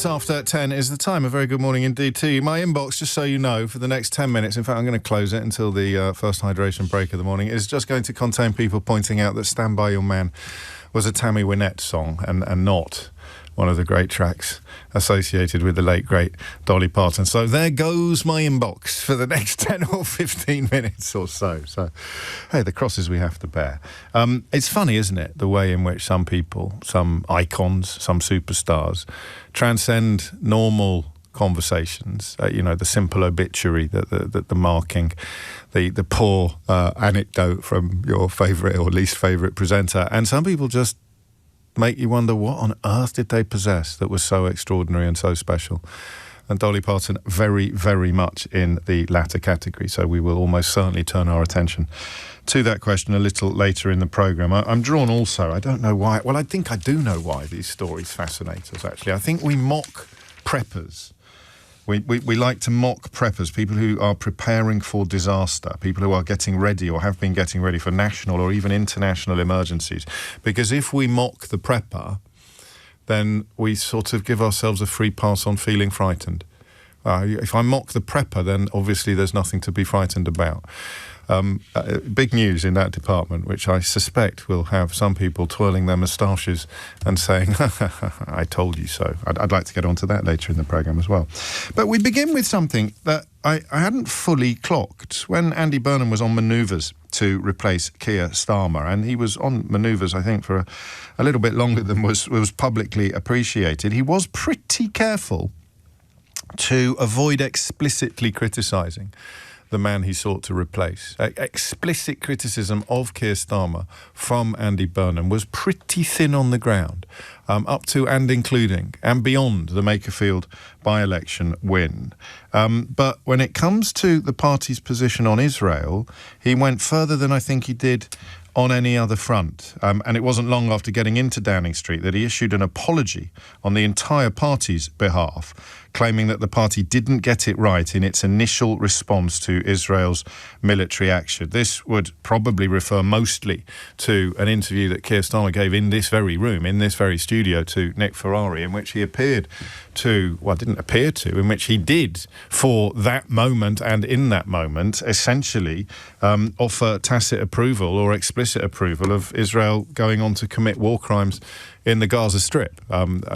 minutes after 10 is the time. A very good morning indeed to you. My inbox, just so you know, for the next 10 minutes, in fact, I'm going to close it until the first hydration break of the morning, is just going to contain people pointing out that Stand By Your Man was a Tammy Wynette song and not one of the great tracks associated with the late, great Dolly Parton. So there goes my inbox for the next 10 or 15 minutes or so. So, hey, the crosses we have to bear. It's funny, isn't it, the way in which some people, some icons, some superstars, transcend normal conversations, the simple obituary, the marking, the poor anecdote from your favourite or least favourite presenter. And some people just make you wonder, what on earth did they possess that was so extraordinary and so special? And Dolly Parton very, very much in the latter category. So we will almost certainly turn our attention to that question a little later in the programme. I'm drawn also, I don't know why, well, I think I do know why these stories fascinate us, actually. I think we mock preppers. We like to mock preppers, people who are preparing for disaster, people who are getting ready or have been getting ready for national or even international emergencies. Because if we mock the prepper, then we sort of give ourselves a free pass on feeling frightened. If I mock the prepper, then obviously there's nothing to be frightened about. Big news in that department, which I suspect will have some people twirling their moustaches and saying, I told you so. I'd like to get onto that later in the programme as well. But we begin with something that I hadn't fully clocked. When Andy Burnham was on manoeuvres to replace Keir Starmer, and he was on manoeuvres, I think, for a little bit longer than was publicly appreciated, he was pretty careful to avoid explicitly criticising the man he sought to replace. Explicit criticism of Keir Starmer from Andy Burnham was pretty thin on the ground, up to and including and beyond the Makerfield by-election win. But when it comes to the party's position on Israel, he went further than I think he did on any other front. And it wasn't long after getting into Downing Street that he issued an apology on the entire party's behalf, claiming that the party didn't get it right in its initial response to Israel's military action. This would probably refer mostly to an interview that Keir Starmer gave in this very room, in this very studio, to Nick Ferrari, in which he appeared to, well, didn't appear to, in which he did, for that moment and in that moment, essentially offer tacit approval or explicit approval of Israel going on to commit war crimes in the Gaza Strip,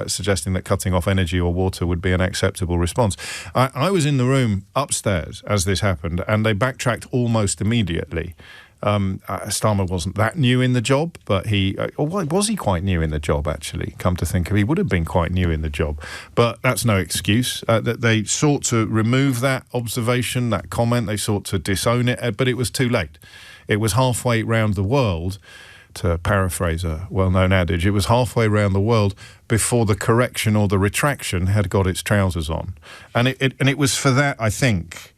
suggesting that cutting off energy or water would be an acceptable response. I was in the room upstairs as this happened, and they backtracked almost immediately. Starmer wasn't that new in the job, but was he quite new in the job, actually? Come to think of it, he would have been quite new in the job. But that's no excuse. That they sought to remove that observation, that comment, they sought to disown it, but it was too late. It was halfway round the world, to paraphrase a well-known adage, it was halfway around the world before the correction or the retraction had got its trousers on. And it was for that, I think,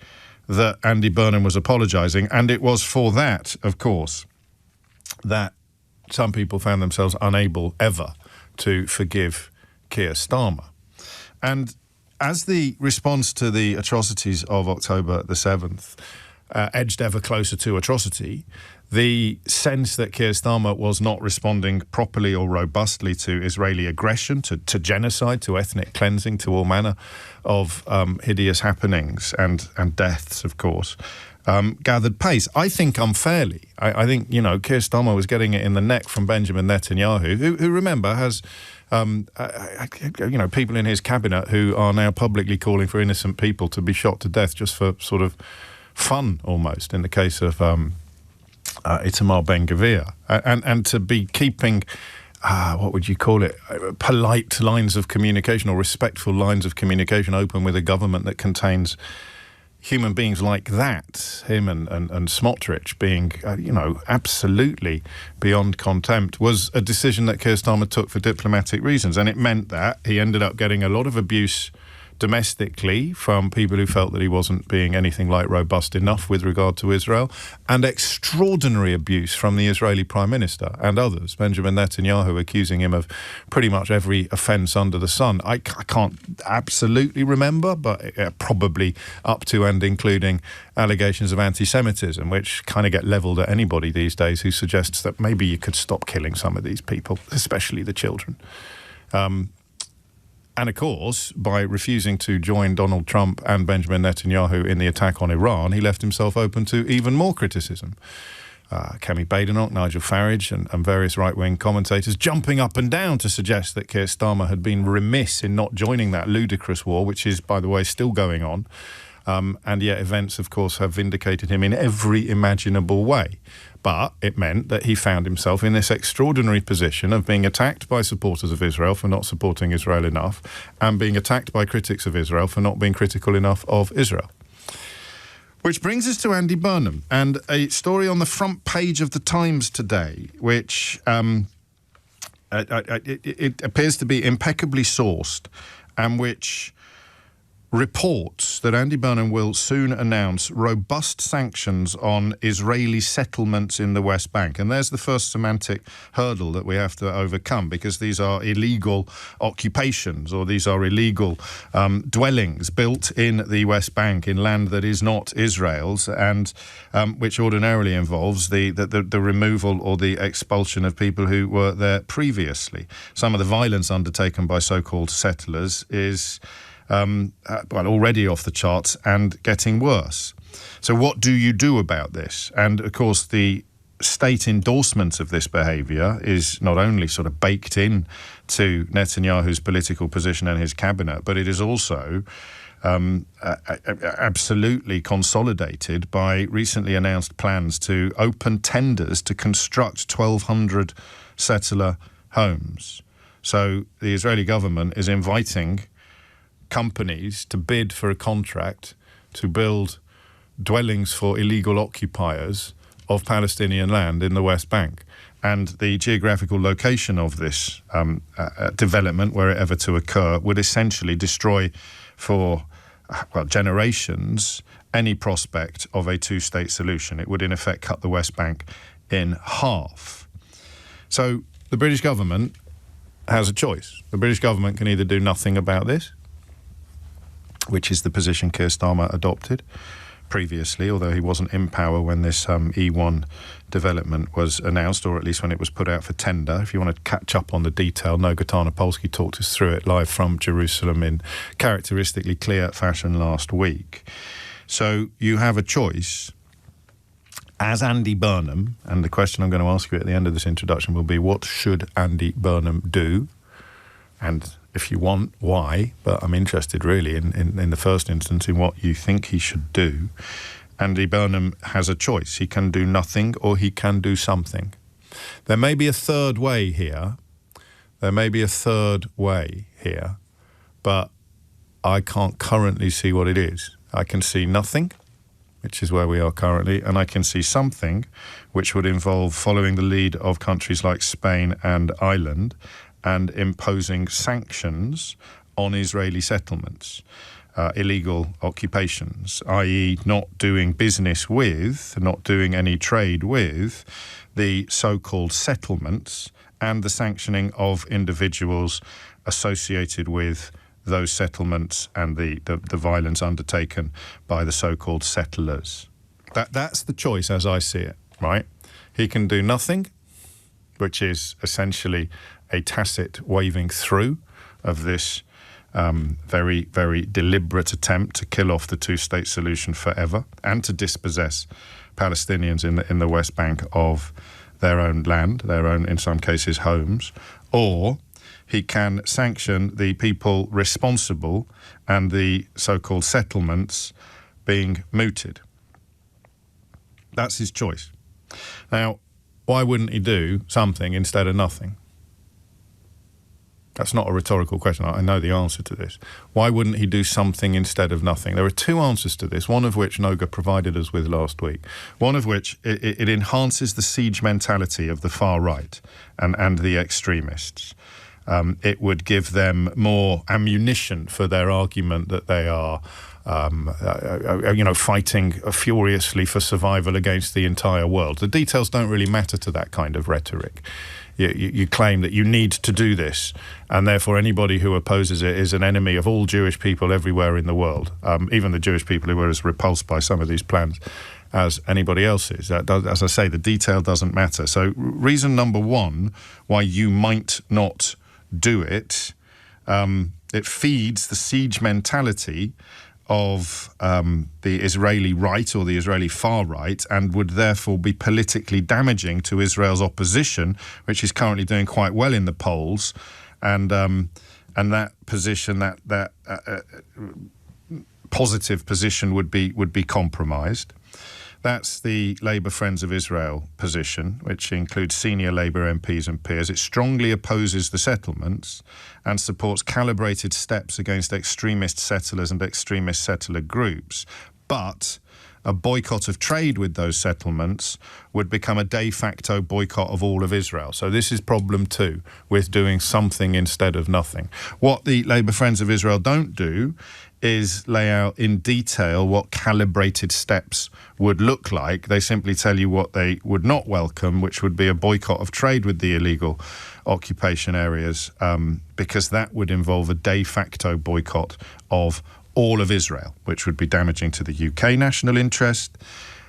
that Andy Burnham was apologising, and it was for that, of course, that some people found themselves unable ever to forgive Keir Starmer. And as the response to the atrocities of October the 7th edged ever closer to atrocity, the sense that Keir Starmer was not responding properly or robustly to Israeli aggression, to genocide, to ethnic cleansing, to all manner of hideous happenings and deaths, of course, gathered pace. I think unfairly. I think, Keir Starmer was getting it in the neck from Benjamin Netanyahu, who remember, has people in his cabinet who are now publicly calling for innocent people to be shot to death just for sort of fun, almost, in the case of Itamar Ben-Gvir, and to be keeping, what would you call it, polite lines of communication or respectful lines of communication open with a government that contains human beings like that, him and Smotrich being, absolutely beyond contempt, was a decision that Keir Starmer took for diplomatic reasons. And it meant that he ended up getting a lot of abuse domestically from people who felt that he wasn't being anything like robust enough with regard to Israel, and extraordinary abuse from the Israeli Prime Minister and others, Benjamin Netanyahu, accusing him of pretty much every offence under the sun. I can't absolutely remember, but probably up to and including allegations of anti-Semitism, which kind of get levelled at anybody these days who suggests that maybe you could stop killing some of these people, especially the children. And of course, by refusing to join Donald Trump and Benjamin Netanyahu in the attack on Iran, he left himself open to even more criticism. Kemi Badenoch, Nigel Farage and various right-wing commentators jumping up and down to suggest that Keir Starmer had been remiss in not joining that ludicrous war, which is, by the way, still going on. And yet events, of course, have vindicated him in every imaginable way. But it meant that he found himself in this extraordinary position of being attacked by supporters of Israel for not supporting Israel enough, and being attacked by critics of Israel for not being critical enough of Israel. Which brings us to Andy Burnham and a story on the front page of the Times today, which it appears to be impeccably sourced, and which reports that Andy Burnham will soon announce robust sanctions on Israeli settlements in the West Bank. And there's the first semantic hurdle that we have to overcome, because these are illegal occupations, or these are illegal dwellings built in the West Bank in land that is not Israel's, and which ordinarily involves the removal or the expulsion of people who were there previously. Some of the violence undertaken by so-called settlers is already off the charts and getting worse. So what do you do about this? And of course, the state endorsement of this behaviour is not only sort of baked in to Netanyahu's political position and his cabinet, but it is also absolutely consolidated by recently announced plans to open tenders to construct 1,200 settler homes. So the Israeli government is inviting companies to bid for a contract to build dwellings for illegal occupiers of Palestinian land in the West Bank. And the geographical location of this development, were it ever to occur, would essentially destroy for generations any prospect of a two-state solution. It would in effect cut the West Bank in half. So the British government has a choice. The British government can either do nothing about this, which is the position Keir Starmer adopted previously, although he wasn't in power when this E1 development was announced, or at least when it was put out for tender. If you want to catch up on the detail, Noga Tarnopolsky talked us through it live from Jerusalem in characteristically clear fashion last week. So you have a choice as Andy Burnham, and the question I'm going to ask you at the end of this introduction will be, what should Andy Burnham do? And if you want, why? But I'm interested really in the first instance in what you think he should do. Andy Burnham has a choice. He can do nothing or he can do something. There may be a third way here. But I can't currently see what it is. I can see nothing, which is where we are currently, and I can see something which would involve following the lead of countries like Spain and Ireland and imposing sanctions on Israeli settlements, illegal occupations, i.e. not doing business with, not doing any trade with the so-called settlements, and the sanctioning of individuals associated with those settlements and the violence undertaken by the so-called settlers. That's the choice as I see it, right? He can do nothing, which is essentially a tacit waving through of this very, very deliberate attempt to kill off the two-state solution forever and to dispossess Palestinians in the West Bank of their own land, their own, in some cases, homes. Or he can sanction the people responsible and the so-called settlements being mooted. That's his choice. Now, why wouldn't he do something instead of nothing? That's not a rhetorical question. I know the answer to this. Why wouldn't he do something instead of nothing? There are two answers to this, one of which Noga provided us with last week. One of which, it enhances the siege mentality of the far right and the extremists. It would give them more ammunition for their argument that they are fighting furiously for survival against the entire world. The details don't really matter to that kind of rhetoric. You claim that you need to do this, and therefore anybody who opposes it is an enemy of all Jewish people everywhere in the world, even the Jewish people who were as repulsed by some of these plans as anybody else is. As I say, the detail doesn't matter. So reason number one why you might not do it It feeds the siege mentality of the Israeli right or the Israeli far right, and would therefore be politically damaging to Israel's opposition, which is currently doing quite well in the polls, and that position, that positive position, would be compromised. That's the Labour Friends of Israel position, which includes senior Labour MPs and peers. It strongly opposes the settlements and supports calibrated steps against extremist settlers and extremist settler groups. But a boycott of trade with those settlements would become a de facto boycott of all of Israel. So this is problem 2, with doing something instead of nothing. What the Labour Friends of Israel don't do is lay out in detail what calibrated steps would look like. They simply tell you what they would not welcome, which would be a boycott of trade with the illegal occupation areas, because that would involve a de facto boycott of all of Israel, which would be damaging to the UK national interest,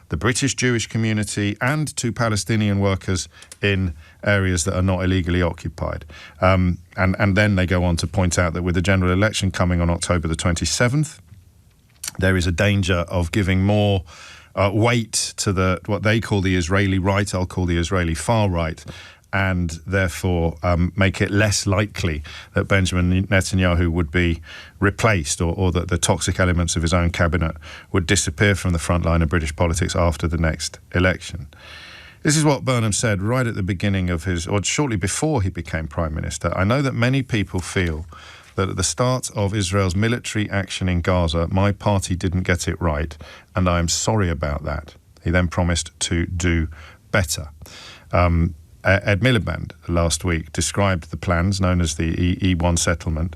the British Jewish community, and to Palestinian workers in areas that are not illegally occupied. And then they go on to point out that with the general election coming on October the 27th, there is a danger of giving more weight to what they call the Israeli right, I'll call the Israeli far right, and therefore make it less likely that Benjamin Netanyahu would be replaced, or that the toxic elements of his own cabinet would disappear from the front line of British politics after the next election. This is what Burnham said right at the beginning of or shortly before he became Prime Minister. I know that many people feel that at the start of Israel's military action in Gaza, my party didn't get it right, and I am sorry about that. He then promised to do better. Ed Miliband last week described the plans, known as the E1 settlement,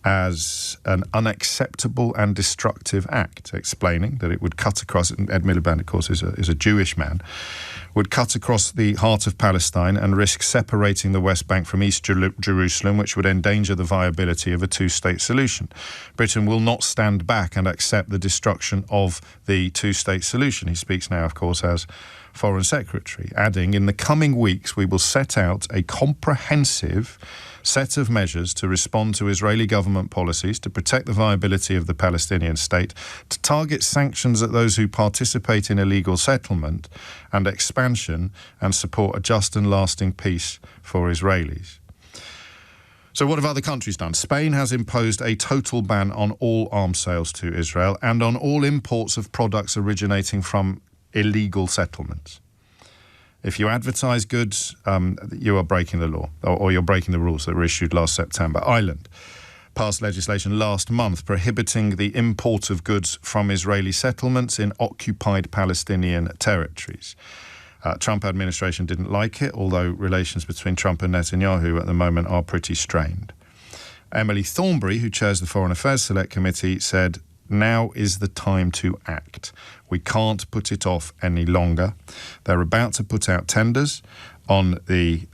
as an unacceptable and destructive act, explaining that it would cut across, and Ed Miliband, of course, is a Jewish man, would cut across the heart of Palestine and risk separating the West Bank from East Jerusalem, which would endanger the viability of a two-state solution. Britain will not stand back and accept the destruction of the two-state solution. He speaks now, of course, as Foreign Secretary, adding, in the coming weeks we will set out a comprehensive set of measures to respond to Israeli government policies to protect the viability of the Palestinian state, to target sanctions at those who participate in illegal settlement and expansion, and support a just and lasting peace for Israelis. So what have other countries done? Spain has imposed a total ban on all arms sales to Israel and on all imports of products originating from illegal settlements. If you advertise goods, you are breaking the law, or you're breaking the rules that were issued last September. Ireland passed legislation last month prohibiting the import of goods from Israeli settlements in occupied Palestinian territories. Trump administration didn't like it, although relations between Trump and Netanyahu at the moment are pretty strained. Emily Thornberry, who chairs the Foreign Affairs Select Committee, said, now is the time to act. We can't put it off any longer. They're about to put out tenders on the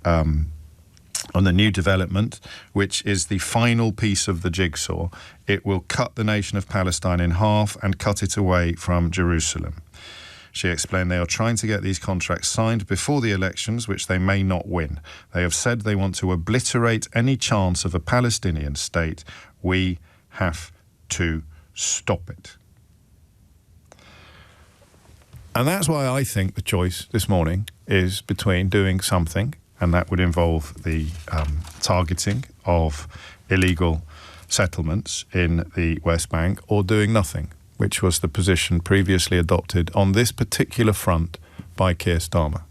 new development, which is the final piece of the jigsaw. It will cut the nation of Palestine in half and cut it away from Jerusalem. She explained they are trying to get these contracts signed before the elections, which they may not win. They have said they want to obliterate any chance of a Palestinian state. We have to stop it. And that's why I think the choice this morning is between doing something, and that would involve the targeting of illegal settlements in the West Bank, or doing nothing, which was the position previously adopted on this particular front by Keir Starmer.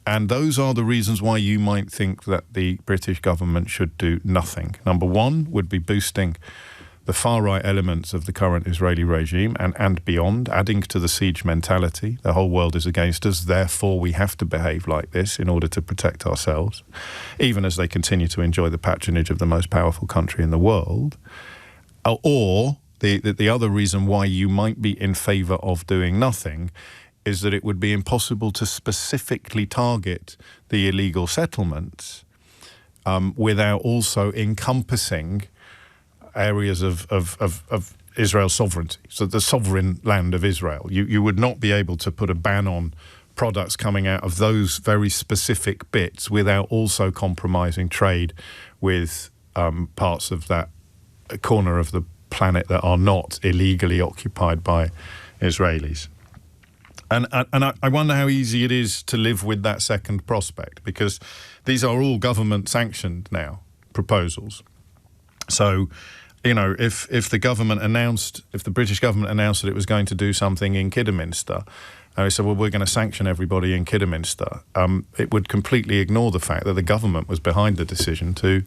And those are the reasons why you might think that the British government should do nothing. Number one would be boosting the far-right elements of the current Israeli regime and beyond, adding to the siege mentality. The whole world is against us, therefore we have to behave like this in order to protect ourselves, even as they continue to enjoy the patronage of the most powerful country in the world. Or the other reason why you might be in favour of doing nothing is that it would be impossible to specifically target the illegal settlements without also encompassing areas of Israel's sovereignty, so the sovereign land of Israel. You would not be able to put a ban on products coming out of those very specific bits without also compromising trade with parts of that corner of the planet that are not illegally occupied by Israelis. And I wonder how easy it is to live with that second prospect, because these are all government-sanctioned now proposals. So, if the British government announced that it was going to do something in Kidderminster, and they said, well, we're going to sanction everybody in Kidderminster, it would completely ignore the fact that the government was behind the decision to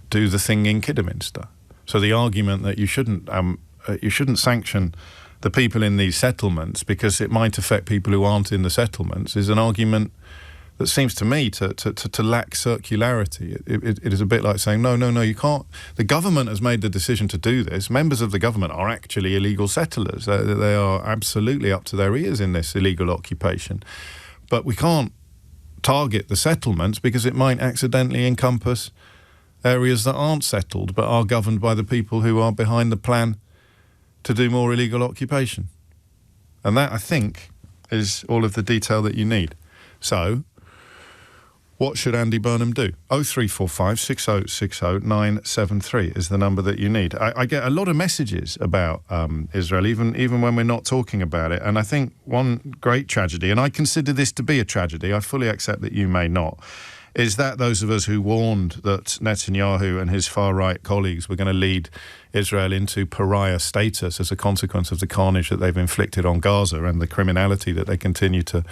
do the thing in Kidderminster. So the argument that you shouldn't sanction the people in these settlements because it might affect people who aren't in the settlements is an argument that seems to me to lack circularity. It is a bit like saying, no, you can't. The government has made the decision to do this. Members of the government are actually illegal settlers. They are absolutely up to their ears in this illegal occupation. But we can't target the settlements because it might accidentally encompass areas that aren't settled but are governed by the people who are behind the plan to do more illegal occupation. And that, I think, is all of the detail that you need. So, what should Andy Burnham do? 0345 6060 973 is the number that you need. I get a lot of messages about Israel, even when we're not talking about it. And I think one great tragedy, and I consider this to be a tragedy, I fully accept that you may not, is that those of us who warned that Netanyahu and his far-right colleagues were going to lead Israel into pariah status as a consequence of the carnage that they've inflicted on Gaza and the criminality that they continue to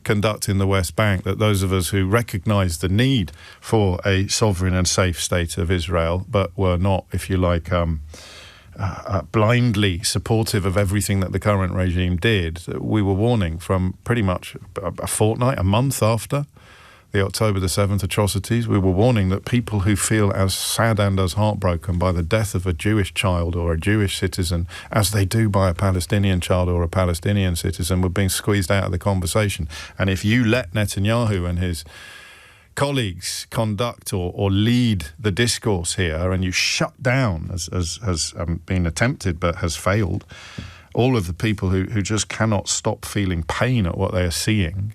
conduct in the West Bank, that those of us who recognised the need for a sovereign and safe state of Israel, but were not, if you like, blindly supportive of everything that the current regime did, we were warning from pretty much a month after the October the 7th atrocities. We were warning that people who feel as sad and as heartbroken by the death of a Jewish child or a Jewish citizen as they do by a Palestinian child or a Palestinian citizen were being squeezed out of the conversation. And if you let Netanyahu and his colleagues conduct or lead the discourse here, and you shut down, as has been attempted but has failed, all of the people who just cannot stop feeling pain at what they are seeing,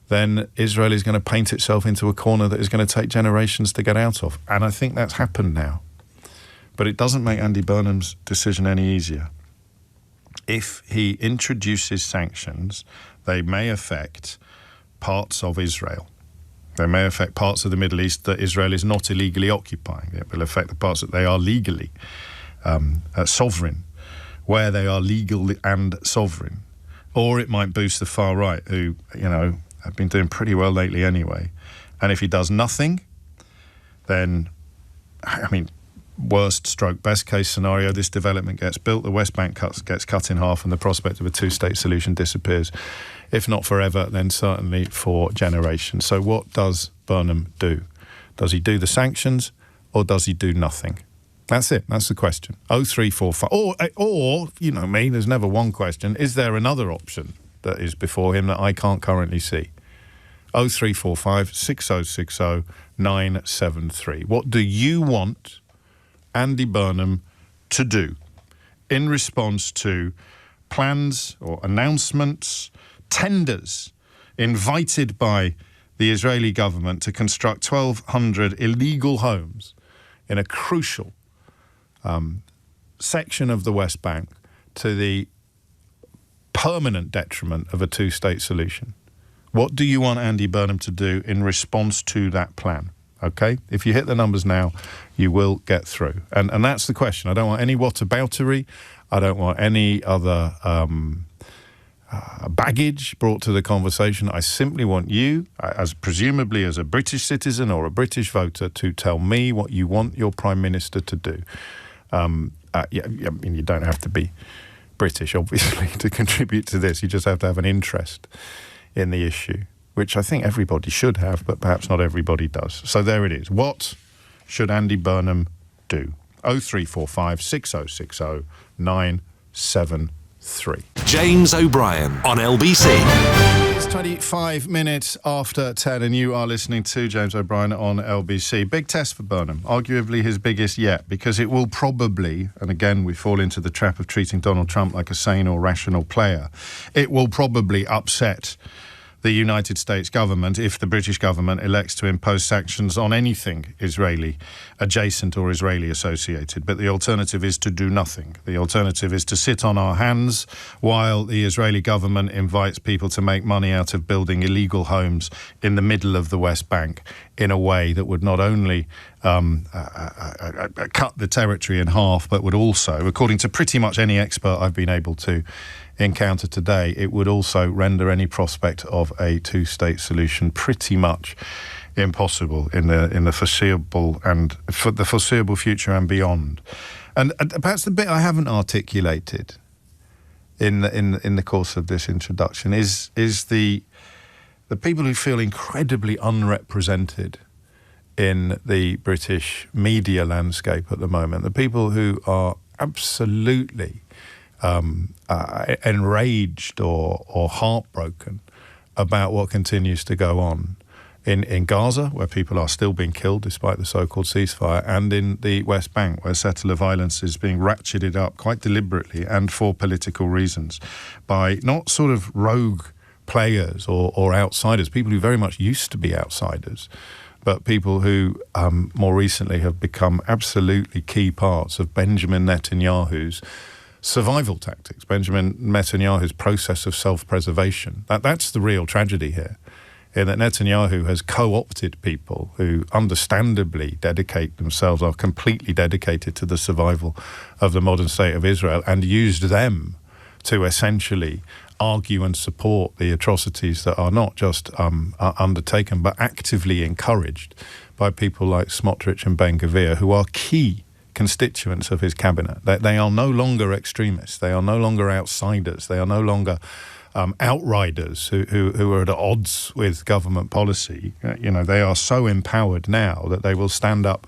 then Israel is going to paint itself into a corner that is going to take generations to get out of. And I think that's happened now. But it doesn't make Andy Burnham's decision any easier. If he introduces sanctions, they may affect parts of Israel. They may affect parts of the Middle East that Israel is not illegally occupying. It will affect the parts that they are legally sovereign, where they are legal and sovereign. Or it might boost the far right, who, have been doing pretty well lately anyway. And if he does nothing, then, worst stroke best case scenario, this development gets built, the West Bank gets cut in half, and the prospect of a two-state solution disappears. If not forever, then certainly for generations. So what does Burnham do? Does he do the sanctions, or does he do nothing? That's it. That's the question. 0345. Or, me, there's never one question. Is there another option that is before him that I can't currently see? 0345 6060 973. What do you want Andy Burnham to do in response to plans or announcements, tenders invited by the Israeli government to construct 1,200 illegal homes in a crucial section of the West Bank to the permanent detriment of a two-state solution? What do you want Andy Burnham to do in response to that plan? Okay? If you hit the numbers now, you will get through. And that's the question. I don't want any whataboutery. I don't want any other baggage brought to the conversation. I simply want you, presumably as a British citizen or a British voter, to tell me what you want your Prime Minister to do. You don't have to be British, obviously, to contribute to this. You just have to have an interest in the issue, which I think everybody should have, but perhaps not everybody does. So there it is. What should Andy Burnham do? 0345 6060 973. James O'Brien on LBC. It's 25 minutes after 10 and you are listening to James O'Brien on LBC. Big test for Burnham, arguably his biggest yet, because it will probably, and again we fall into the trap of treating Donald Trump like a sane or rational player, it will probably upset the United States government if the British government elects to impose sanctions on anything Israeli adjacent or Israeli associated. But the alternative is to do nothing. The alternative is to sit on our hands while the Israeli government invites people to make money out of building illegal homes in the middle of the West Bank in a way that would not only cut the territory in half, but would also, according to pretty much any expert I've been able to encounter today, it would also render any prospect of a two-state solution pretty much impossible in the foreseeable and for the foreseeable future and beyond. And perhaps the bit I haven't articulated in the course of this introduction is the people who feel incredibly unrepresented in the British media landscape at the moment, the people who are absolutely enraged or heartbroken about what continues to go on in Gaza, where people are still being killed despite the so-called ceasefire, and in the West Bank, where settler violence is being ratcheted up quite deliberately and for political reasons by not sort of rogue players or outsiders, people who very much used to be outsiders, but people who more recently have become absolutely key parts of Benjamin Netanyahu's survival tactics, Benjamin Netanyahu's process of self-preservation. That's the real tragedy here, in that Netanyahu has co-opted people who understandably dedicate themselves, are completely dedicated to the survival of the modern state of Israel, and used them to essentially argue and support the atrocities that are not just undertaken, but actively encouraged by people like Smotrich and Ben-Gvir, who are key constituents of his cabinet. They are no longer extremists. They are no longer outsiders. They are no longer outriders who are at odds with government policy. They are so empowered now that they will stand up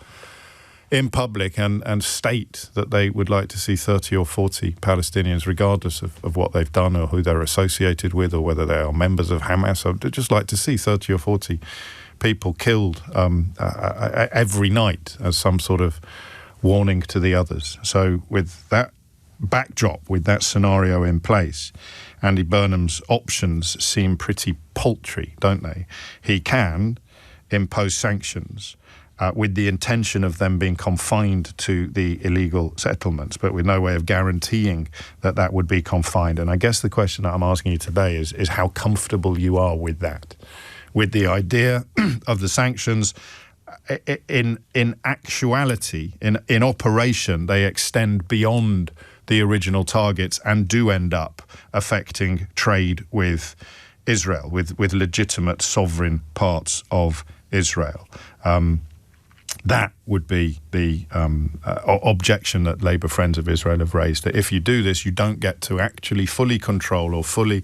in public and state that they would like to see 30 or 40 Palestinians, regardless of what they've done or who they're associated with or whether they are members of Hamas. I'd just like to see 30 or 40 people killed every night as some sort of warning to the others. So with that backdrop, with that scenario in place, Andy Burnham's options seem pretty paltry, don't they? He can impose sanctions with the intention of them being confined to the illegal settlements, but with no way of guaranteeing that would be confined. And I guess the question that I'm asking you today is how comfortable you are with that, with the idea of the sanctions. In actuality, in operation, they extend beyond the original targets and do end up affecting trade with Israel, with legitimate sovereign parts of Israel. That would be the objection that Labour Friends of Israel have raised, that if you do this, you don't get to actually fully control or fully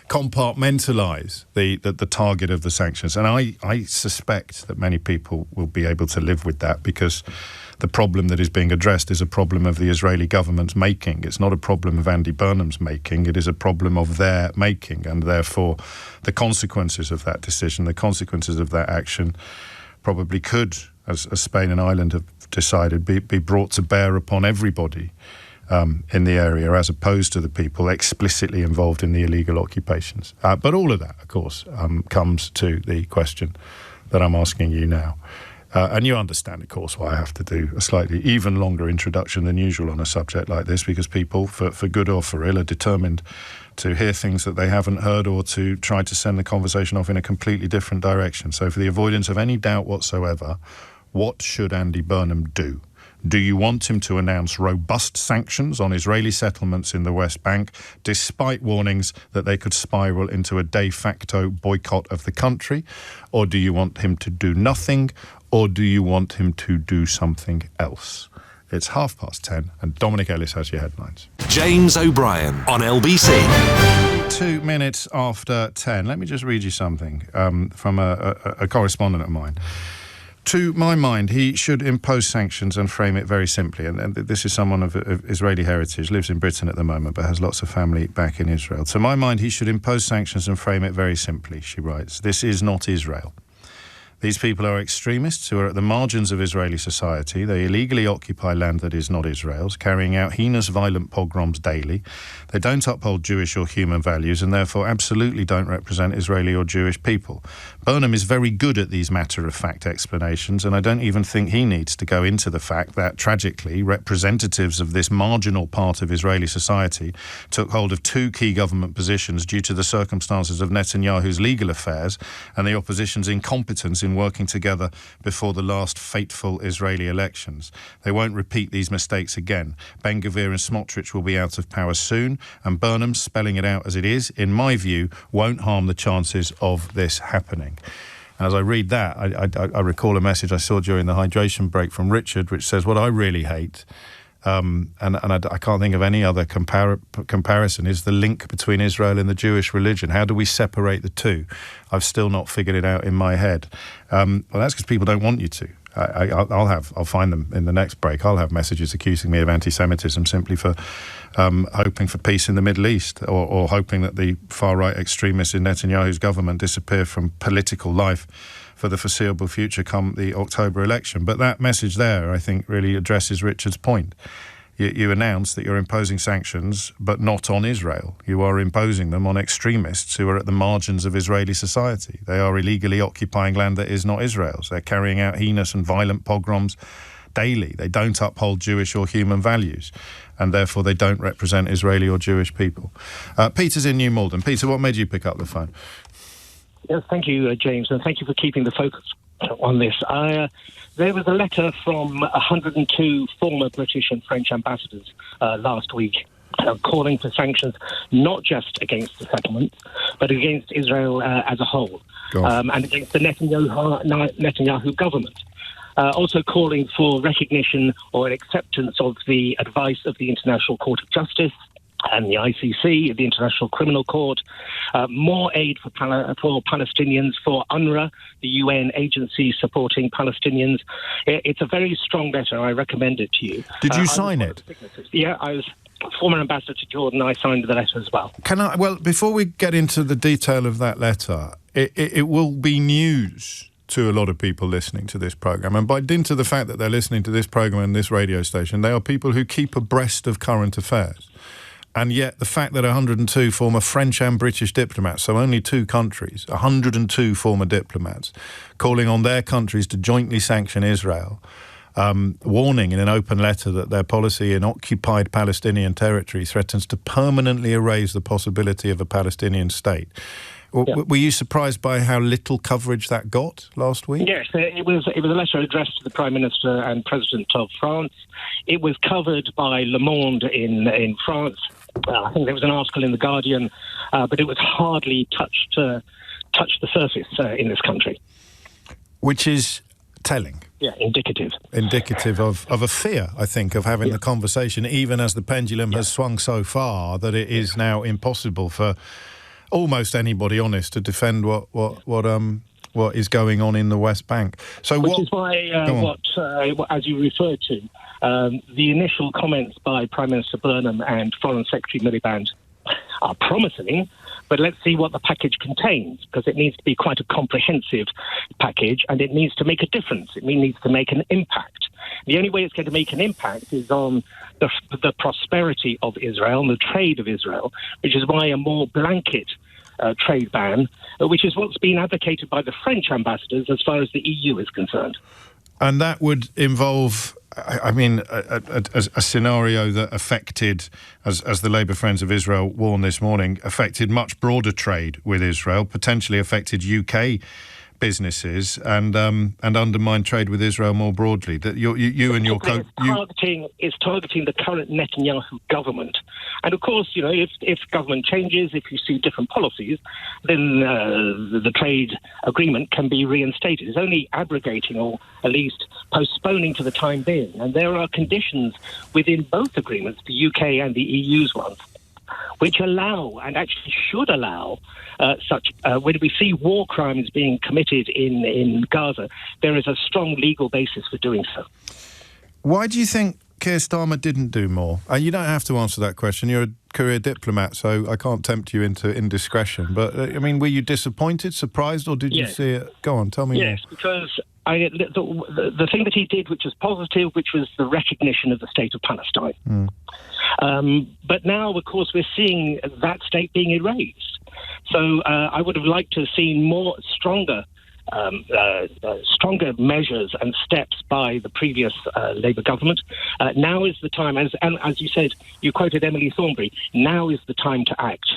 compartmentalise the target of the sanctions. And I suspect that many people will be able to live with that, because the problem that is being addressed is a problem of the Israeli government's making. It's not a problem of Andy Burnham's making. It is a problem of their making, and therefore the consequences of that decision, the consequences of that action probably could, as Spain and Ireland have decided, be brought to bear upon everybody in the area, as opposed to the people explicitly involved in the illegal occupations. But all of that, of course, comes to the question that I'm asking you now. And you understand, of course, why I have to do a slightly even longer introduction than usual on a subject like this, because people, for good or for ill, are determined to hear things that they haven't heard or to try to send the conversation off in a completely different direction. So for the avoidance of any doubt whatsoever, what should Andy Burnham do? Do you want him to announce robust sanctions on Israeli settlements in the West Bank, despite warnings that they could spiral into a de facto boycott of the country? Or do you want him to do nothing? Or do you want him to do something else? It's 10:30 and Dominic Ellis has your headlines. James O'Brien on LBC. 2 minutes after 10. Let me just read you something from a correspondent of mine. To my mind, he should impose sanctions and frame it very simply. And this is someone of Israeli heritage, lives in Britain at the moment, but has lots of family back in Israel. To my mind, he should impose sanctions and frame it very simply, she writes. This is not Israel. These people are extremists who are at the margins of Israeli society. They illegally occupy land that is not Israel's, carrying out heinous violent pogroms daily. They don't uphold Jewish or human values and therefore absolutely don't represent Israeli or Jewish people. Burnham is very good at these matter-of-fact explanations, and I don't even think he needs to go into the fact that, tragically, representatives of this marginal part of Israeli society took hold of two key government positions due to the circumstances of Netanyahu's legal affairs and the opposition's incompetence in working together before the last fateful Israeli elections. They won't repeat these mistakes again. Ben-Gvir and Smotrich will be out of power soon, and Burnham, spelling it out as it is, in my view, won't harm the chances of this happening. And as I read that, I recall a message I saw during the hydration break from Richard, which says, what I really hate, and I can't think of any other comparison, is the link between Israel and the Jewish religion. How do we separate the two? I've still not figured it out in my head. Well, that's because people don't want you to. I'll find them in the next break. I'll have messages accusing me of anti-Semitism simply for hoping for peace in the Middle East, or hoping that the far-right extremists in Netanyahu's government disappear from political life for the foreseeable future come the October election. But that message there, I think, really addresses Richard's point. You announce that you're imposing sanctions, but not on Israel. You are imposing them on extremists who are at the margins of Israeli society. They are illegally occupying land that is not Israel's. They're carrying out heinous and violent pogroms daily. They don't uphold Jewish or human values, and therefore they don't represent Israeli or Jewish people. Peter's in New Malden. Peter, what made you pick up the phone? Yes, thank you, James, and thank you for keeping the focus on this. There was a letter from 102 former British and French ambassadors last week calling for sanctions not just against the settlement, but against Israel as a whole, and against the Netanyahu government. Also calling for recognition or acceptance of the advice of the International Court of Justice and the ICC, the International Criminal Court, more aid for Palestinians, for UNRWA, the UN agency supporting Palestinians. It's a very strong letter. I recommend it to you. Did you sign it? Yeah, I was former ambassador to Jordan. I signed the letter as well. Well, before we get into the detail of that letter, it will be news to a lot of people listening to this programme. And by dint of the fact that they're listening to this programme and this radio station, they are people who keep abreast of current affairs. And yet the fact that 102 former French and British diplomats, so only two countries, 102 former diplomats, calling on their countries to jointly sanction Israel, warning in an open letter that their policy in occupied Palestinian territory threatens to permanently erase the possibility of a Palestinian state. Yeah. Were you surprised by how little coverage that got last week? Yes, it was a letter addressed to the Prime Minister and President of France. It was covered by Le Monde in France. I think there was an article in The Guardian, but it was hardly touched the surface in this country. Which is telling. Yeah, indicative. Indicative of a fear, I think, of having the conversation, even as the pendulum has swung so far that it is now impossible for almost anybody honest to defend what is going on in the West Bank. So which is why, as you referred to, the initial comments by Prime Minister Burnham and Foreign Secretary Miliband are promising, but let's see what the package contains, because it needs to be quite a comprehensive package, and it needs to make a difference. It needs to make an impact. The only way it's going to make an impact is on the prosperity of Israel and the trade of Israel, which is why a more blanket trade ban, which is what's been advocated by the French ambassadors as far as the EU is concerned. And that would involve, I mean, a scenario that affected, as the Labour Friends of Israel warned this morning, affected much broader trade with Israel, potentially affected UK businesses and undermined trade with Israel more broadly. That it's targeting the current Netanyahu government, and of course, you know, if government changes, if you see different policies, then the trade agreement can be reinstated. It's only abrogating or at least postponing for the time being, and there are conditions within both agreements, the UK and the EU's ones, which allow and actually should allow when we see war crimes being committed in Gaza, there is a strong legal basis for doing so. Why do you think Keir Starmer didn't do more? You don't have to answer that question. You're a career diplomat, so I can't tempt you into indiscretion. But, I mean, were you disappointed, surprised, or did you see it? Go on, tell me more. Yes, because the thing that he did, which was positive, which was the recognition of the state of Palestine. But now, of course, we're seeing that state being erased. So I would have liked to have seen stronger measures and steps by the previous Labour government. Now is the time, as you said, you quoted Emily Thornberry, now is the time to act.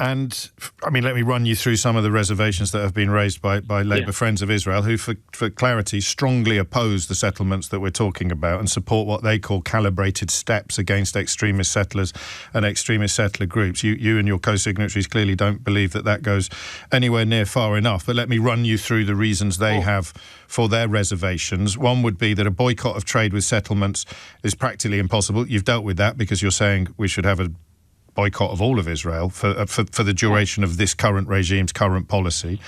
And, I mean, let me run you through some of the reservations that have been raised by Labour friends of Israel, who, for clarity, strongly oppose the settlements that we're talking about and support what they call calibrated steps against extremist settlers and extremist settler groups. You and your co-signatories clearly don't believe that goes anywhere near far enough. But let me run you through the reasons they have for their reservations. One would be that a boycott of trade with settlements is practically impossible. You've dealt with that because you're saying we should have a boycott of all of Israel for the duration of this current regime's current policy.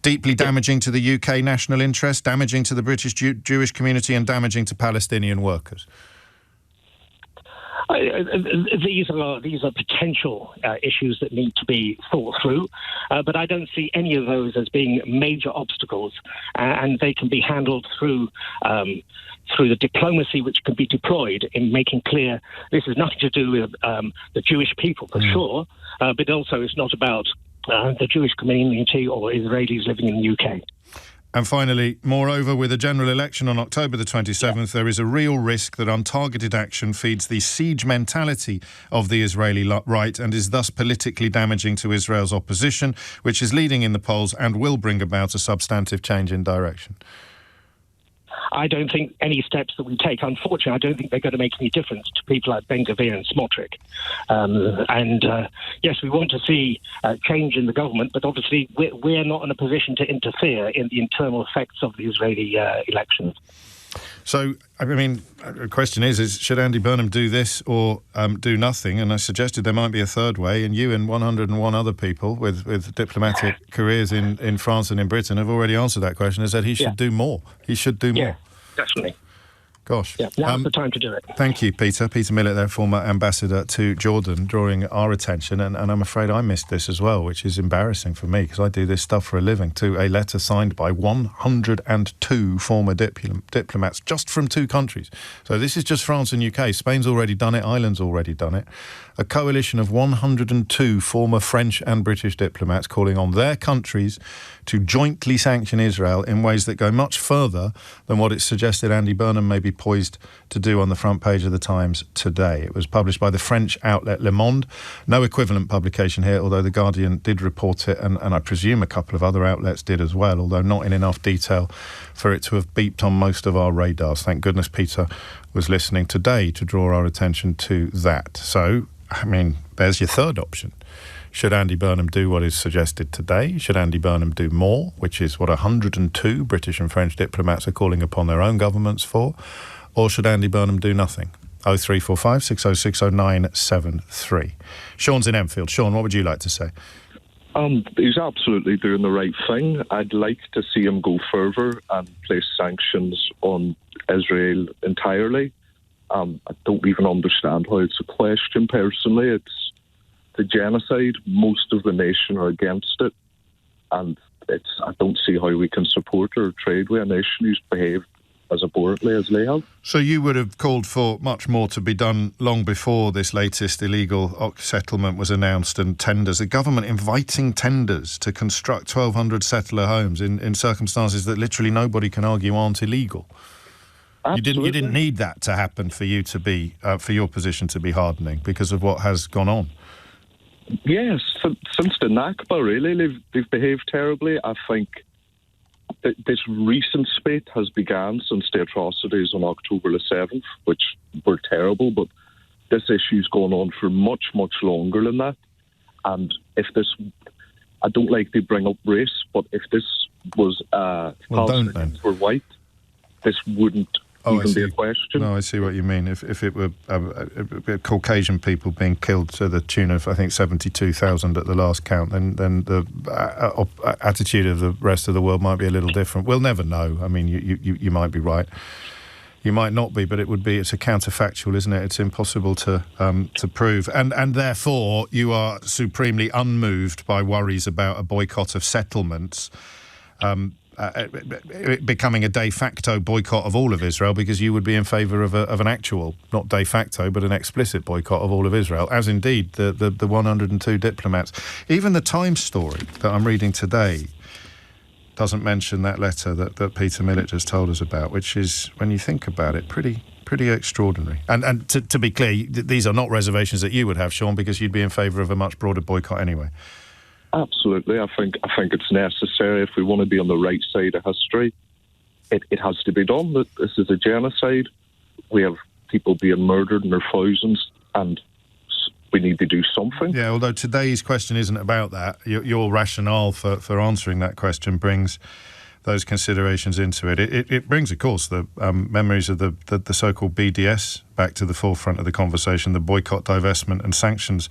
Deeply damaging to the UK national interest, damaging to the British Jewish community, and damaging to Palestinian workers. These are potential issues that need to be thought through, but I don't see any of those as being major obstacles, and they can be handled through the diplomacy which can be deployed in making clear this has nothing to do with the Jewish people, for sure, but also it's not about the Jewish community or Israelis living in the UK. And finally, moreover, with a general election on October the 27th, there is a real risk that untargeted action feeds the siege mentality of the Israeli right and is thus politically damaging to Israel's opposition, which is leading in the polls and will bring about a substantive change in direction. I don't think any steps that we take, unfortunately, I don't think they're going to make any difference to people like Ben-Gvir and Smotrich. Yes, we want to see change in the government, but obviously we're not in a position to interfere in the internal effects of the Israeli elections. So, I mean, the question is should Andy Burnham do this or do nothing? And I suggested there might be a third way, and you and 101 other people with diplomatic careers in France and in Britain have already answered that question and said he should do more. He should do more. Yeah, definitely. Gosh. Yeah, now's the time to do it. Thank you, Peter. Peter Millett there, former ambassador to Jordan, drawing our attention, and I'm afraid I missed this as well, which is embarrassing for me because I do this stuff for a living, to a letter signed by 102 former diplomats just from two countries. So this is just France and UK. Spain's already done it. Ireland's already done it. A coalition of 102 former French and British diplomats calling on their countries to jointly sanction Israel in ways that go much further than what it's suggested Andy Burnham may be poised to do on the front page of the Times today. It was published by the French outlet Le Monde. No equivalent publication here, although The Guardian did report it, and I presume a couple of other outlets did as well, although not in enough detail for it to have beeped on most of our radars. Thank goodness Peter was listening today to draw our attention to that. So, I mean, there's your third option. Should Andy Burnham do what is suggested today? Should Andy Burnham do more, which is what 102 British and French diplomats are calling upon their own governments for? Or should Andy Burnham do nothing? 0345 606 0973. Sean's in Enfield. Sean, what would you like to say? He's absolutely doing the right thing. I'd like to see him go further and place sanctions on Israel entirely. I don't even understand how it's a question, personally. It's the genocide. Most of the nation are against it. And I don't see how we can support or trade with a nation who's behaved as abhorrently as they have. So you would have called for much more to be done long before this latest illegal settlement was announced, and tenders, the government inviting tenders to construct 1,200 settler homes in circumstances that literally nobody can argue aren't illegal. Absolutely. You didn't need that to happen for you to be for your position to be hardening because of what has gone on. Yes, since the Nakba, really, they've behaved terribly. I think this recent spate has begun since the atrocities on October the 7th, which were terrible, but this issue's gone on for much, much longer than that. And if this, I don't like to bring up race, but if this was Palestinians were white, this wouldn't even be a question. No, I see what you mean. If it were Caucasian people being killed to the tune of, I think, 72,000 at the last count, then the attitude of the rest of the world might be a little different. We'll never know. I mean, you might be right. You might not be, but it's a counterfactual, isn't it? It's impossible to prove. And therefore, you are supremely unmoved by worries about a boycott of settlements, becoming a de facto boycott of all of Israel, because you would be in favour of an actual, not de facto, but an explicit boycott of all of Israel, as indeed the 102 diplomats. Even the Times story that I'm reading today doesn't mention that letter that Peter Millett just told us about, which is, when you think about it, pretty extraordinary. And to be clear, these are not reservations that you would have, Sean, because you'd be in favour of a much broader boycott anyway. Absolutely. I think it's necessary if we want to be on the right side of history. It has to be done. That this is a genocide. We have people being murdered in their thousands, and we need to do something. Yeah, although today's question isn't about that. Your rationale for answering that question brings those considerations into it. It brings, of course, the memories of the so-called BDS back to the forefront of the conversation, the boycott, divestment and sanctions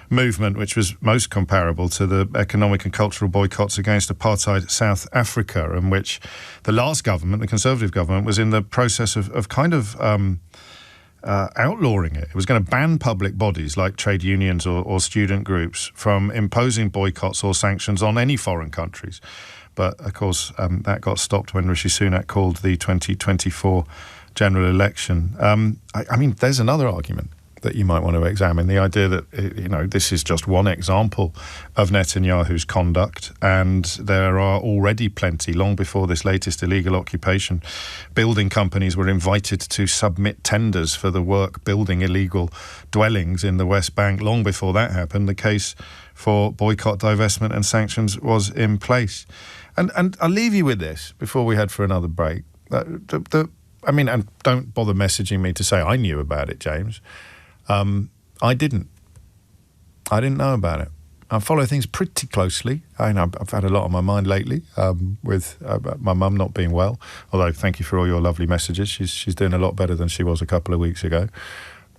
movement, which was most comparable to the economic and cultural boycotts against apartheid South Africa, in which the last government, the Conservative government, was in the process of kind of outlawing it. It was going to ban public bodies like trade unions or student groups from imposing boycotts or sanctions on any foreign countries. But, of course, that got stopped when Rishi Sunak called the 2024 general election. I mean, there's another argument that you might want to examine, the idea that, this is just one example of Netanyahu's conduct, and there are already plenty, long before this latest illegal occupation, building companies were invited to submit tenders for the work building illegal dwellings in the West Bank. Long before that happened, the case for boycott, divestment and sanctions was in place. And I'll leave you with this before we head for another break. And don't bother messaging me to say I knew about it, James. I didn't know about it. I follow things pretty closely. I've had a lot on my mind lately with my mum not being well. Although, thank you for all your lovely messages. She's doing a lot better than she was a couple of weeks ago.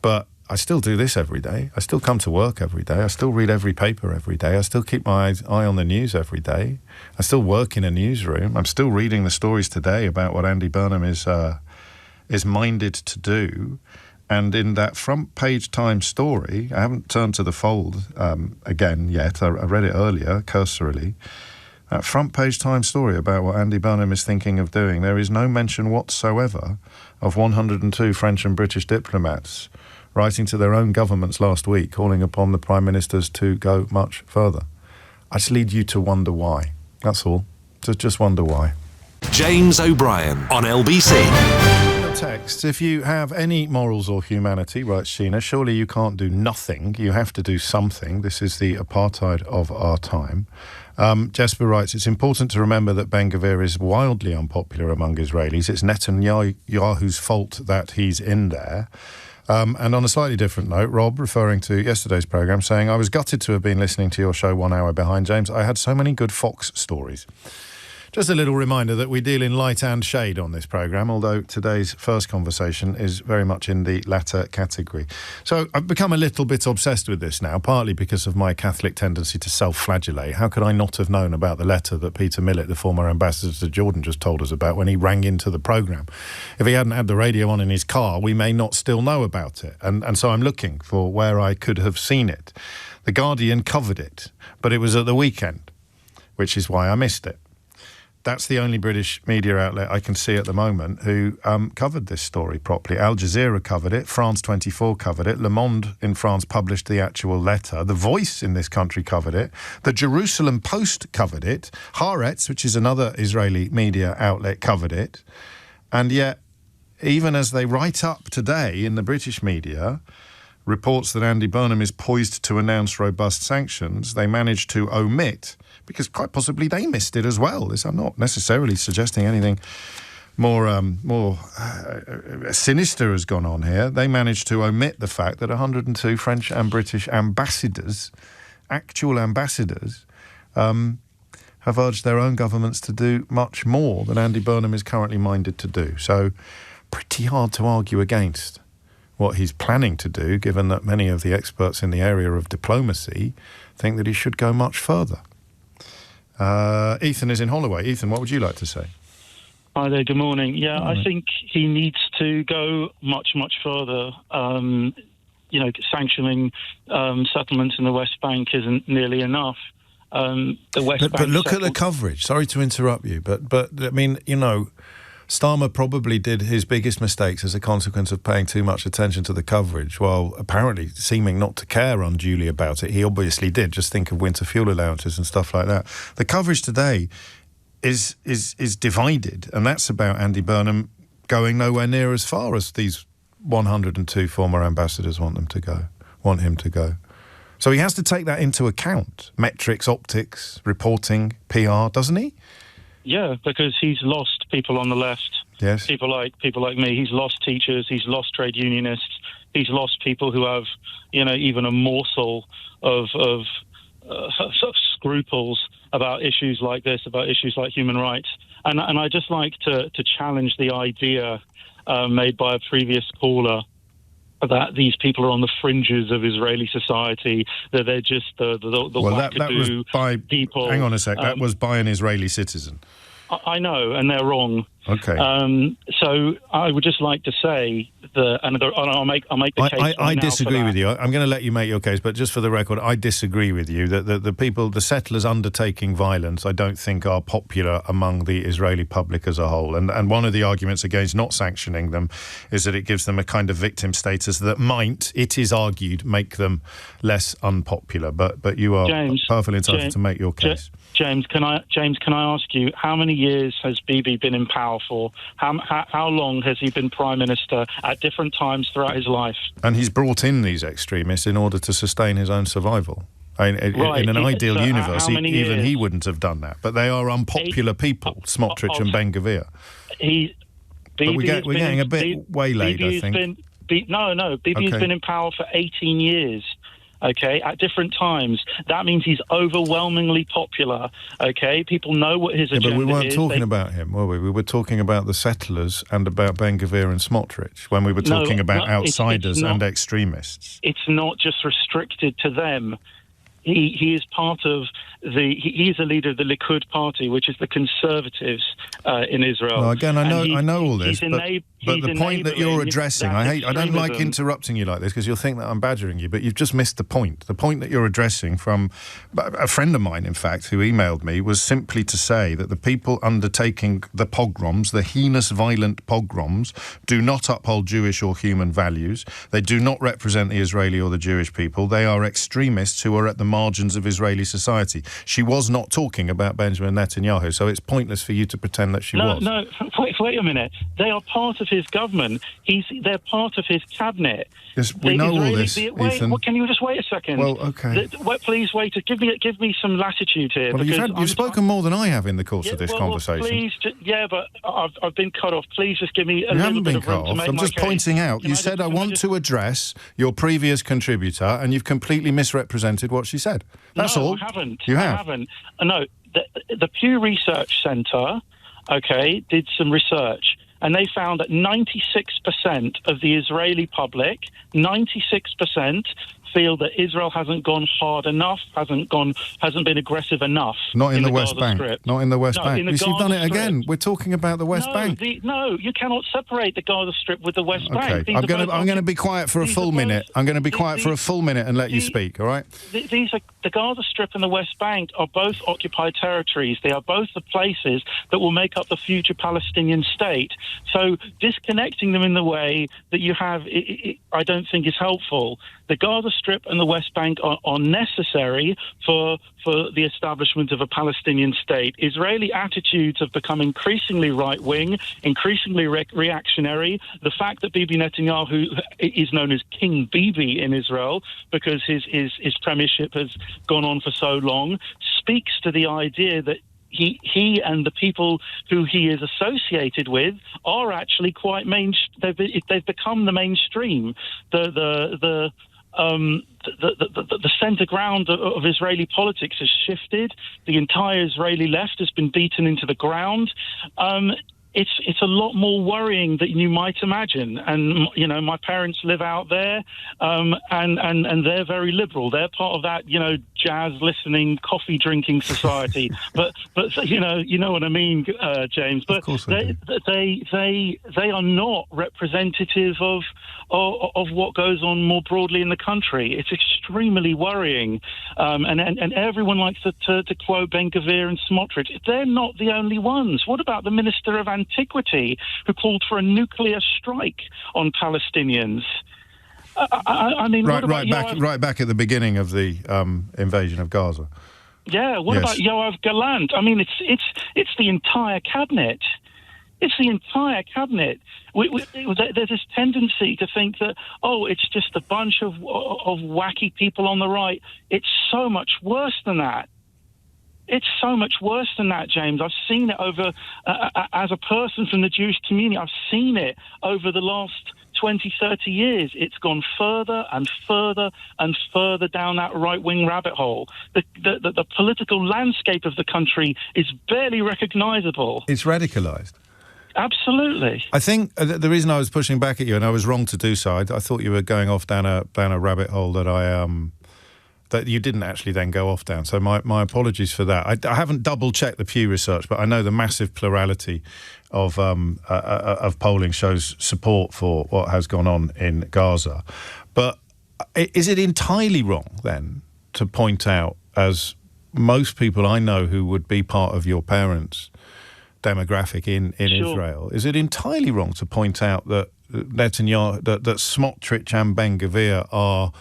But I still do this every day. I still come to work every day. I still read every paper every day. I still keep my eye on the news every day. I still work in a newsroom. I'm still reading the stories today about what Andy Burnham is minded to do. And in that front page Times story, I haven't turned to the fold again yet. I read it earlier, cursorily. That front page Times story about what Andy Burnham is thinking of doing, there is no mention whatsoever of 102 French and British diplomats writing to their own governments last week, calling upon the Prime Ministers to go much further. I just lead you to wonder why. That's all. Just wonder why. James O'Brien on LBC. Text, if you have any morals or humanity, writes Sheena, surely you can't do nothing. You have to do something. This is the apartheid of our time. Jesper writes, it's important to remember that Ben Gvir is wildly unpopular among Israelis. It's Netanyahu's fault that he's in there. And on a slightly different note, Rob, referring to yesterday's programme, saying, I was gutted to have been listening to your show 1 hour behind, James. I had so many good Fox stories. Just a little reminder that we deal in light and shade on this programme, although today's first conversation is very much in the latter category. So I've become a little bit obsessed with this now, partly because of my Catholic tendency to self-flagellate. How could I not have known about the letter that Peter Millett, the former ambassador to Jordan, just told us about when he rang into the programme? If he hadn't had the radio on in his car, we may not still know about it. And so I'm looking for where I could have seen it. The Guardian covered it, but it was at the weekend, which is why I missed it. That's the only British media outlet I can see at the moment who covered this story properly. Al Jazeera covered it, France 24 covered it, Le Monde in France published the actual letter, The Voice in this country covered it, the Jerusalem Post covered it, Haaretz, which is another Israeli media outlet, covered it. And yet, even as they write up today in the British media, reports that Andy Burnham is poised to announce robust sanctions, they managed to omit, because quite possibly they missed it as well. I'm not necessarily suggesting anything more sinister has gone on here. They managed to omit the fact that 102 French and British ambassadors, actual ambassadors, have urged their own governments to do much more than Andy Burnham is currently minded to do. So pretty hard to argue against what he's planning to do, given that many of the experts in the area of diplomacy think that he should go much further. Ethan is in Holloway. Ethan, what would you like to say? Hi there, good morning. Yeah, I think he needs to go much, much further. Sanctioning settlements in the West Bank isn't nearly enough. But look at the coverage. Sorry to interrupt you, but I mean, Starmer probably did his biggest mistakes as a consequence of paying too much attention to the coverage, while apparently seeming not to care unduly about it. He obviously did. Just think of winter fuel allowances and stuff like that. The coverage today is divided, and that's about Andy Burnham going nowhere near as far as these 102 former ambassadors want him to go. So he has to take that into account. Metrics, optics, reporting, PR, doesn't he? Yeah, because he's lost people on the left. Yes. People like me. He's lost teachers. He's lost trade unionists. He's lost people who have, even a morsel of scruples about issues like this, about issues like human rights. And I just like to challenge the idea made by a previous caller that these people are on the fringes of Israeli society, that they're just the wackadoo people. Hang on a sec, that was by an Israeli citizen. I know, and they're wrong. Okay. So I would just like to say that, and I'll make the case. I disagree with you. I'm going to let you make your case, but just for the record, I disagree with you that the people, the settlers undertaking violence, I don't think are popular among the Israeli public as a whole. And one of the arguments against not sanctioning them is that it gives them a kind of victim status that might, it is argued, make them less unpopular. But you are perfectly entitled to make your case. James, can I ask you, how many years has Bibi been in power for? How long has he been Prime Minister at different times throughout his life? And he's brought in these extremists in order to sustain his own survival. In an ideal universe, even he wouldn't have done that. But they are unpopular people, Smotrich and Ben-Gvir. But we're getting a bit waylaid, I think. Bibi's been in power for 18 years. Okay, at different times. That means he's overwhelmingly popular. Okay, people know what his agenda is. But we weren't talking about him, were we? We were talking about the settlers and about Ben-Gvir and Smotrich when we were talking about outsiders and extremists. It's not just restricted to them. He is part of he is a leader of the Likud party, which is the conservatives in Israel. Well, again, I know all this, but the point that you're addressing, I don't like interrupting you like this because you'll think that I'm badgering you, but you've just missed the point. The point that you're addressing from a friend of mine, in fact, who emailed me, was simply to say that the people undertaking the pogroms, the heinous, violent pogroms, do not uphold Jewish or human values. They do not represent the Israeli or the Jewish people. They are extremists who are at the margins of Israeli society. She was not talking about Benjamin Netanyahu, so it's pointless for you to pretend that she was. No, wait a minute. They are part of his government. They're part of his cabinet. Yes, we know all this, Ethan. Can you just wait a second? Well, okay. Please wait. Give me some latitude here. Well, you've spoken more than I have in the course of this conversation. Please, but I've been cut off. Please just give me a little bit of room to make my case. You haven't been cut off. I'm just pointing out. You said I want to address your previous contributor, and you've completely misrepresented what she said. That's all. No, I haven't. You have? I haven't. No, the Pew Research Centre, did some research, and they found that 96% of the Israeli public, 96%, feel that Israel hasn't gone hard enough, hasn't been aggressive enough. Not in the West Bank. Not in the West Bank. You've done it again. We're talking about the West Bank. No, you cannot separate the Gaza Strip with the West Bank. I'm going to be quiet for a full minute. I'm going to be quiet for a full minute and let you speak, all right? The Gaza Strip and the West Bank are both occupied territories. They are both the places that will make up the future Palestinian state. So disconnecting them in the way that you have, I don't think is helpful. The Gaza Strip and the West Bank are necessary for the establishment of a Palestinian state. Israeli attitudes have become increasingly right-wing, increasingly reactionary. The fact that Bibi Netanyahu is known as King Bibi in Israel because his premiership has gone on for so long speaks to the idea that he and the people who he is associated with are actually quite they've become the mainstream. The centre ground of Israeli politics has shifted. The entire Israeli left has been beaten into the ground. it's a lot more worrying than you might imagine. And my parents live out there, and they're very liberal. They're part of that jazz listening, coffee drinking society. but you know what I mean, James. But they are not representative of what goes on more broadly in the country. It's extremely worrying. And everyone likes to quote Ben-Gvir and Smotrich. They're not the only ones. What about the Minister of Antiquity, who called for a nuclear strike on Palestinians? I mean, right back at the beginning of the invasion of Gaza. Yeah. What about Yoav Gallant? I mean, it's the entire cabinet. It's the entire cabinet. There's this tendency to think that, it's just a bunch of wacky people on the right. It's so much worse than that. It's so much worse than that, James. I've seen it over, as a person from the Jewish community, I've seen it over the last 20, 30 years. It's gone further and further and further down that right-wing rabbit hole. The political landscape of the country is barely recognisable. It's radicalised. Absolutely. I think the reason I was pushing back at you, and I was wrong to do so, I thought you were going off down a rabbit hole that you didn't actually then go off down. So my apologies for that. I haven't double-checked the Pew research, but I know the massive plurality of polling shows support for what has gone on in Gaza. But is it entirely wrong, then, to point out, as most people I know who would be part of your parents' demographic in Sure. Israel, is it entirely wrong to point out that Netanyahu, that Smotrich and Ben-Gvir are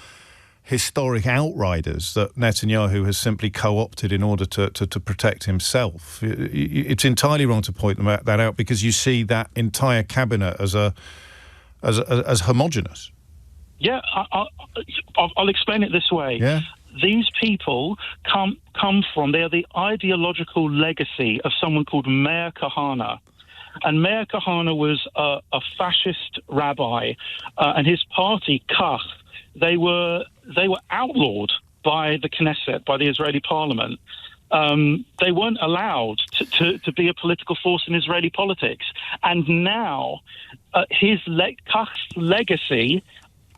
historic outriders that Netanyahu has simply co-opted in order to protect himself? It's entirely wrong to point that out, because you see that entire cabinet as homogenous. Yeah, I'll explain it this way. Yeah. These people come from, they are the ideological legacy of someone called Meir Kahane. And Meir Kahane was a fascist rabbi, and his party, Kach, they were outlawed by the Knesset, by the Israeli parliament. They weren't allowed to be a political force in Israeli politics. And now Kach's legacy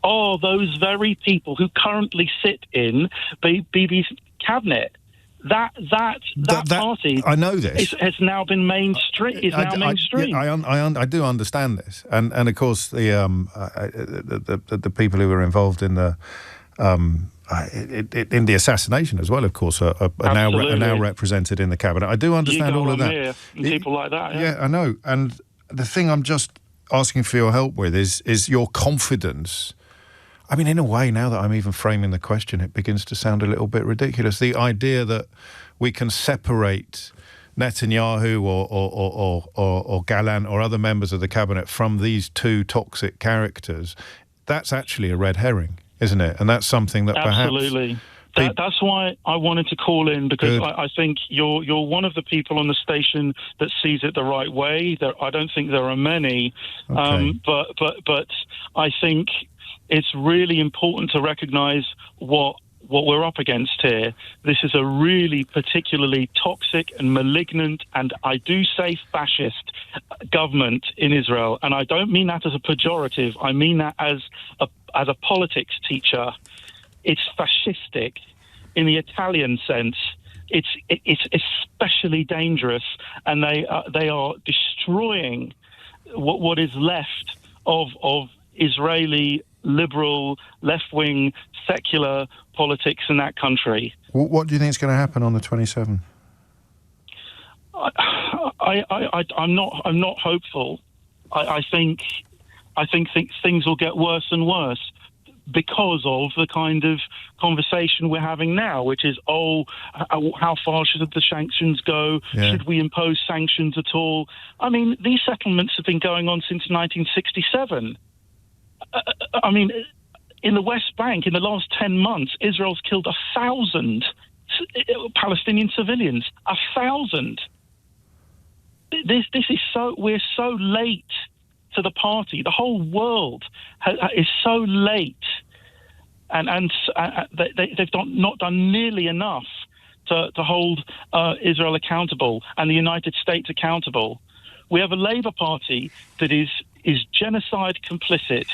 are those very people who currently sit in Bibi's cabinet. That party, I know this, has now been mainstream. Mainstream. I do understand this, and of course the people who were involved in the assassination as well, of course, are now represented in the cabinet. I do understand all of that. And people like that. Yeah, I know. And the thing I'm just asking for your help with is your confidence. I mean, in a way, now that I'm even framing the question, it begins to sound a little bit ridiculous. The idea that we can separate Netanyahu or Gallant or other members of the cabinet from these two toxic characters, that's actually a red herring, isn't it? And that's something that absolutely. That's why I wanted to call in, because I think you're one of the people on the station that sees it the right way. I don't think there are many, okay. But I think it's really important to recognise what we're up against here. This is a really particularly toxic and malignant, and I do say fascist, government in Israel. And I don't mean that as a pejorative. I mean that as a politics teacher. It's fascistic in the Italian sense. It's especially dangerous, and they are destroying what is left of Israeli liberal, left-wing, secular politics in that country. What do you think is going to happen on the 27th? I'm not hopeful. I think things will get worse and worse because of the kind of conversation we're having now, which is, how far should the sanctions go? Yeah. Should we impose sanctions at all? I mean, these settlements have been going on since 1967. I mean, in the West Bank, in the last 10 months, Israel's killed 1,000 Palestinian civilians. 1,000. This is we're so late to the party. The whole world is so late, and they've not done nearly enough to hold Israel accountable and the United States accountable We have a Labour Party that is genocide complicit,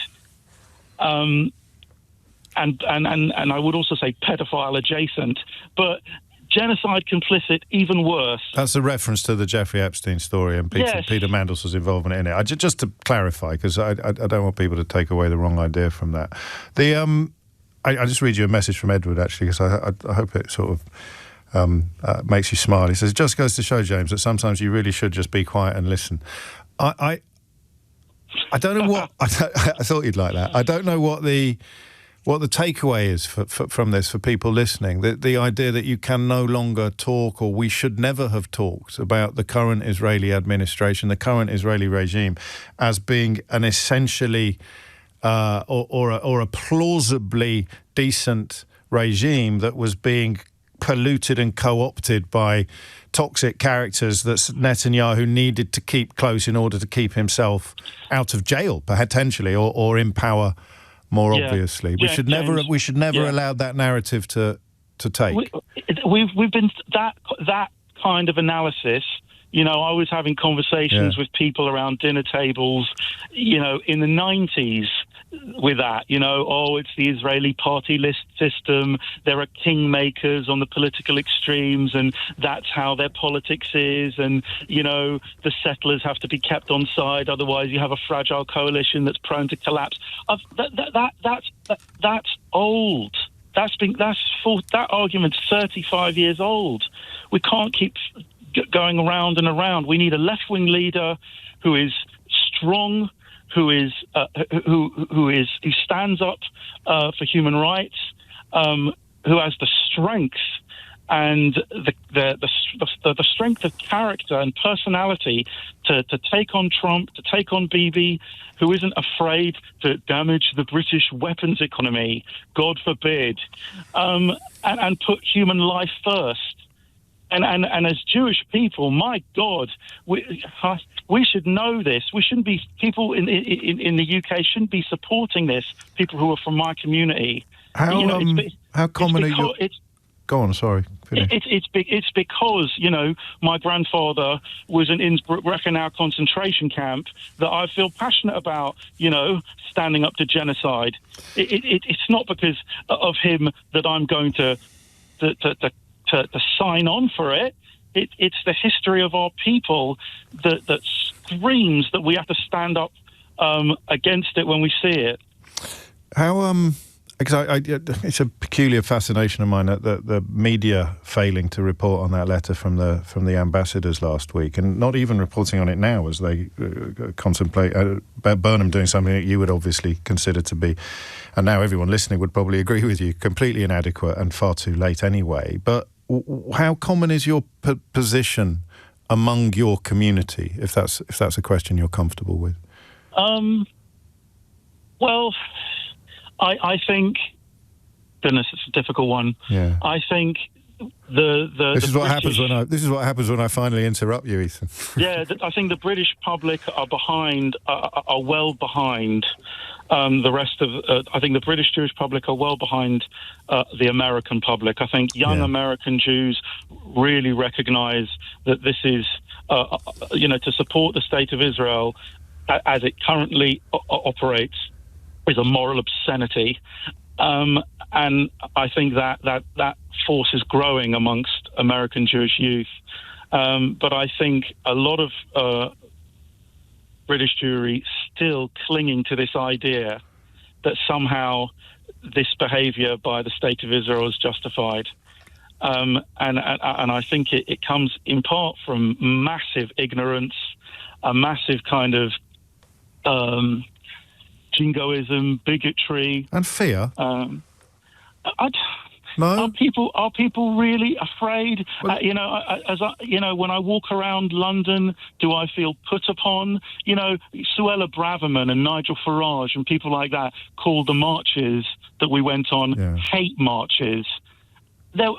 and I would also say pedophile adjacent, but genocide complicit even worse. That's a reference to the Jeffrey Epstein story and Peter Mandels's involvement in it. Just to clarify, because I don't want people to take away the wrong idea from that. I just read you a message from Edward, actually, because I hope it sort of makes you smile. He says, it just goes to show, James, that sometimes you really should just be quiet and listen. I don't know what... I thought you'd like that. I don't know what the takeaway is from this for people listening. The idea that you can no longer talk, or we should never have talked about the current Israeli administration, the current Israeli regime, as being an essentially or a plausibly decent regime that was being polluted and co-opted by toxic characters that Netanyahu needed to keep close in order to keep himself out of jail, potentially, or in power more obviously. We should never allow that narrative to take. We've been that kind of analysis. You know, I was having conversations with people around dinner tables, you know, in the 90s with that, you know, it's the Israeli party list system. There are kingmakers on the political extremes, and that's how their politics is. And, you know, the settlers have to be kept on side. Otherwise, you have a fragile coalition that's prone to collapse. That's old. That argument's 35 years old. We can't keep going around and around. We need a left-wing leader who is strong, who stands up for human rights, who has the strength and the strength of character and personality to take on Trump, to take on Bibi, who isn't afraid to damage the British weapons economy, God forbid, and put human life first. And as Jewish people, my God, we should know this. We shouldn't be, people in the UK shouldn't be supporting this, people who are from my community. How common are you? Go on, sorry. It's because, you know, my grandfather was in Innsbruck-Birkenau concentration camp that I feel passionate about, you know, standing up to genocide. It's not because of him that I'm going to sign on for it. It's the history of our people that screams that we have to stand up against it when we see it. How because it's a peculiar fascination of mine that the media failing to report on that letter from the ambassadors last week, and not even reporting on it now as they contemplate Burnham doing something that you would obviously consider to be, and now everyone listening would probably agree with you, completely inadequate and far too late anyway. But how common is your position among your community, if that's a question you're comfortable with? Well, I think, goodness, it's a difficult one. Yeah. I think this is what happens when I finally interrupt you, Ethan. Yeah, I think the British public are well behind the rest of. I think the British Jewish public are well behind the American public. I think young American Jews really recognise that this is, to support the state of Israel as it currently operates is a moral obscenity, and I think that force is growing amongst American Jewish youth. But I think a lot of British Jewry still clinging to this idea that somehow this behaviour by the State of Israel is justified. And I think it comes in part from massive ignorance, a massive kind of jingoism, bigotry, and fear. No? Are people really afraid? Well, when I walk around London, do I feel put upon? You know, Suella Braverman and Nigel Farage and people like that called the marches that we went on hate marches.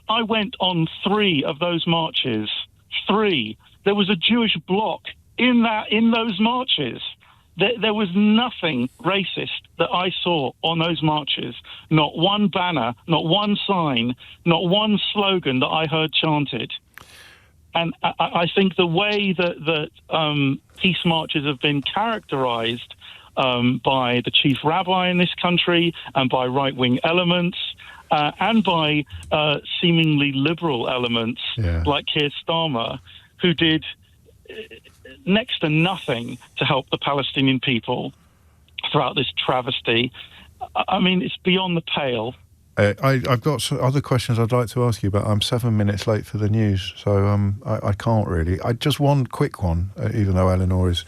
I went on 3 of those marches. 3. There was a Jewish bloc in those marches. There was nothing racist that I saw on those marches. Not one banner, not one sign, not one slogan that I heard chanted. And I think the way that peace marches have been characterized by the chief rabbi in this country and by right-wing elements and by seemingly liberal elements like Keir Starmer, who did next to nothing to help the Palestinian people throughout this travesty. I mean, it's beyond the pale. I've got other questions I'd like to ask you, but I'm 7 minutes late for the news, so I can't really. Just one quick one, even though Eleanor is...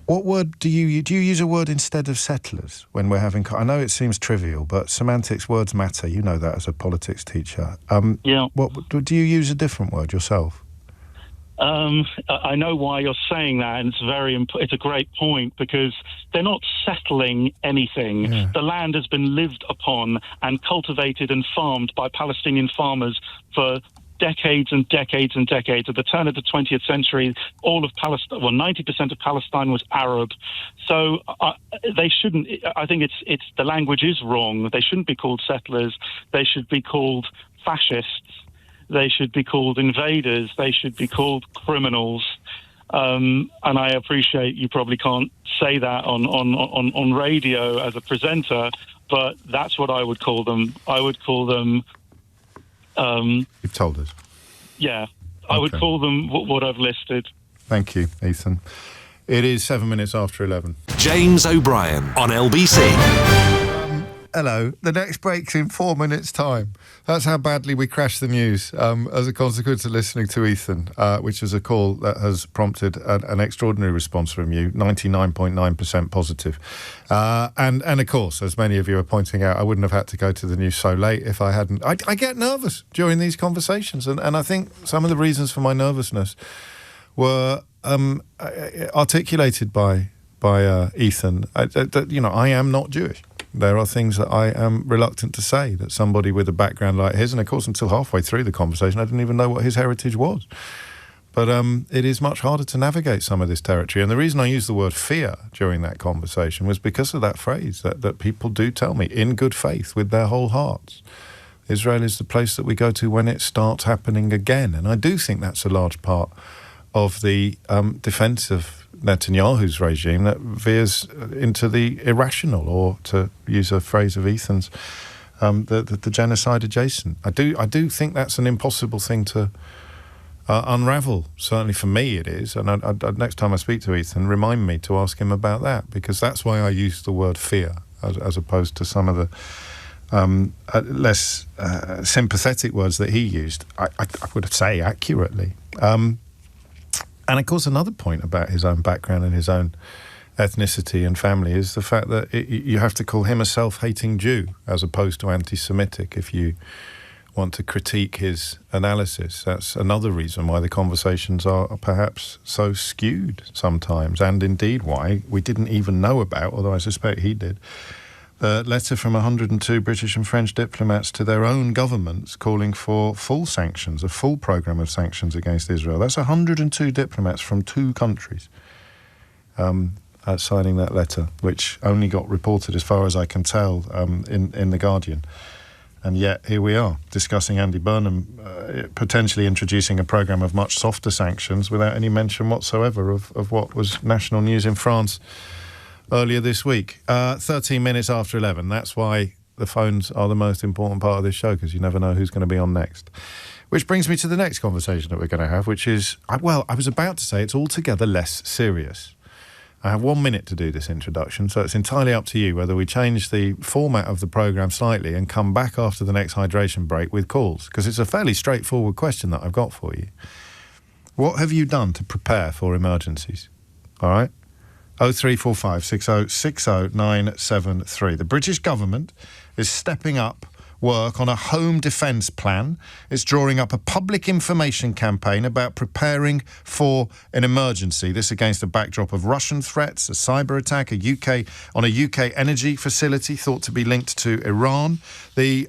what word do you use a word instead of settlers when we're having... I know it seems trivial, but semantics, words matter. You know that as a politics teacher. What do you use a different word yourself? I know why you're saying that, and it's a great point, because they're not settling anything. Yeah. The land has been lived upon and cultivated and farmed by Palestinian farmers for decades and decades and decades. At the turn of the 20th century, all of Palestine, 90% of Palestine was Arab. So they shouldn't. I think it's the language is wrong. They shouldn't be called settlers. They should be called fascists. They should be called invaders. They should be called criminals. And I appreciate you probably can't say that on radio as a presenter, but that's what I would call them. I would call them... You've told us. Yeah. I would call them what I've listed. Thank you, Ethan. It is 7 minutes after 11. James O'Brien on LBC. Hello. The next break's in 4 minutes' time. That's how badly we crashed the news as a consequence of listening to Ethan, which is a call that has prompted an extraordinary response from you, 99.9% positive. And of course, as many of you are pointing out, I wouldn't have had to go to the news so late if I hadn't. I get nervous during these conversations, and I think some of the reasons for my nervousness were articulated by Ethan. I am not Jewish. There are things that I am reluctant to say, that somebody with a background like his, and of course until halfway through the conversation I didn't even know what his heritage was. But it is much harder to navigate some of this territory. And the reason I used the word fear during that conversation was because of that phrase that people do tell me, in good faith, with their whole hearts. Israel is the place that we go to when it starts happening again. And I do think that's a large part of the defence of Netanyahu's regime that veers into the irrational, or to use a phrase of Ethan's, the genocide adjacent. I do think that's an impossible thing to unravel. Certainly for me it is, and next time I speak to Ethan, remind me to ask him about that, because that's why I use the word fear as opposed to some of the less sympathetic words that he used. I would say accurately. And of course, another point about his own background and his own ethnicity and family is the fact that you have to call him a self-hating Jew as opposed to anti-Semitic if you want to critique his analysis. That's another reason why the conversations are perhaps so skewed sometimes, and indeed why we didn't even know about, although I suspect he did, a letter from 102 British and French diplomats to their own governments calling for full sanctions, a full programme of sanctions against Israel. That's 102 diplomats from 2 countries signing that letter, which only got reported, as far as I can tell, in The Guardian. And yet here we are, discussing Andy Burnham potentially introducing a programme of much softer sanctions without any mention whatsoever of what was national news in France earlier this week. 13 minutes after 11. That's why the phones are the most important part of this show, because you never know who's going to be on next. Which brings me to the next conversation that we're going to have, which is, I was about to say it's altogether less serious. I have 1 minute to do this introduction, so it's entirely up to you whether we change the format of the programme slightly and come back after the next hydration break with calls, because it's a fairly straightforward question that I've got for you. What have you done to prepare for emergencies? All right? 0345 60 60 973. The British government is stepping up work on a home defence plan. It's drawing up a public information campaign about preparing for an emergency. This against a backdrop of Russian threats, a cyber attack, on a UK energy facility thought to be linked to Iran. The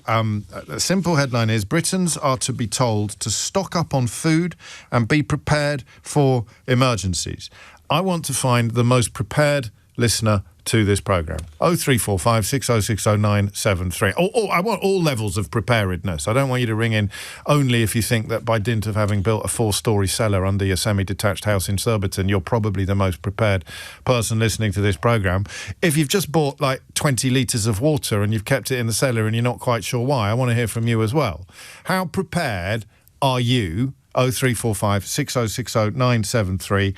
simple headline is, Britons are to be told to stock up on food and be prepared for emergencies. I want to find the most prepared listener to this programme. 0345 6060 973. I want all levels of preparedness. I don't want you to ring in only if you think that by dint of having built a 4-storey cellar under your semi-detached house in Surbiton, you're probably the most prepared person listening to this programme. If you've just bought like 20 litres of water and you've kept it in the cellar and you're not quite sure why, I want to hear from you as well. How prepared are you? 0345 6060 973,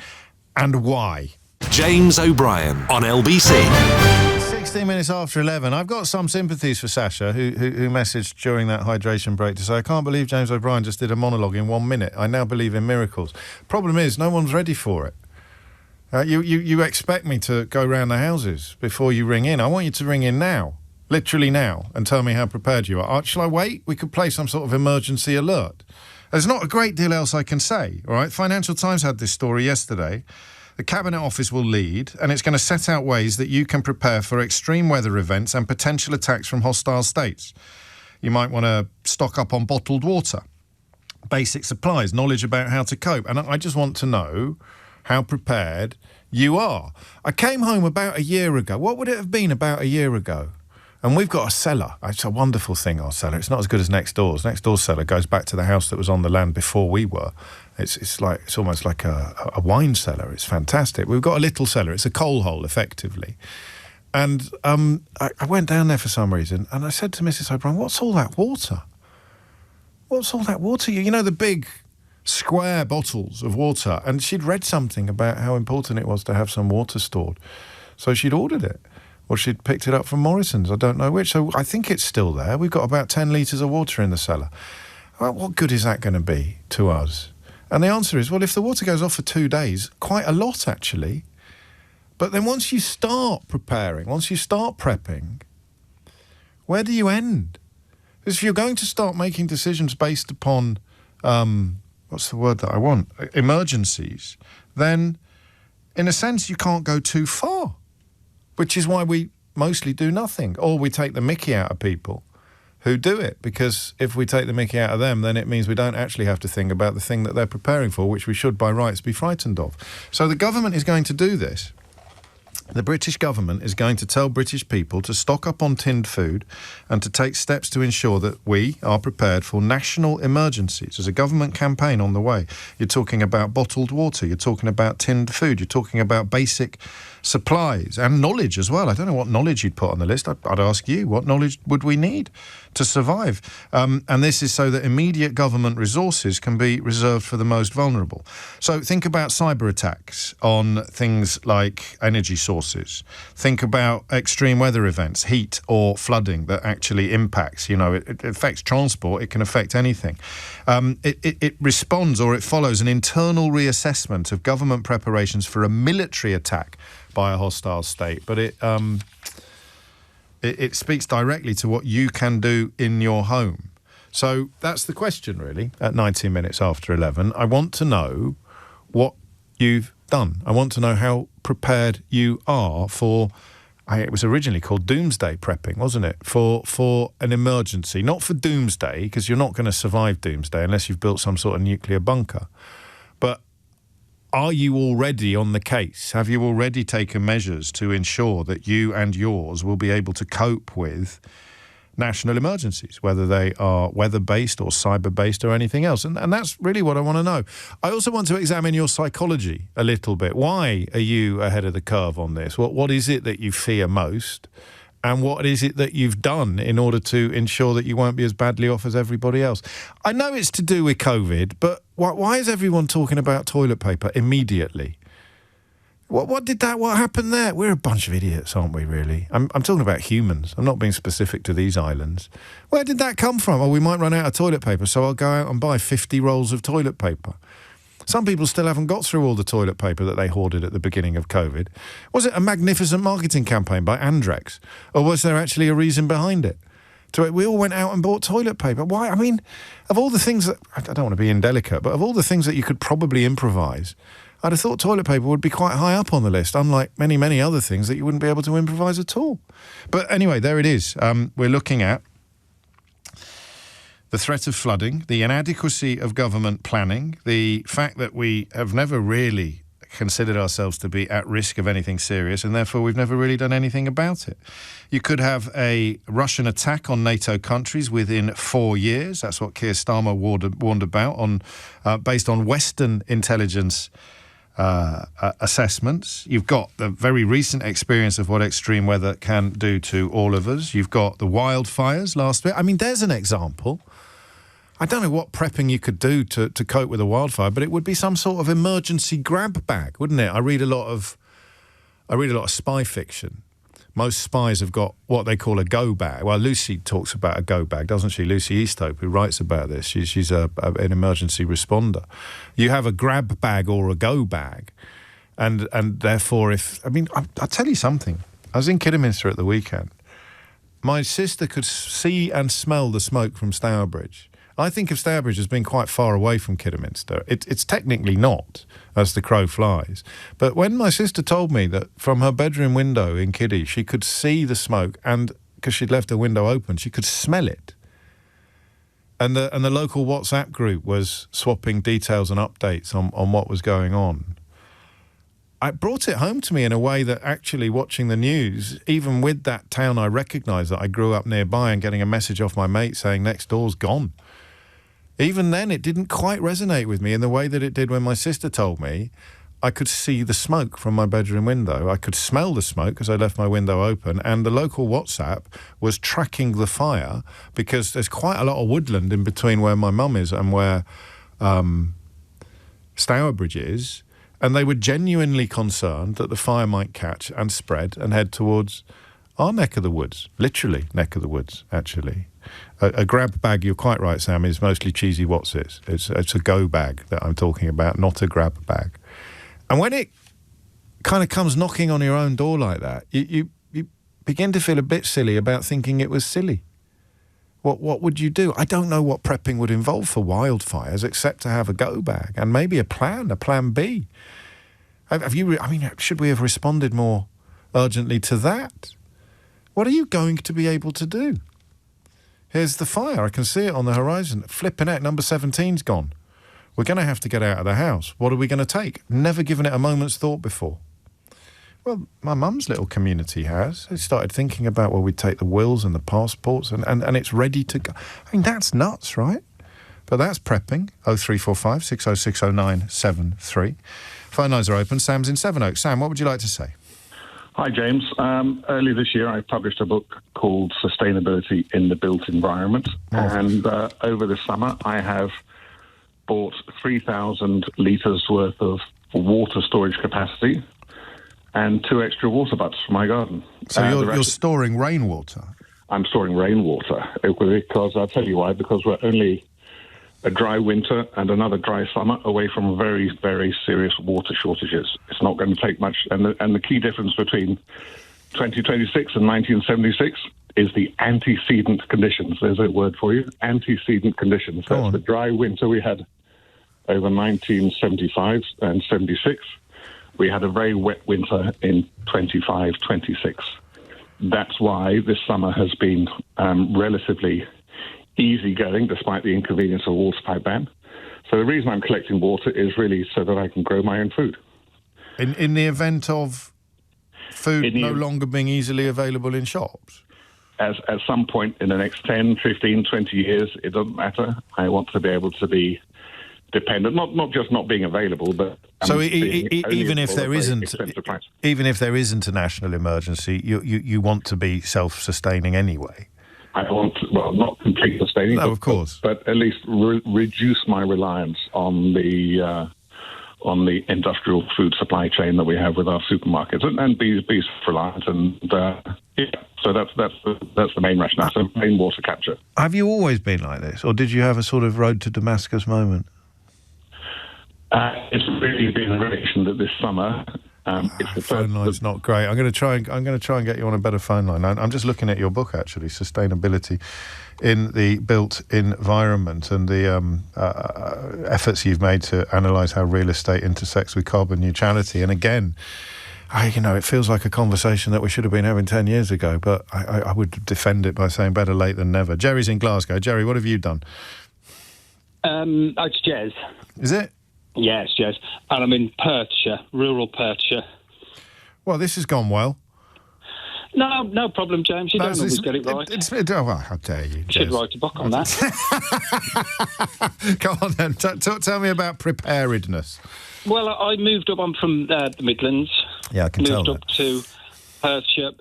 and why? James O'Brien on LBC. 16 minutes after 11. I've got some sympathies for Sasha, who messaged during that hydration break to say, I can't believe James O'Brien just did a monologue in 1 minute. I now believe in miracles. Problem is, no one's ready for it. You expect me to go round the houses before you ring in. I want you to ring in now, literally now, and tell me how prepared you are. Shall I wait? We could play some sort of emergency alert. There's not a great deal else I can say, all right? Financial Times had this story yesterday. The Cabinet Office will lead, and it's going to set out ways that you can prepare for extreme weather events and potential attacks from hostile states. You might want to stock up on bottled water, basic supplies, knowledge about how to cope. And I just want to know how prepared you are. I came home about a year ago. What would it have been about a year ago? And we've got a cellar. It's a wonderful thing, our cellar. It's not as good as next door's. Next door's cellar goes back to the house that was on the land before we were. It's almost like a wine cellar. It's fantastic. We've got a little cellar. It's a coal hole, effectively. And I went down there for some reason, and I said to Mrs. O'Brien, what's all that water? What's all that water? You know, the big square bottles of water. And she'd read something about how important it was to have some water stored. So she'd ordered it. Or she'd picked it up from Morrison's, I don't know which. So I think it's still there. We've got about 10 litres of water in the cellar. Well, what good is that going to be to us? And the answer is, well, if the water goes off for 2 days, quite a lot, actually. But then once you start preparing, once you start prepping, where do you end? Because if you're going to start making decisions based upon, what's the word that I want? Emergencies, then, in a sense, you can't go too far. Which is why we mostly do nothing. Or we take the mickey out of people who do it. Because if we take the mickey out of them, then it means we don't actually have to think about the thing that they're preparing for, which we should by rights be frightened of. So the government is going to do this. The British government is going to tell British people to stock up on tinned food and to take steps to ensure that we are prepared for national emergencies. There's a government campaign on the way. You're talking about bottled water. You're talking about tinned food. You're talking about basic supplies and knowledge as well. I don't know what knowledge you'd put on the list. I'd ask you, what knowledge would we need to survive? And this is so that immediate government resources can be reserved for the most vulnerable. So think about cyber attacks on things like energy sources. Think about extreme weather events, heat or flooding that actually impacts, it affects transport, it can affect anything. It responds, or it follows, an internal reassessment of government preparations for a military attack by a hostile state. But it speaks directly to what you can do in your home. So that's the question, really, at 19 minutes after 11. I want to know what you've done. I want to know how prepared you are for, it was originally called doomsday prepping, wasn't it? For an emergency. Not for doomsday, because you're not going to survive doomsday unless you've built some sort of nuclear bunker. But are you already on the case? Have you already taken measures to ensure that you and yours will be able to cope with national emergencies, whether they are weather-based or cyber-based or anything else? And that's really what I want to know. I also want to examine your psychology a little bit. Why are you ahead of the curve on this? What is it that you fear most? And what is it that you've done in order to ensure that you won't be as badly off as everybody else? I know it's to do with COVID, but why is everyone talking about toilet paper immediately? What happened there? We're a bunch of idiots, aren't we, really? I'm talking about humans. I'm not being specific to these islands. Where did that come from? Oh, we might run out of toilet paper, so I'll go out and buy 50 rolls of toilet paper. Some people still haven't got through all the toilet paper that they hoarded at the beginning of COVID. Was it a magnificent marketing campaign by Andrex? Or was there actually a reason behind it? We all went out and bought toilet paper. Why? I mean, of all the things that... I don't want to be indelicate, but of all the things that you could probably improvise, I'd have thought toilet paper would be quite high up on the list, unlike many, many other things that you wouldn't be able to improvise at all. But anyway, there it is. We're looking at the threat of flooding, the inadequacy of government planning, the fact that we have never really considered ourselves to be at risk of anything serious, and therefore we've never really done anything about it. You could have a Russian attack on NATO countries within 4 years. That's what Keir Starmer warned about, based on Western intelligence assessments. You've got the very recent experience of what extreme weather can do to all of us. You've got the wildfires last week. I mean, there's an example. I don't know what prepping you could do to cope with a wildfire, but it would be some sort of emergency grab bag, wouldn't it? I read a lot of spy fiction. Most spies have got what they call a go bag. Well, Lucy talks about a go bag, doesn't she? Lucy Easthope, who writes about this. She's an emergency responder. You have a grab bag or a go bag, and therefore, I'll tell you something. I was in Kidderminster at the weekend. My sister could see and smell the smoke from Stourbridge. I think of Stourbridge as being quite far away from Kidderminster. It's technically not, as the crow flies. But when my sister told me that from her bedroom window in Kiddy, she could see the smoke, and because she'd left her window open, she could smell it. And the local WhatsApp group was swapping details and updates on what was going on. It brought it home to me in a way that actually watching the news, even with that town I recognise that I grew up nearby and getting a message off my mate saying next door's gone, even then it didn't quite resonate with me in the way that it did when my sister told me I could see the smoke from my bedroom window. I could smell the smoke because I left my window open, and the local WhatsApp was tracking the fire because there's quite a lot of woodland in between where my mum is and where Stourbridge is. And they were genuinely concerned that the fire might catch and spread and head towards our neck of the woods. Literally neck of the woods, actually. A grab bag, you're quite right, Sam, is mostly cheesy whatsits. It's a go bag that I'm talking about, not a grab bag. And when it kind of comes knocking on your own door like that, you begin to feel a bit silly about thinking it was silly. What would you do? I don't know what prepping would involve for wildfires except to have a go bag and maybe a plan B. Should we have responded more urgently to that? What are you going to be able to do? Here's the fire. I can see it on the horizon. Flipping out, number 17's gone. We're going to have to get out of the house. What are we going to take? Never given it a moment's thought before. Well, my mum's little community has. They started thinking about where we'd take the wills and the passports and it's ready to go. I mean, that's nuts, right? But that's prepping. 0345 6060973. Phone lines are open. Sam's in Sevenoaks. Sam, what would you like to say? Hi, James. Earlier this year, I published a book called Sustainability in the Built Environment. Oh. And over the summer, I have bought 3,000 litres worth of water storage capacity and 2 extra water butts for my garden. So you're storing rainwater? I'm storing rainwater because I'll tell you why, because we're only a dry winter and another dry summer away from very, very serious water shortages. It's not going to take much. And the key difference between 2026 and 1976 is the antecedent conditions. There's a word for you, antecedent conditions. That's the dry winter we had over 1975 and 76. We had a very wet winter in 25, 26. That's why this summer has been relatively easygoing, despite the inconvenience of a water pipe ban. So the reason I'm collecting water is really so that I can grow my own food. In the event of food no longer being easily available in shops? At some point in the next 10, 15, 20 years, it doesn't matter. I want to be able to be dependent, not just not being available, but so even if there isn't a national emergency, you want to be self-sustaining anyway. I want not completely sustaining, of course, but at least reduce my reliance on the industrial food supply chain that we have with our supermarkets, and be reliant. And so that's the main rationale. So rainwater capture. Have you always been like this, or did you have a sort of road to Damascus moment? It's really been a relation that this summer. It's the phone line's not great. I'm going to try and get you on a better phone line. I'm just looking at your book, actually, Sustainability in the Built Environment, and the efforts you've made to analyse how real estate intersects with carbon neutrality. And again, it feels like a conversation that we should have been having 10 years ago, but I would defend it by saying better late than never. Jerry's in Glasgow. Jerry, what have you done? It's Jez. Is it? Yes. And I'm in Perthshire, rural Perthshire. Well, this has gone well. No problem, James. You don't always get it right. Well, how dare you? You should write a book on that. Go on then. Tell me about preparedness. Well, I moved up. I'm from the Midlands. Yeah, I can tell that. Moved up to Perthshire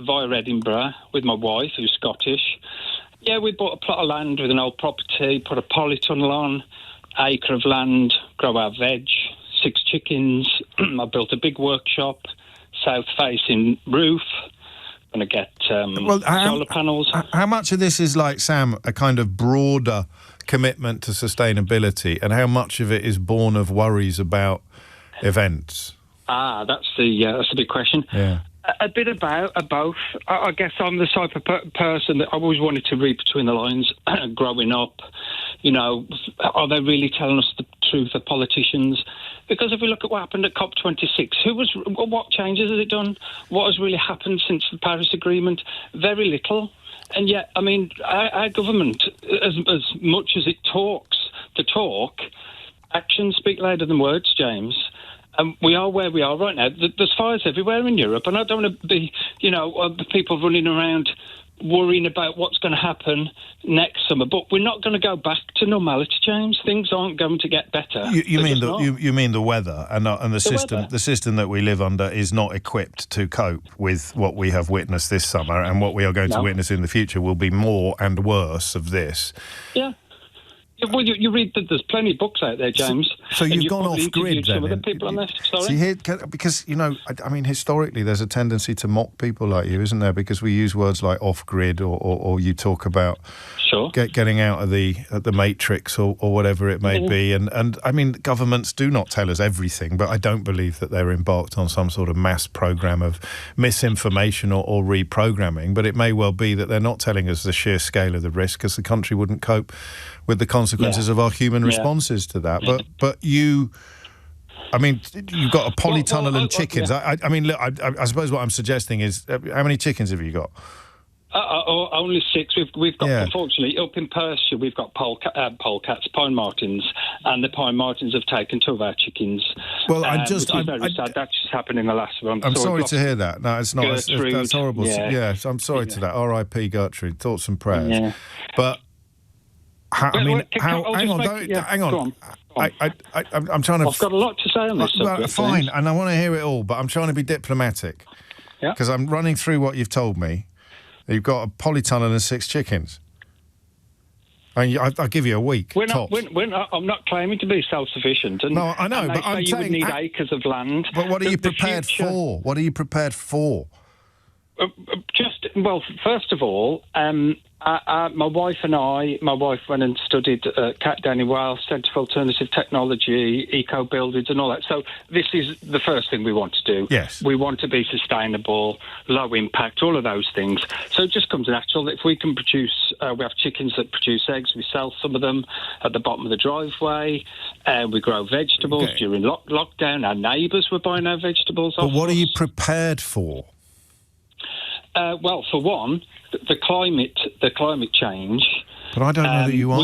via Edinburgh with my wife, who's Scottish. Yeah, we bought a plot of land with an old property, put a polytunnel on, acre of land, grow our veg, 6 chickens. I built a big workshop, south-facing roof. Going to get solar panels. How much of this is, like, Sam, a kind of broader commitment to sustainability, and how much of it is born of worries about events? That's the big question. Yeah. A bit about both. I guess I'm the type of person that I always wanted to read between the lines growing up. You know, are they really telling us the truth, the politicians? Because if we look at what happened at COP26, what changes has it done? What has really happened since the Paris Agreement? Very little. And yet, I mean, our government, as much as it talks the talk, actions speak louder than words, James. And we are where we are right now. There's fires everywhere in Europe, and I don't want to be, the people running around worrying about what's going to happen next summer. But we're not going to go back to normality, James. Things aren't going to get better. You mean the weather and the system? Weather. The system that we live under is not equipped to cope with what we have witnessed this summer, and what we are going to witness in the future will be more and worse of this. Yeah. Well, you read that there's plenty of books out there, James. So you've gone off grid then? Some of the people on this. Sorry? See, here, because, I mean, historically, there's a tendency to mock people like you, isn't there? Because we use words like off grid, or you talk about getting out of the matrix or whatever it may be. And I mean, governments do not tell us everything, but I don't believe that they're embarked on some sort of mass program of misinformation or reprogramming. But it may well be that they're not telling us the sheer scale of the risk, because the country wouldn't cope with the consequences of our human responses to that. But you've got a polytunnel and chickens. Yeah. I mean, look, I suppose what I'm suggesting is, how many chickens have you got? Only 6. We've got, unfortunately, up in Perthshire, we've got polecats, pine martens, and the pine martens have taken 2 of our chickens. Well, which is very sad. That's just happened in the last month. I'm sorry to hear that. No, it's not. That's horrible. Yes, I'm sorry to that. R.I.P. Gertrude. Thoughts and prayers. Yeah. But hang on. I'm trying to. I've got a lot to say on this subject. Fine, and I want to hear it all, but I'm trying to be diplomatic. Yeah. Because I'm running through what you've told me. You've got a polytunnel and 6 chickens. I'll give you a week. I'm not claiming to be self-sufficient. No, I know, but I'm saying you would need acres of land. But what are you prepared for? What are you prepared for? First of all, my wife went and studied CAT down in Wales, Centre for Alternative Technology, eco-buildings and all that. So this is the first thing we want to do. Yes. We want to be sustainable, low impact, all of those things. So it just comes natural that if we can produce, we have chickens that produce eggs, we sell some of them at the bottom of the driveway, we grow vegetables. Okay. During lockdown, our neighbours were buying our vegetables off us. But what are you prepared for? Well, for one, the climate change. But I don't know that you are.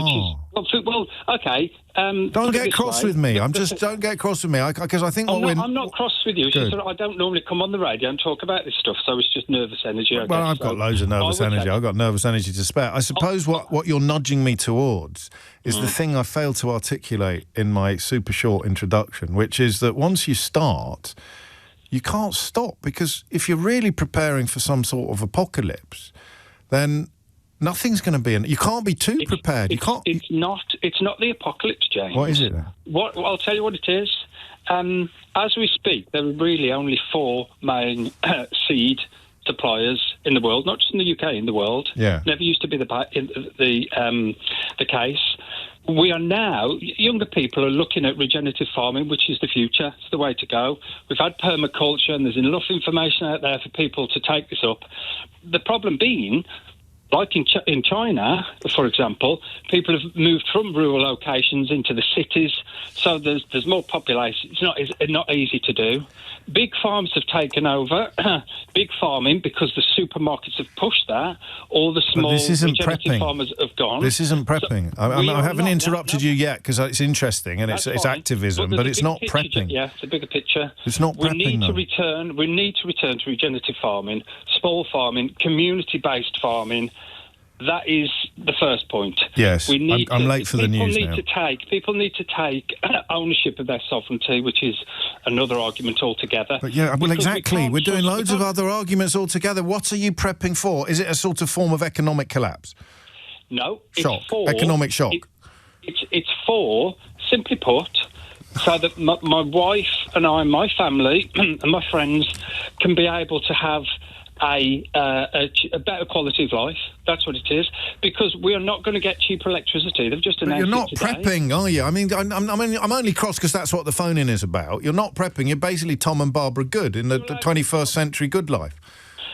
Okay. Don't get cross with me. Don't get cross with me, because I think I'm not cross with you. It's just that I don't normally come on the radio and talk about this stuff, so it's just nervous energy. I've got loads of nervous energy. I've got nervous energy to spare. I suppose what you're nudging me towards is the thing I failed to articulate in my super short introduction, which is that once you start, you can't stop, because if you're really preparing for some sort of apocalypse, then nothing's going to be. You can't be too prepared. You can't. It's not the apocalypse, James. What is it then? I'll tell you what it is. As we speak, there are really only 4 main seed suppliers in the world, not just in the UK, in the world. Yeah. Never used to be the case. We are now, younger people are looking at regenerative farming, which is the future. It's the way to go. We've had permaculture, and there's enough information out there for people to take this up. The problem being, Like in China, for example, people have moved from rural locations into the cities, so there's more population. It's not easy to do. Big farms have taken over, big farming, because the supermarkets have pushed that. All the small regenerative farmers have gone. This isn't prepping. I haven't interrupted you yet because it's interesting and it's activism, but it's not prepping. Yeah, it's a bigger picture. It's not prepping. We need to return to regenerative farming, small farming, community-based farming. That is the first point. Yes, I'm late for the news now. People need to take ownership of their sovereignty, which is another argument altogether. But yeah, well, exactly. We're doing loads of other arguments altogether. What are you prepping for? Is it a sort of form of economic collapse? No. Economic shock. It's for, simply put, so that my wife and I, my family and my friends can be able to have a better quality of life. That's what it is. Because we are not going to get cheaper electricity. They've just announced. But you're not prepping, are you? I mean, I'm only cross because that's what the phone-in is about. You're not prepping. You're basically Tom and Barbara Good in the 21st century good life.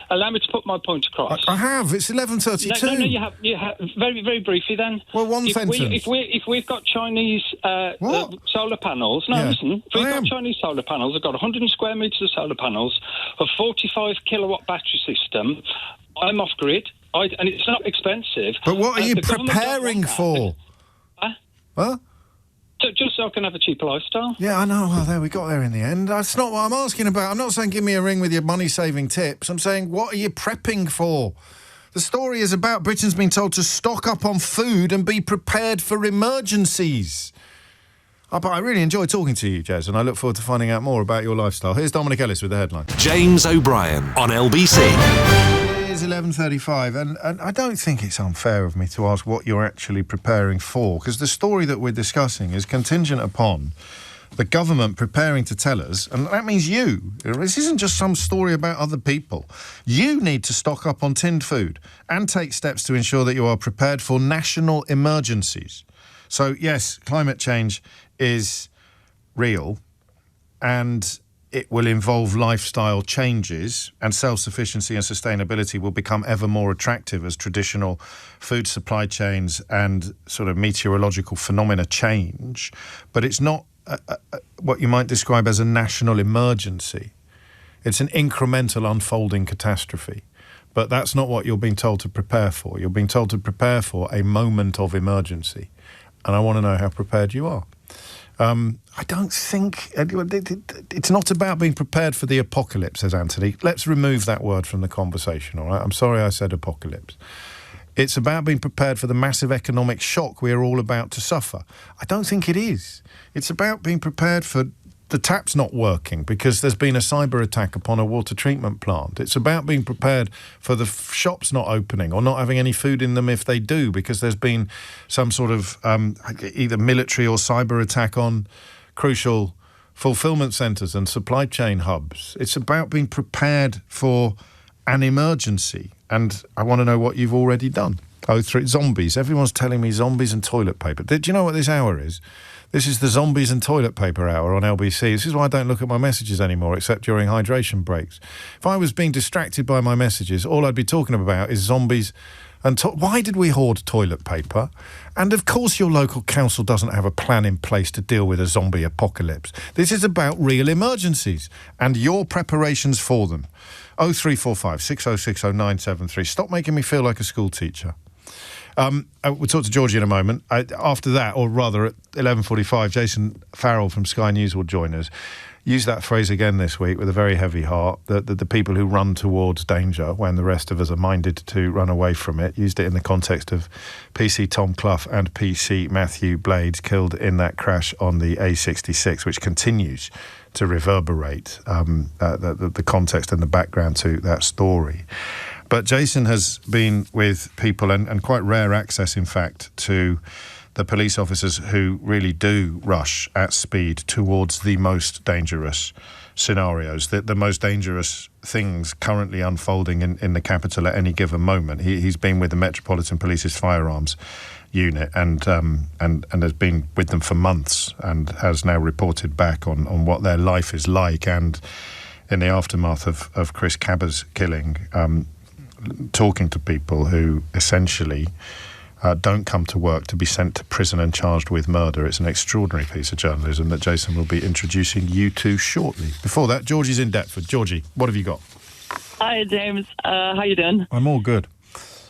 Allow me to put my point across. I have. It's 11:32. No, you have. Very, very briefly then. Well, one sentence. If we've got Chinese solar panels... No, listen. If we've got Chinese solar panels, they've got 100 square metres of solar panels, a 45 kilowatt battery system. I'm off grid, and it's not expensive. But what are you preparing for? Huh? Just so I can have a cheaper lifestyle. Yeah, I know. Well, there we got there in the end. That's not what I'm asking about. I'm not saying give me a ring with your money-saving tips. I'm saying what are you prepping for? The story is about Britain's been told to stock up on food and be prepared for emergencies. But I really enjoy talking to you, Jez, and I look forward to finding out more about your lifestyle. Here's Dominic Ellis with the headline. James O'Brien on LBC. It is 11:35, and I don't think it's unfair of me to ask what you're actually preparing for, because the story that we're discussing is contingent upon the government preparing to tell us, and that means you. This isn't just some story about other people. You need to stock up on tinned food and take steps to ensure that you are prepared for national emergencies. So, yes, climate change is real, and it will involve lifestyle changes, and self-sufficiency and sustainability will become ever more attractive as traditional food supply chains and sort of meteorological phenomena change. But it's not what you might describe as a national emergency. It's an incremental unfolding catastrophe. But that's not what you're being told to prepare for. You're being told to prepare for a moment of emergency. And I want to know how prepared you are. I don't think... It's not about being prepared for the apocalypse, says Anthony. Let's remove that word from the conversation, all right? I'm sorry I said apocalypse. It's about being prepared for the massive economic shock we are all about to suffer. I don't think it is. It's about being prepared for the tap's not working because there's been a cyber attack upon a water treatment plant. It's about being prepared for the shops not opening or not having any food in them if they do because there's been some sort of either military or cyber attack on crucial fulfillment centres and supply chain hubs. It's about being prepared for an emergency. And I want to know what you've already done. 03 zombies. Everyone's telling me zombies and toilet paper. Do you know what this hour is? This is the zombies and toilet paper hour on LBC. This is why I don't look at my messages anymore, except during hydration breaks. If I was being distracted by my messages, all I'd be talking about is zombies and... Why did we hoard toilet paper? And of course your local council doesn't have a plan in place to deal with a zombie apocalypse. This is about real emergencies and your preparations for them. 0345 6060 973. Stop making me feel like a school teacher. We'll talk to Georgie in a moment. After that, or rather at 11:45, Jason Farrell from Sky News will join us. Use that phrase again this week with a very heavy heart, the people who run towards danger when the rest of us are minded to run away from it. Used it in the context of PC Tom Clough and PC Matthew Blades killed in that crash on the A66, which continues to reverberate the context and the background to that story. But Jason has been with people, and quite rare access, in fact, to the police officers who really do rush at speed towards the most dangerous scenarios, the most dangerous things currently unfolding in the capital at any given moment. He's been with the Metropolitan Police's firearms unit and has been with them for months and has now reported back on what their life is like. And in the aftermath of Chris Cabba's killing, talking to people who essentially don't come to work to be sent to prison and charged with murder. It's an extraordinary piece of journalism that Jason will be introducing you to shortly. Before that, Georgie's in Deptford. Georgie, what have you got? Hi, James. How you doing? I'm all good.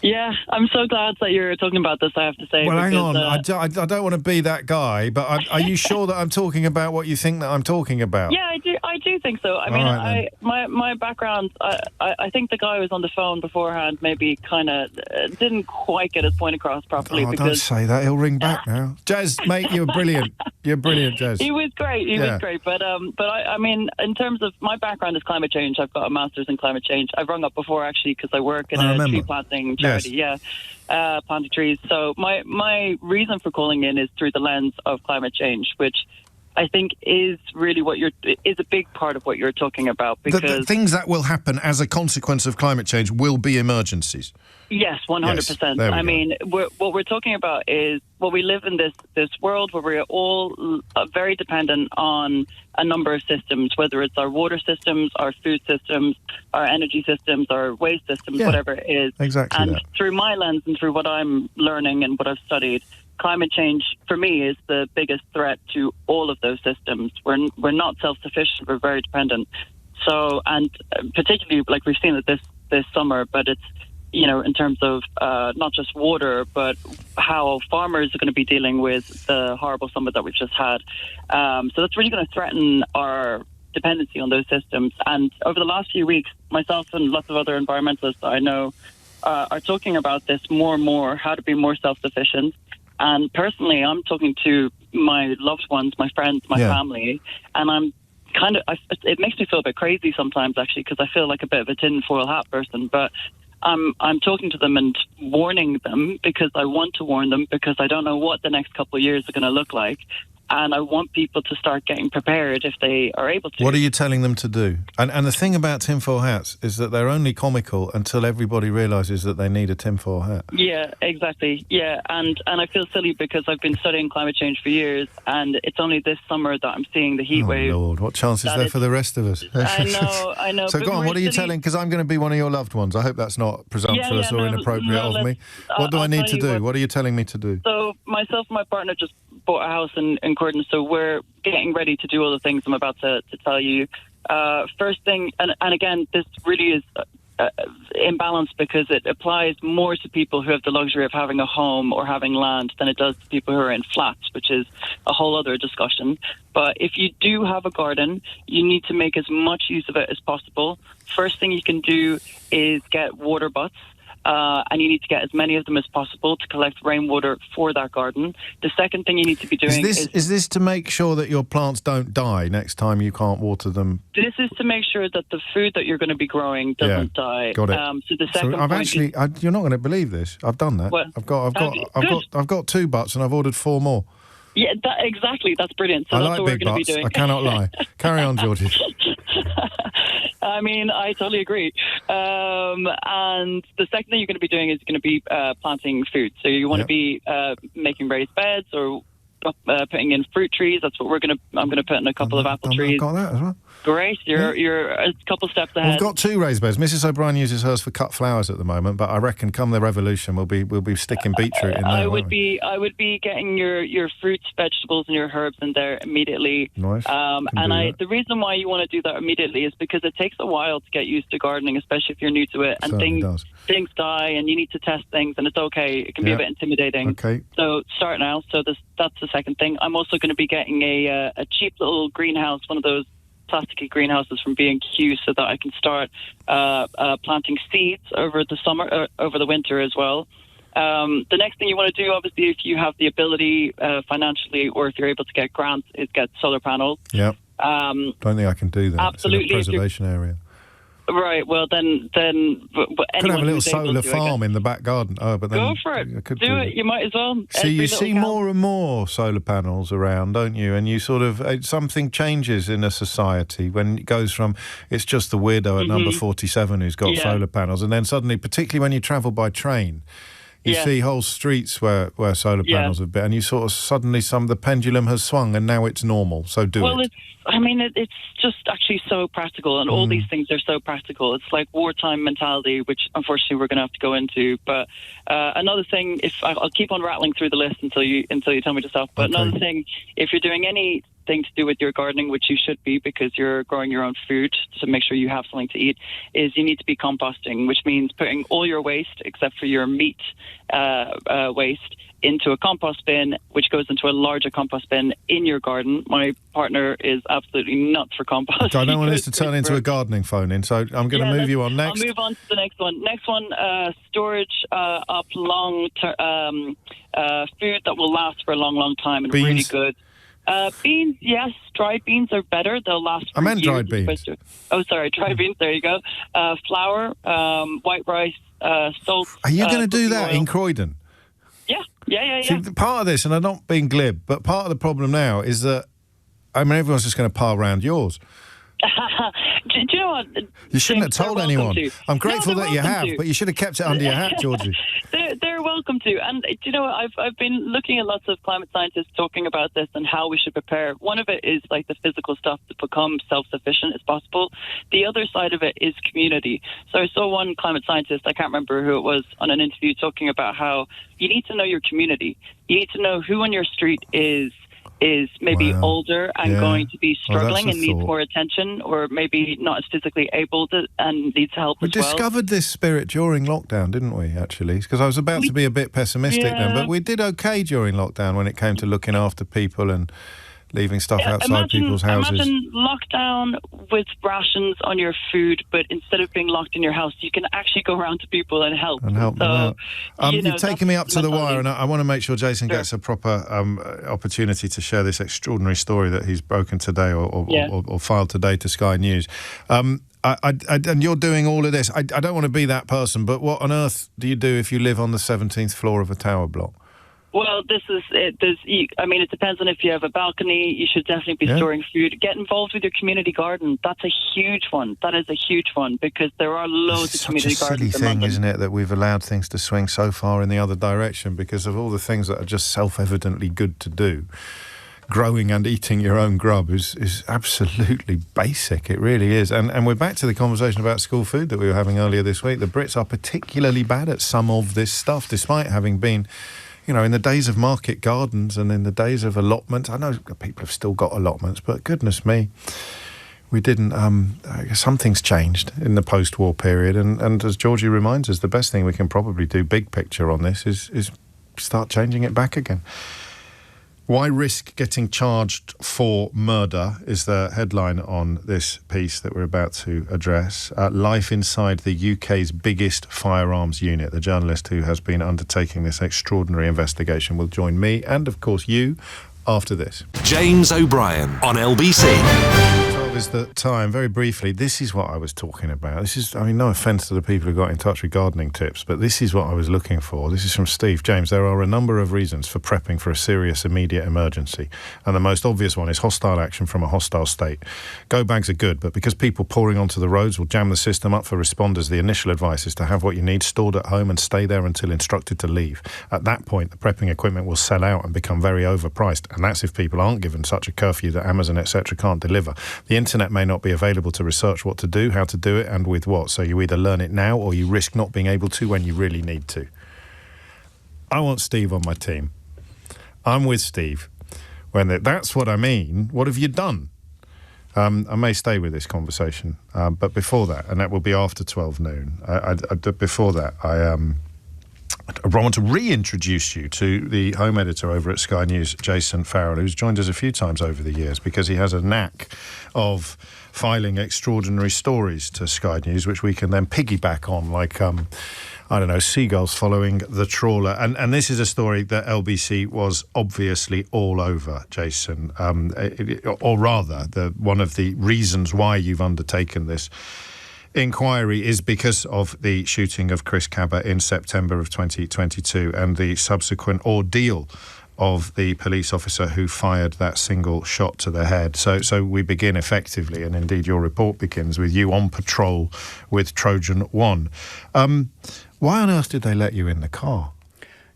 Yeah, I'm so glad that you're talking about this, I have to say. Well, hang on. I don't want to be that guy, but are you sure that I'm talking about what you think that I'm talking about? Yeah, I do think so. I mean, my background, I think the guy who was on the phone beforehand maybe kind of didn't quite get his point across properly. Because... don't say that. He'll ring back now. Jazz, mate, you're brilliant. You're brilliant, Jazz. He was great. He was great. But I mean, in terms of my background is climate change. I've got a master's in climate change. I've rung up before, actually, because I work in a tree planting charity. Yes. Yeah, planting trees. So my reason for calling in is through the lens of climate change, which I think is really is a big part of what you're talking about. Because the things that will happen as a consequence of climate change will be emergencies. Yes, 100%. I mean, what we're talking about is we live in this world where we're all very dependent on a number of systems, whether it's our water systems, our food systems, our energy systems, our waste systems, whatever it is. Exactly. And through my lens and through what I'm learning and what I've studied, climate change, for me, is the biggest threat to all of those systems. We're not self-sufficient. We're very dependent. So, and particularly, like we've seen it this summer, but it's, you know, in terms of not just water, but how farmers are going to be dealing with the horrible summer that we've just had. So that's really going to threaten our dependency on those systems. And over the last few weeks, myself and lots of other environmentalists that I know are talking about this more and more, how to be more self-sufficient. And personally, I'm talking to my loved ones, my friends, my family, and I'm kind of, it makes me feel a bit crazy sometimes, actually, because I feel like a bit of a tinfoil hat person, but I'm talking to them and warning them because I want to warn them, because I don't know what the next couple of years are going to look like. And I want people to start getting prepared if they are able to. What are you telling them to do? And the thing about tinfoil hats is that they're only comical until everybody realises that they need a tinfoil hat. Yeah, exactly. Yeah, and I feel silly because I've been studying climate change for years, and it's only this summer that I'm seeing the heat wave. Oh, Lord, what chance is there for the rest of us? I know. So go on, what are you telling? Because I'm going to be one of your loved ones. I hope that's not presumptuous or inappropriate of me. What do I need to do? What are you telling me to do? So myself and my partner just bought a house in Croydon, so we're getting ready to do all the things I'm about to tell you. First thing, and again, this really is imbalanced because it applies more to people who have the luxury of having a home or having land than it does to people who are in flats, which is a whole other discussion. But if you do have a garden, you need to make as much use of it as possible. First thing you can do is get water butts. And you need to get as many of them as possible to collect rainwater for that garden. The second thing you need to be doing is this to make sure that your plants don't die next time you can't water them? This is to make sure that the food that you're going to be growing doesn't die. Got it. So the second point you're not going to believe this. I've done that. What? I've got 2 butts and I've ordered 4 more. Yeah, exactly. That's brilliant. So I that's like what we're big going butts. to be doing. I cannot lie. Carry on, Georgie. I mean, I totally agree. And the second thing you're going to be doing is going to be planting food. So you want to be making raised beds or putting in fruit trees. That's what I'm going to put in a couple of apple trees. I've got that as well. Great. You're a couple steps ahead. We've got 2 raised beds. Mrs. O'Brien uses hers for cut flowers at the moment, but I reckon come the revolution we'll be sticking beetroot in there. I would be getting your fruits, vegetables and your herbs in there immediately. Nice. The reason why you want to do that immediately is because it takes a while to get used to gardening, especially if you're new to it, and things die and you need to test things, and it's okay. It can be a bit intimidating. Okay. So start now. So that's the second thing. I'm also going to be getting a cheap little greenhouse, one of those plasticky greenhouses from B&Q, so that I can start planting seeds over the summer, over the winter as well. The next thing you want to do, obviously, if you have the ability financially, or if you're able to get grants, is get solar panels. Yeah. Don't think I can do that. Absolutely. It's in a preservation area. Right. Well, then. Could have a little solar farm in the back garden. Oh, but then go for it. Do it. You might as well. See, you see more and more solar panels around, don't you? And you sort of something changes in a society when it goes from it's just the weirdo at number 47 who's got solar panels, and then suddenly, particularly when you travel by train, You see whole streets where solar panels have been, and you sort of suddenly the pendulum has swung, and now it's normal. So it's just actually so practical, and all these things are so practical. It's like wartime mentality, which unfortunately we're going to have to go into. But another thing, if I'll keep on rattling through the list until you tell me to stop. But another thing, if you're doing anything to do with your gardening, which you should be because you're growing your own food to make sure you have something to eat, is you need to be composting, which means putting all your waste except for your meat waste into a compost bin, which goes into a larger compost bin in your garden. My partner is absolutely nuts for compost. I don't want this to turn into a gardening phone-in, so I'm going to move you on next. I'll move on to the next one. Next one, storage of long-term food that will last for a long, long time and beans. Really good. Beans, yes. Dried beans are better. They'll last for years. I meant dried beans. Dried beans. There you go. Flour, white rice, salt. Are you going to do that oil. in Croydon? Yeah. See, part of this, and I'm not being glib, but part of the problem now is that, everyone's just going to pile around yours. Do you know what? You shouldn't have told anyone. I'm grateful that you have, but you should have kept it under your hat, Georgie. They're welcome to. And do you know what? I've been looking at lots of climate scientists talking about this and how we should prepare. One of it is like the physical stuff to become self-sufficient as possible. The other side of it is community. So I saw one climate scientist, I can't remember who it was, on an interview talking about how you need to know your community. You need to know who on your street is maybe older and going to be struggling and needs more attention, or maybe not as physically able to and needs help as well. We discovered this spirit during lockdown, didn't we, actually? Because I was about to be a bit pessimistic then, but we did okay during lockdown when it came to looking after people and leaving stuff outside people's houses. Imagine lockdown with rations on your food, but instead of being locked in your house, you can actually go around to people and help. Them out. You've taken me up to the wire, and I want to make sure Jason gets a proper opportunity to share this extraordinary story that he's broken today or filed today to Sky News. And you're doing all of this. I don't want to be that person, but what on earth do you do if you live on the 17th floor of a tower block? Well, this is it. It depends on if you have a balcony. You should definitely be storing food. Get involved with your community garden. That's a huge one. That is a huge one because there are loads of community gardens in London. It's a silly thing, isn't it, that we've allowed things to swing so far in the other direction because of all the things that are just self-evidently good to do. Growing and eating your own grub is absolutely basic. It really is. And we're back to the conversation about school food that we were having earlier this week. The Brits are particularly bad at some of this stuff, despite having been... in the days of market gardens and in the days of allotments, I know people have still got allotments, but goodness me, we didn't. Something's changed in the post-war period, and as Georgie reminds us, the best thing we can probably do, big picture on this, is start changing it back again. Why risk getting charged for murder is the headline on this piece that we're about to address. Life inside the UK's biggest firearms unit. The journalist who has been undertaking this extraordinary investigation will join me and, of course, you after this. James O'Brien on LBC. Is the time. Very briefly, this is what I was talking about. This is, no offence to the people who got in touch with gardening tips, but this is what I was looking for. This is from Steve. James, there are a number of reasons for prepping for a serious immediate emergency, and the most obvious one is hostile action from a hostile state. Go bags are good, but because people pouring onto the roads will jam the system up for responders, the initial advice is to have what you need stored at home and stay there until instructed to leave. At that point, the prepping equipment will sell out and become very overpriced, and that's if people aren't given such a curfew that Amazon, etc. can't deliver. The internet may not be available to research what to do, how to do it, and with what. So you either learn it now or you risk not being able to when you really need to. I want Steve on my team. I'm with Steve. That's what I mean. What have you done? I may stay with this conversation, but before that, and that will be after 12 noon, before that, I want to reintroduce you to the home editor over at Sky News, Jason Farrell, who's joined us a few times over the years because he has a knack of filing extraordinary stories to Sky News, which we can then piggyback on, like, seagulls following the trawler. And this is a story that LBC was obviously all over, Jason, or rather, one of the reasons why you've undertaken this inquiry is because of the shooting of Chris Cabba in September of 2022 and the subsequent ordeal of the police officer who fired that single shot to the head. So we begin effectively, and indeed your report begins with you on patrol with Trojan 1. Why on earth did they let you in the car?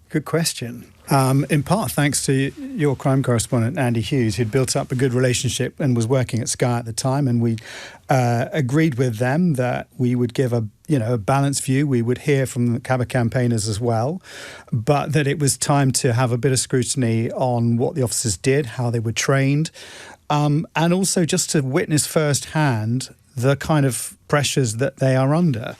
Good question. In part, thanks to your crime correspondent, Andy Hughes, who'd built up a good relationship and was working at Sky at the time, and we agreed with them that we would give a balanced view. We would hear from the Cabba campaigners as well, but that it was time to have a bit of scrutiny on what the officers did, how they were trained, and also just to witness firsthand the kind of pressures that they are under.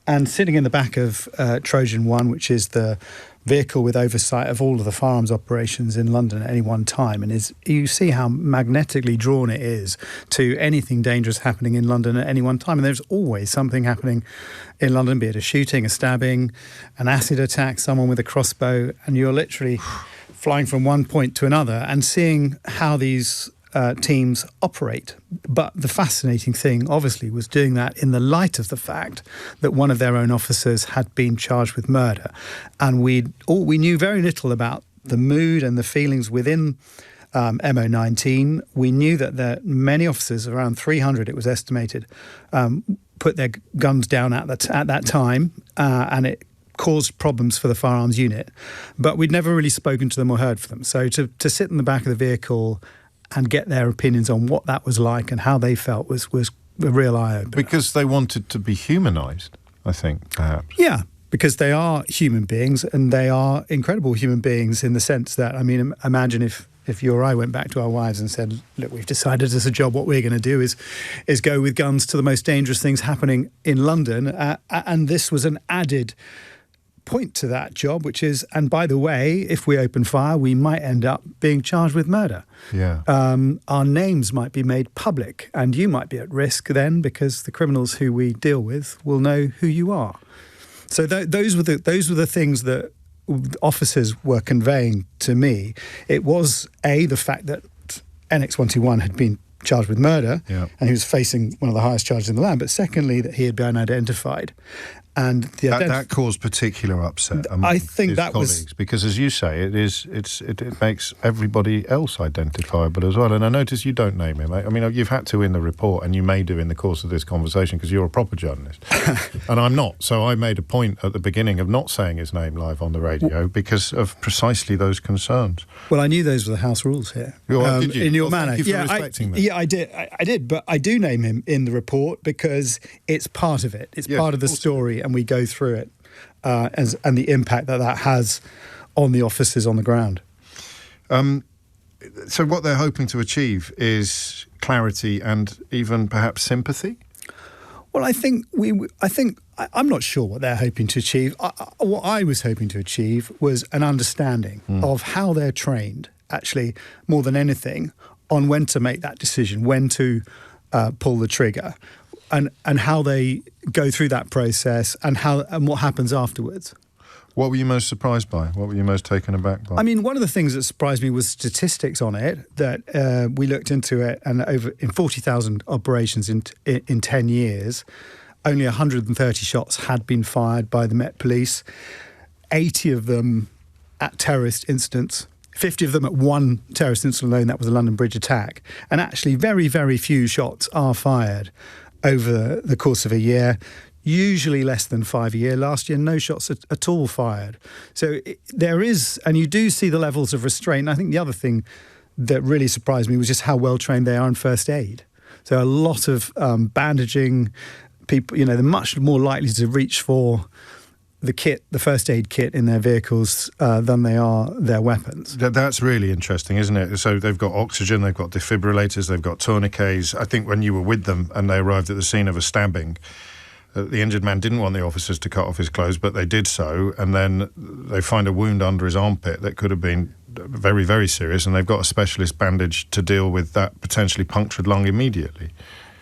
And sitting in the back of Trojan 1, which is the vehicle with oversight of all of the firearms operations in London at any one time, and you see how magnetically drawn it is to anything dangerous happening in London at any one time. And there's always something happening in London, be it a shooting, a stabbing, an acid attack, someone with a crossbow, and you're literally flying from one point to another and seeing how these teams operate. But the fascinating thing, obviously, was doing that in the light of the fact that one of their own officers had been charged with murder. And we knew very little about the mood and the feelings within MO19. We knew that many officers, around 300 it was estimated, put their guns down at that time, and it caused problems for the firearms unit. But we'd never really spoken to them or heard from them. So to sit in the back of the vehicle and get their opinions on what that was like and how they felt was a real eye-opener. Because they wanted to be humanised, I think, perhaps. Yeah, because they are human beings, and they are incredible human beings in the sense that, I mean, imagine if you or I went back to our wives and said, look, we've decided as a job what we're going to do is go with guns to the most dangerous things happening in London. And this was an added point to that job, which is, and by the way, if we open fire, we might end up being charged with murder. Yeah. Our names might be made public, and you might be at risk then because the criminals who we deal with will know who you are. So those were the things that officers were conveying to me. It was the fact that NX-121 had been charged with murder, and he was facing one of the highest charges in the land. But secondly, that he had been identified. And that caused particular upset among his colleagues, because, as you say, it makes everybody else identifiable as well. And I notice you don't name him. I mean, you've had to in the report, and you may do in the course of this conversation because you're a proper journalist, and I'm not. So I made a point at the beginning of not saying his name live on the radio because of precisely those concerns. Well, I knew those were the house rules here. Did you? In your manner, thank you for respecting them. Yeah, I did. I did, but I do name him in the report because it's part of it. It's part of the story. And we go through it and the impact that has on the officers on the ground. So what they're hoping to achieve is clarity and even perhaps sympathy? Well, I'm not sure what they're hoping to achieve. What I was hoping to achieve was an understanding of how they're trained, actually, more than anything, on when to make that decision, when to pull the trigger. And how they go through that process and what happens afterwards. What were you most surprised by? What were you most taken aback by? I mean, one of the things that surprised me was statistics on it, that we looked into it, and in 40,000 operations in 10 years, only 130 shots had been fired by the Met Police, 80 of them at terrorist incidents, 50 of them at one terrorist incident alone, that was the London Bridge attack. And actually very, very few shots are fired over the course of a year, usually less than 5 a year. Last year, no shots at all fired. So there is, and you do see the levels of restraint. And I think the other thing that really surprised me was just how well trained they are in first aid. So a lot of bandaging, people, they're much more likely to reach for the first aid kit in their vehicles than they are their weapons. That's really interesting, isn't it? So they've got oxygen, they've got defibrillators, they've got tourniquets. I think when you were with them and they arrived at the scene of a stabbing, the injured man didn't want the officers to cut off his clothes, but they did so, and then they find a wound under his armpit that could have been very, very serious, and they've got a specialist bandage to deal with that potentially punctured lung immediately.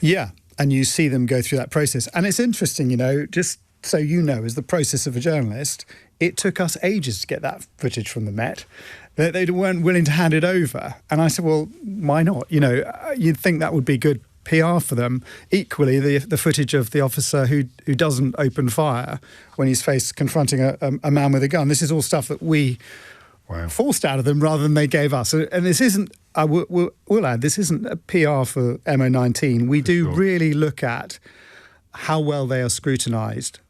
Yeah, and you see them go through that process. And it's interesting, just so as the process of a journalist, it took us ages to get that footage from the Met. They weren't willing to hand it over. And I said, well, why not? You'd think that would be good PR for them. Equally, the footage of the officer who doesn't open fire when he's confronting a man with a gun. This is all stuff that we forced out of them rather than they gave us. And this isn't, we'll add, this isn't a PR for MO19. We do really look at how well they are scrutinised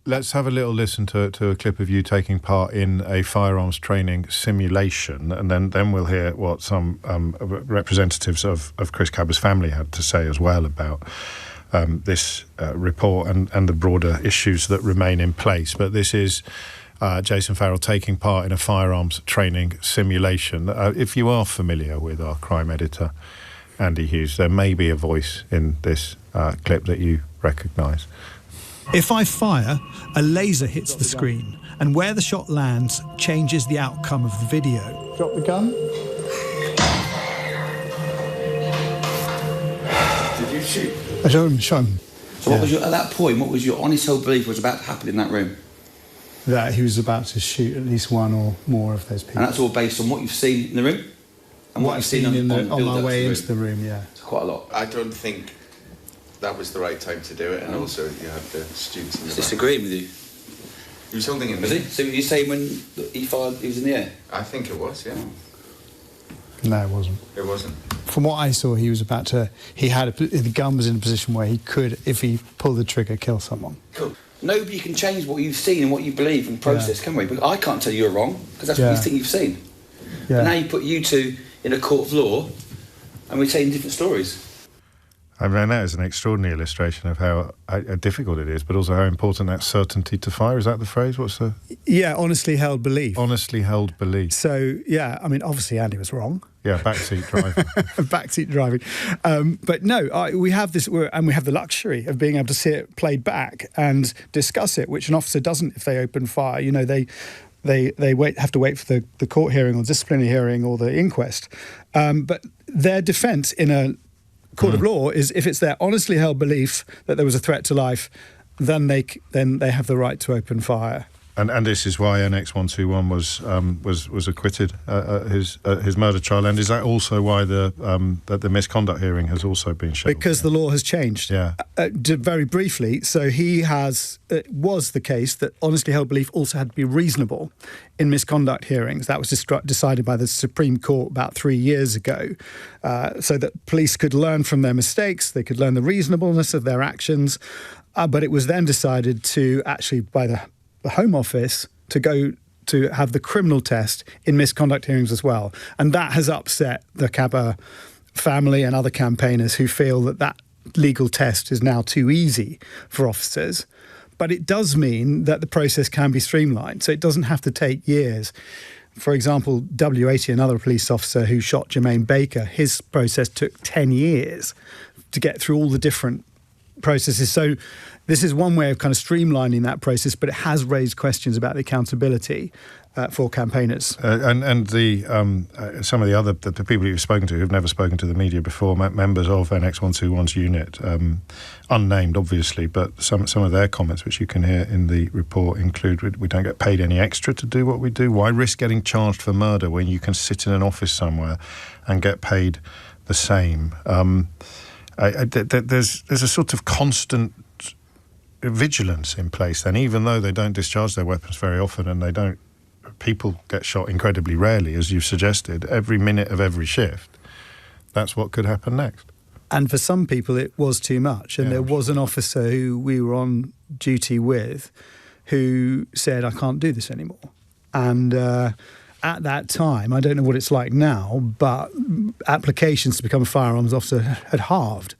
Let's have a little listen to a clip of you taking part in a firearms training simulation, and then we'll hear what some representatives of Chris Cabba's family had to say as well about this report and the broader issues that remain in place. But this is Jason Farrell taking part in a firearms training simulation. If you are familiar with our crime editor, Andy Hughes, there may be a voice in this clip that you recognise. If I fire, a laser hits the screen, and where the shot lands changes the outcome of the video. Drop the gun. Did you shoot? I showed him. So what was at that point, what was your honest whole belief was about to happen in that room? That he was about to shoot at least one or more of those people. And that's all based on what you've seen in the room? And what I've seen on my way into the room, yeah. It's quite a lot. I don't think that was the right time to do it, and also you had the students in the disagreeing with you. He was holding in Was he? So you're saying when he fired, he was in the air? I think it was, yeah. No, it wasn't. It wasn't. From what I saw, he was about to... the gun was in a position where he could, if he pulled the trigger, kill someone. Cool. Nobody can change what you've seen and what you believe and process, can we? But I can't tell you you're wrong, because that's what you think you've seen. Yeah. But now you put you two in a court of law, and we're telling different stories. I mean, that is an extraordinary illustration of how difficult it is, but also how important that certainty to fire. Is that the phrase? What's the... Yeah, honestly held belief. Honestly held belief. So, yeah, I mean, obviously Andy was wrong. Yeah, backseat driving. Backseat driving. But no, we have this, and we have the luxury of being able to see it played back and discuss it, which an officer doesn't if they open fire. You know, they have to wait for the court hearing or disciplinary hearing or the inquest. But their defence in a court of law is if it's their honestly held belief that there was a threat to life, then they have the right to open fire. And this is why NX121 was acquitted his murder trial. And is that also why the misconduct hearing has also been shelved? Because the law has changed. Yeah. Very briefly, so it was the case that honestly held belief also had to be reasonable in misconduct hearings. That was decided by the Supreme Court about 3 years ago, so that police could learn from their mistakes, they could learn the reasonableness of their actions. But it was then decided to actually, by the Home Office, to go to have the criminal test in misconduct hearings as well. And that has upset the Cabba family and other campaigners who feel that legal test is now too easy for officers. But it does mean that the process can be streamlined, so it doesn't have to take years. For example, W80, another police officer who shot Jermaine Baker, his process took 10 years to get through all the different processes. So this is one way of kind of streamlining that process, but it has raised questions about the accountability for campaigners. And the some of the people you've spoken to who've never spoken to the media before, members of NX121's unit, unnamed obviously, but some of their comments, which you can hear in the report, include we don't get paid any extra to do what we do. Why risk getting charged for murder when you can sit in an office somewhere and get paid the same? There's a sort of constant vigilance in place then, even though they don't discharge their weapons very often, and people get shot incredibly rarely, as you've suggested, every minute of every shift. That's what could happen next. And for some people it was too much, and there was an officer who we were on duty with who said, I can't do this anymore. And at that time, I don't know what it's like now, but applications to become a firearms officer had halved.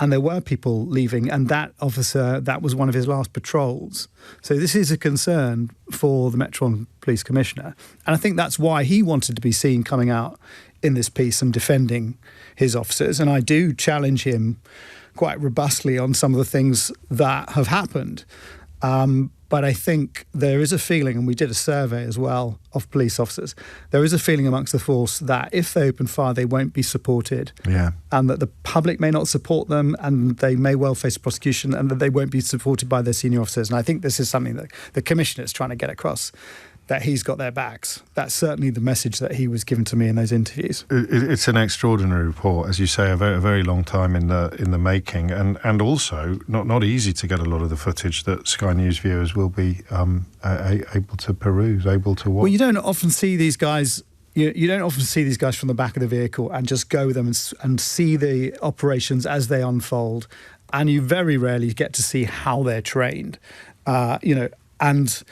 And there were people leaving, and that officer, that was one of his last patrols. So this is a concern for the Metropolitan Police Commissioner. And I think that's why he wanted to be seen coming out in this piece and defending his officers. And I do challenge him quite robustly on some of the things that have happened. But I think there is a feeling, and we did a survey as well of police officers, there is a feeling amongst the force that if they open fire, they won't be supported. Yeah. And that the public may not support them, and they may well face prosecution, and that they won't be supported by their senior officers. And I think this is something that the Commissioner is trying to get across, that he's got their backs. That's certainly the message that he was given to me in those interviews. It's an extraordinary report, as you say, a very long time in the making, and also not easy to get a lot of the footage that Sky News viewers will be able to peruse, able to watch. Well, you don't often see these guys. You don't often see these guys from the back of the vehicle and just go with them and see the operations as they unfold. and you very rarely get to see how they're trained. And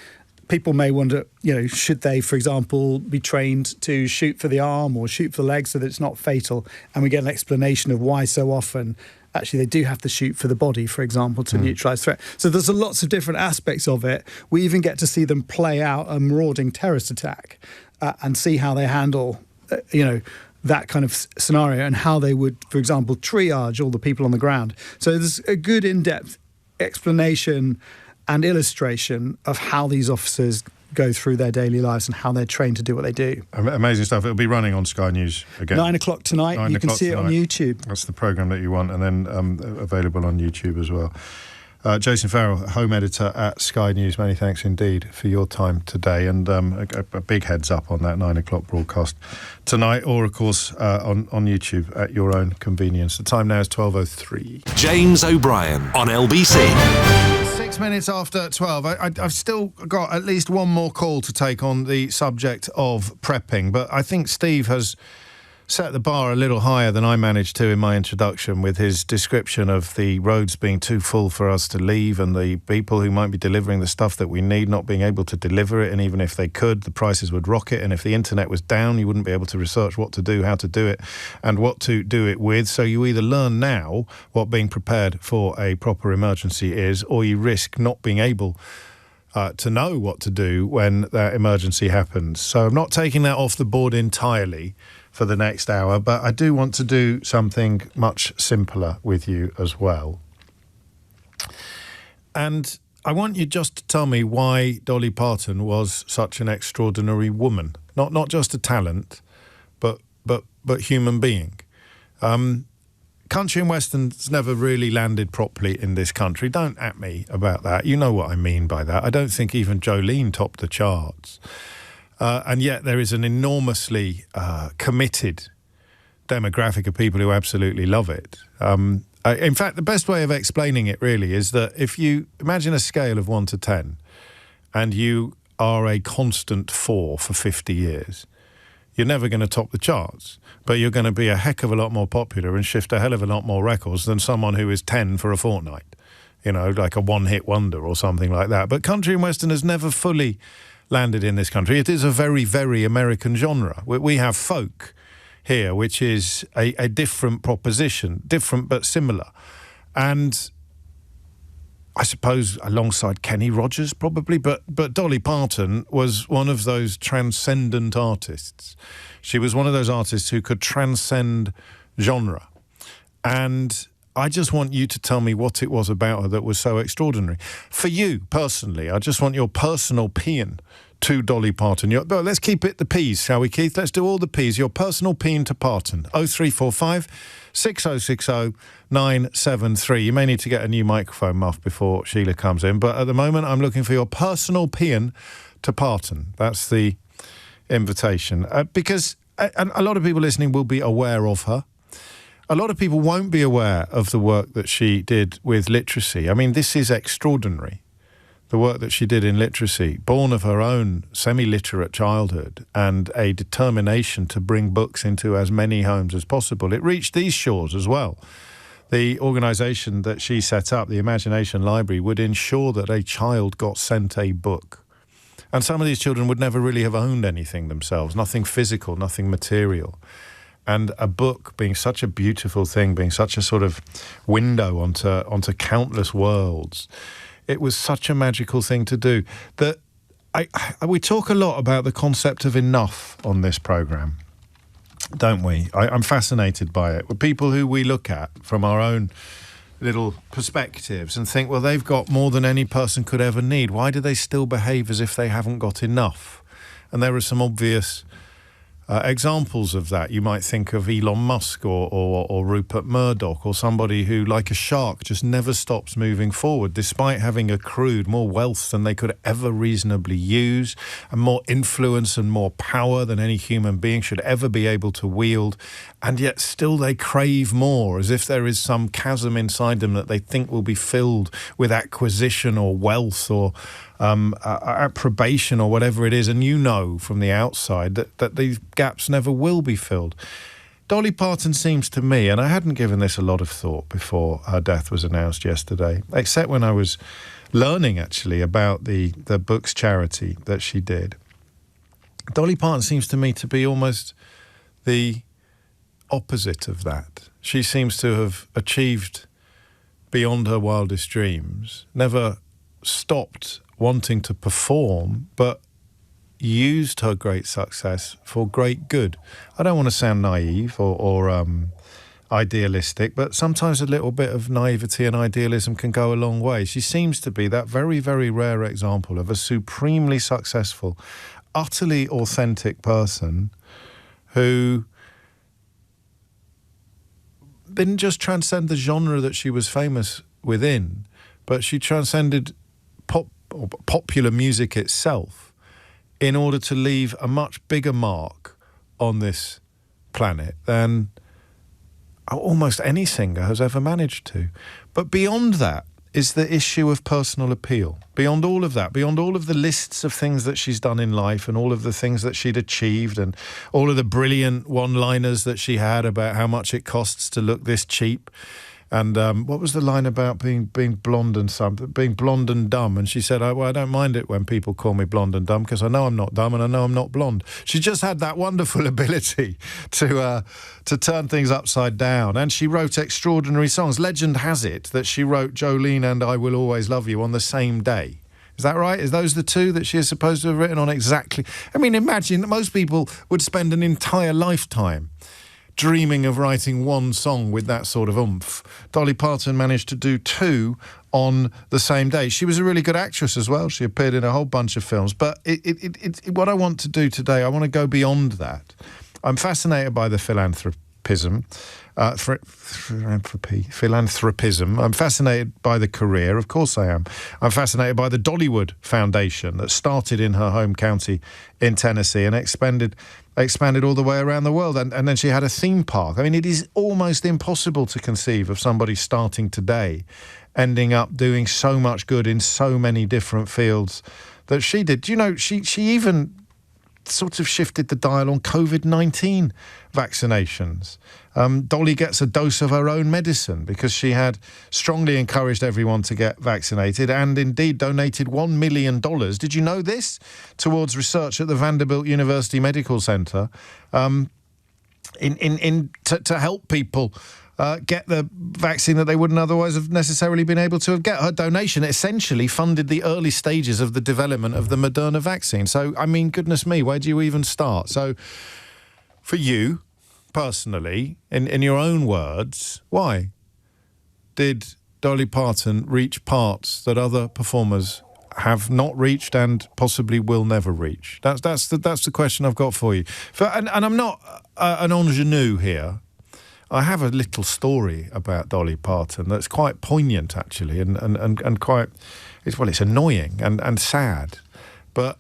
people may wonder, should they, for example, be trained to shoot for the arm or shoot for the leg so that it's not fatal? And we get an explanation of why so often actually they do have to shoot for the body, for example, to neutralise threat. So there's lots of different aspects of it. We even get to see them play out a marauding terrorist attack and see how they handle, that kind of scenario, and how they would, for example, triage all the people on the ground. So there's a good in-depth explanation and illustration of how these officers go through their daily lives and how they're trained to do what they do. Amazing stuff. It'll be running on Sky News again. 9 o'clock tonight. You can see it on YouTube. That's the programme that you want, and then available on YouTube as well. Jason Farrell, home editor at Sky News, many thanks indeed for your time today, and a big heads up on that 9 o'clock broadcast tonight, or of course on YouTube at your own convenience. The time now is 12:03. James O'Brien on LBC. 6 minutes after 12. I've still got at least one more call to take on the subject of prepping, but I think Steve has set the bar a little higher than I managed to in my introduction with his description of the roads being too full for us to leave, and the people who might be delivering the stuff that we need not being able to deliver it, and even if they could, the prices would rocket, and if the internet was down, you wouldn't be able to research what to do, how to do it, and what to do it with. So you either learn now what being prepared for a proper emergency is, or you risk not being able to know what to do when that emergency happens. So I'm not taking that off the board entirely for the next hour, but I do want to do something much simpler with you as well. And I want you just to tell me why Dolly Parton was such an extraordinary woman. Not just a talent, but human being. Country and Western's never really landed properly in this country. Don't at me about that. You know what I mean by that. I don't think even Jolene topped the charts. And yet there is an enormously committed demographic of people who absolutely love it. In fact, the best way of explaining it really is that if you imagine a scale of 1 to 10 and you are a constant 4 for 50 years, you're never going to top the charts, but you're going to be a heck of a lot more popular and shift a hell of a lot more records than someone who is 10 for a fortnight, like a one-hit wonder or something like that. But country and Western has never fully landed in this country. It is a very, very American genre. We have folk here, which is a different proposition, different but similar. And I suppose alongside Kenny Rogers probably, but Dolly Parton was one of those transcendent artists. She was one of those artists who could transcend genre. And I just want you to tell me what it was about her that was so extraordinary. For you, personally, I just want your personal paean to Dolly Parton. Let's keep it the P's, shall we, Keith? Let's do all the P's. Your personal paean to Parton. 0345 6060 973. You may need to get a new microphone muff before Sheila comes in, but at the moment I'm looking for your personal paean to Parton. That's the invitation. Because a lot of people listening will be aware of her. A lot of people won't be aware of the work that she did with literacy. I mean, this is extraordinary, the work that she did in literacy, born of her own semi-literate childhood and a determination to bring books into as many homes as possible. It reached these shores as well. The organisation that she set up, the Imagination Library, would ensure that a child got sent a book. And some of these children would never really have owned anything themselves, nothing physical, nothing material. And a book being such a beautiful thing, being such a sort of window onto countless worlds, it was such a magical thing to do. That we talk a lot about the concept of enough on this programme, don't we? I'm fascinated by it. With people who we look at from our own little perspectives and think, well, they've got more than any person could ever need. Why do they still behave as if they haven't got enough? And there are some obvious examples of that. You might think of Elon Musk or Rupert Murdoch, or somebody who, like a shark, just never stops moving forward, despite having accrued more wealth than they could ever reasonably use, and more influence and more power than any human being should ever be able to wield, and yet still they crave more, as if there is some chasm inside them that they think will be filled with acquisition or wealth or approbation or whatever it is. And you know from the outside that these gaps never will be filled. Dolly Parton seems to me, and I hadn't given this a lot of thought before her death was announced yesterday, except when I was learning, actually, about the books charity that she did. Dolly Parton seems to me to be almost the opposite of that. She seems to have achieved beyond her wildest dreams, never stopped wanting to perform, but used her great success for great good. I don't want to sound naive or idealistic, but sometimes a little bit of naivety and idealism can go a long way. She seems to be that very, very rare example of a supremely successful, utterly authentic person who didn't just transcend the genre that she was famous within, but she transcended popular music itself in order to leave a much bigger mark on this planet than almost any singer has ever managed to. But beyond that is the issue of personal appeal. Beyond all of that, beyond all of the lists of things that she's done in life and all of the things that she'd achieved and all of the brilliant one-liners that she had about how much it costs to look this cheap. And what was the line about being blonde and being blonde and dumb? And she said, I don't mind it when people call me blonde and dumb because I know I'm not dumb and I know I'm not blonde. She just had that wonderful ability to turn things upside down. And she wrote extraordinary songs. Legend has it that she wrote Jolene and I Will Always Love You on the same day. Is that right? Is those the two that she is supposed to have written on exactly? I mean, imagine that most people would spend an entire lifetime dreaming of writing one song with that sort of oomph. Dolly Parton managed to do two on the same day. She was a really good actress as well. She appeared in a whole bunch of films. But what I want to do today, I want to go beyond that. I'm fascinated by the philanthropism. I'm fascinated by the career. Of course I am. I'm fascinated by the Dollywood Foundation that started in her home county in Tennessee and expanded all the way around the world. And then she had a theme park. I mean, it is almost impossible to conceive of somebody starting today ending up doing so much good in so many different fields that she did. Do you know, she even sort of shifted the dial on COVID-19 vaccinations. Dolly gets a dose of her own medicine because she had strongly encouraged everyone to get vaccinated and indeed donated $1 million. Did you know this? Towards research at the Vanderbilt University Medical Center to help people get the vaccine that they wouldn't otherwise have necessarily been able to get. Her donation essentially funded the early stages of the development of the Moderna vaccine. So, I mean, goodness me, where do you even start? So, for you, personally, in your own words, why did Dolly Parton reach parts that other performers have not reached and possibly will never reach? That's the question I've got for you. And I'm not an ingenue here. I have a little story about Dolly Parton that's quite poignant, actually, and quite, it's annoying and sad. But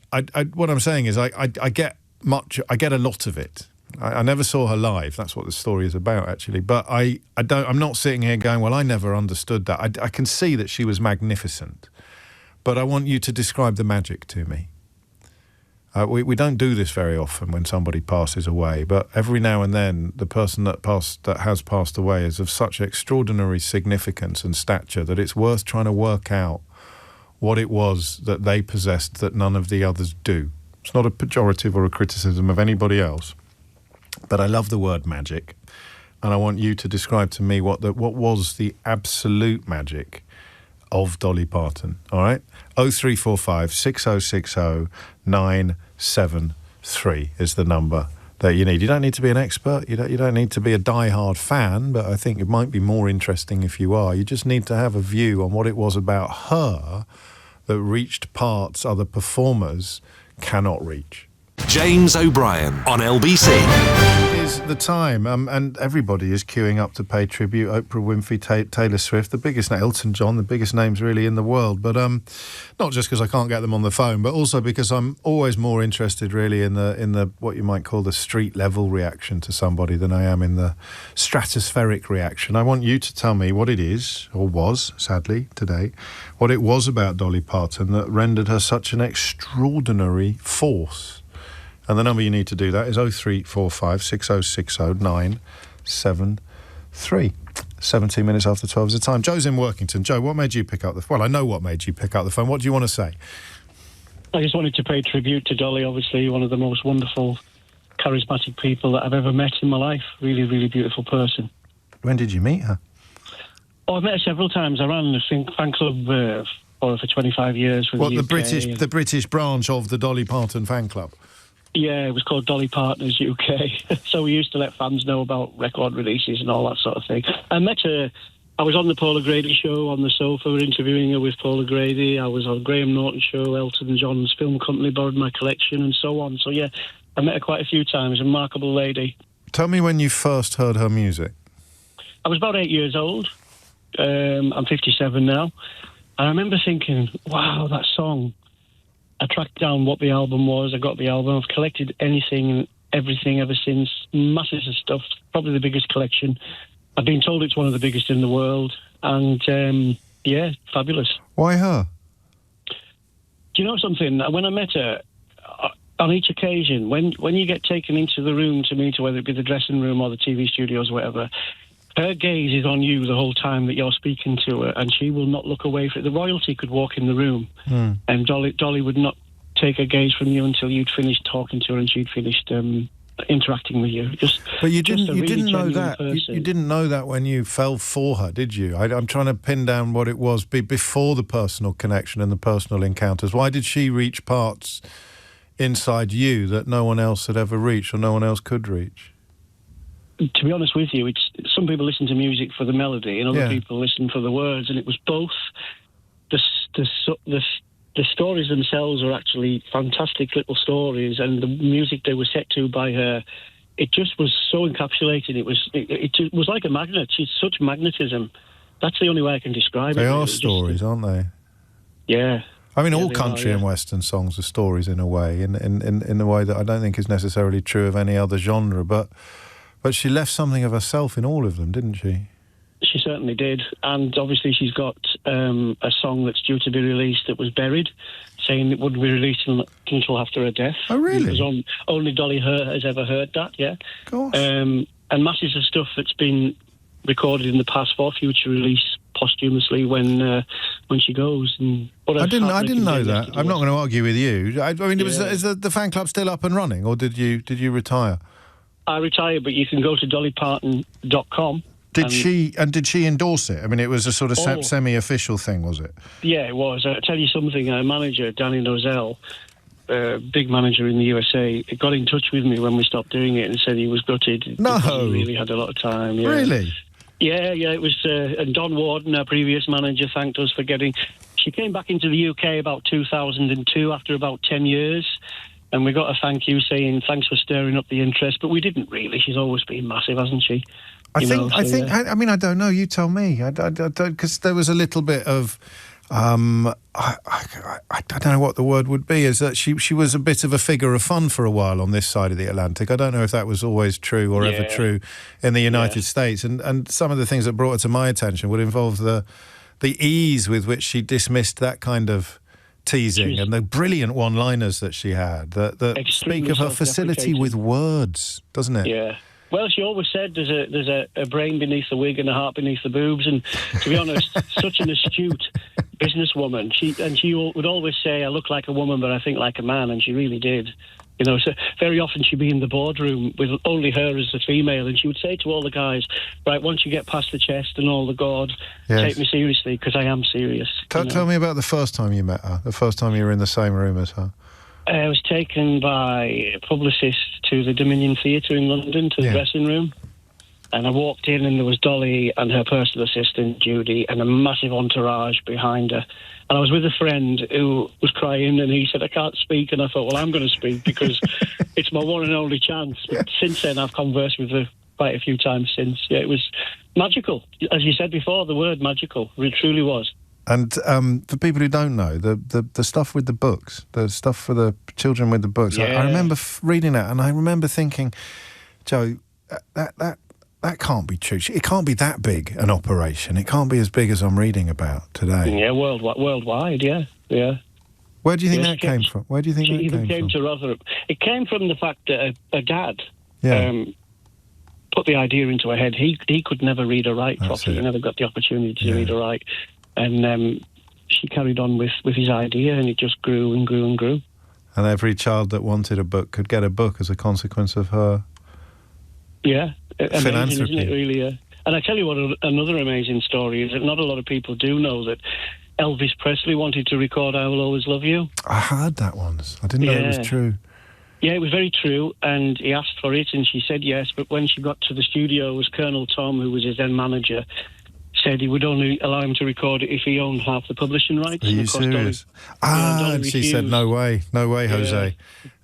what I'm saying is I get a lot of it. I never saw her live. That's what the story is about, actually. But I'm not sitting here going, well, I never understood that. I can see that she was magnificent. But I want you to describe the magic to me. We don't do this very often when somebody passes away, but every now and then the person that has passed away is of such extraordinary significance and stature that it's worth trying to work out what it was that they possessed that none of the others do. It's not a pejorative or a criticism of anybody else, but I love the word magic, and I want you to describe to me what was the absolute magic of Dolly Parton. All right? 0345 6060 973 is the number that you need. You don't need to be an expert. You don't need to be a die-hard fan, but I think it might be more interesting if you are. You just need to have a view on what it was about her that reached parts other performers cannot reach. James O'Brien on LBC. Is the time, and everybody is queuing up to pay tribute. Oprah Winfrey, Taylor Swift, the biggest, Elton John, the biggest names really in the world. But not just because I can't get them on the phone, but also because I'm always more interested really in the what you might call the street level reaction to somebody than I am in the stratospheric reaction. I want you to tell me what it is, or was, sadly, today, what it was about Dolly Parton that rendered her such an extraordinary force. And the number you need to do that is 0345 6060 973. 17 minutes after 12 is the time. Joe's in Workington. Joe, what made you pick up the phone? Well, I know what made you pick up the phone. What do you want to say? I just wanted to pay tribute to Dolly, obviously one of the most wonderful, charismatic people that I've ever met in my life. Really, really beautiful person. When did you meet her? Oh, I've met her several times. I ran the fan club for 25 years. What, the British branch of the Dolly Parton fan club? Yeah, it was called Dolly Partners UK. So we used to let fans know about record releases and all that sort of thing. I met her. I was on the Paul O'Grady show on the sofa, interviewing her with Paul O'Grady. I was on Graham Norton's show, Elton John's film company borrowed my collection, and so on. So yeah, I met her quite a few times. A remarkable lady. Tell me when you first heard her music. I was about 8 years old. I'm 57 now. And I remember thinking, wow, that song. I tracked down what the album was. I got the album. I've collected anything and everything ever since. Masses of stuff. Probably the biggest collection. I've been told it's one of the biggest in the world. And, yeah, fabulous. Why her? Do you know something? When I met her, on each occasion, when you get taken into the room to meet her, whether it be the dressing room or the TV studios or whatever, her gaze is on you the whole time that you're speaking to her, and she will not look away from it. The royalty could walk in the room, and Dolly would not take her gaze from you until you'd finished talking to her and she'd finished interacting with you. But you didn't know that. You didn't know that when you fell for her, did you? I'm trying to pin down what it was before the personal connection and the personal encounters. Why did she reach parts inside you that no one else had ever reached or no one else could reach? To be honest with you, some people listen to music for the melody and other people listen for the words, and it was both. The stories themselves are actually fantastic little stories, and the music they were set to by her, it just was so encapsulated. It was like a magnet. She's such magnetism. That's the only way I can describe it. They are stories, aren't they? Yeah. I mean, all country and western songs are stories in a way, in a way that I don't think is necessarily true of any other genre, but she left something of herself in all of them, didn't she? She certainly did. And obviously she's got a song that's due to be released that was buried, saying it wouldn't be released until after her death. Oh, really? Because only Dolly has ever heard that, yeah. Gosh. And masses of stuff that's been recorded in the past for future release posthumously when she goes. And I didn't know that. I'm not going to argue with you. I mean, is the fan club still up and running, or did you retire? I retired, but you can go to dollyparton.com. Did she endorse it? I mean, it was a sort of semi-official thing, was it? Yeah, it was. I'll tell you something. Our manager, Danny Nozell, big manager in the USA, got in touch with me when we stopped doing it and said he was gutted. No. He really had a lot of time. Yeah. Really? Yeah, it was... and Don Warden, our previous manager, thanked us for getting... She came back into the UK about 2002 after about 10 years, and we got a thank you saying, thanks for stirring up the interest, but we didn't really. She's always been massive, hasn't she? I mean, I don't know. You tell me. I don't, because there was a little bit of, I don't know what the word would be. Is that she was a bit of a figure of fun for a while on this side of the Atlantic. I don't know if that was always true or ever true in the United States. And some of the things that brought it to my attention would involve the ease with which she dismissed that kind of teasing and the brilliant one-liners that she had that speak of her facility with words, doesn't it? Yeah. Well, she always said there's a brain beneath the wig and a heart beneath the boobs, and to be honest, such an astute businesswoman. She would always say, I look like a woman, but I think like a man, and she really did. You know, so very often she'd be in the boardroom with only her as the female, and she would say to all the guys, right, once you get past the chest and all the god, take me seriously, because I am serious. Tell me about the first time you met her, the first time you were in the same room as her. I was taken by a publicist to the Dominion Theatre in London, to the dressing room. And I walked in and there was Dolly and her personal assistant, Judy, and a massive entourage behind her. And I was with a friend who was crying and he said, I can't speak. And I thought, well, I'm going to speak because it's my one and only chance. But since then, I've conversed with her quite a few times since. Yeah, it was magical. As you said before, the word magical. It truly was. And for people who don't know, the stuff with the books, the stuff for the children with the books, I remember reading that and I remember thinking, Joe, that can't be true. It can't be that big an operation. It can't be as big as I'm reading about today. Yeah, worldwide, yeah. Where do you think that came from? Where do you think that came from? To Rotherham. It came from the fact that a dad put the idea into her head. He could never read or write properly. He never got the opportunity to read or write. And she carried on with his idea, and it just grew and grew and grew. And every child that wanted a book could get a book as a consequence of her amazing, isn't it, really? And I tell you what, another amazing story is that not a lot of people do know that Elvis Presley wanted to record I Will Always Love You. I heard that once. I didn't know it was true. Yeah, it was very true, and he asked for it, and she said yes, but when she got to the studio, it was Colonel Tom, who was his then manager, said he would only allow him to record it if he owned half the publishing rights. Are you serious? And she said, no way, Jose.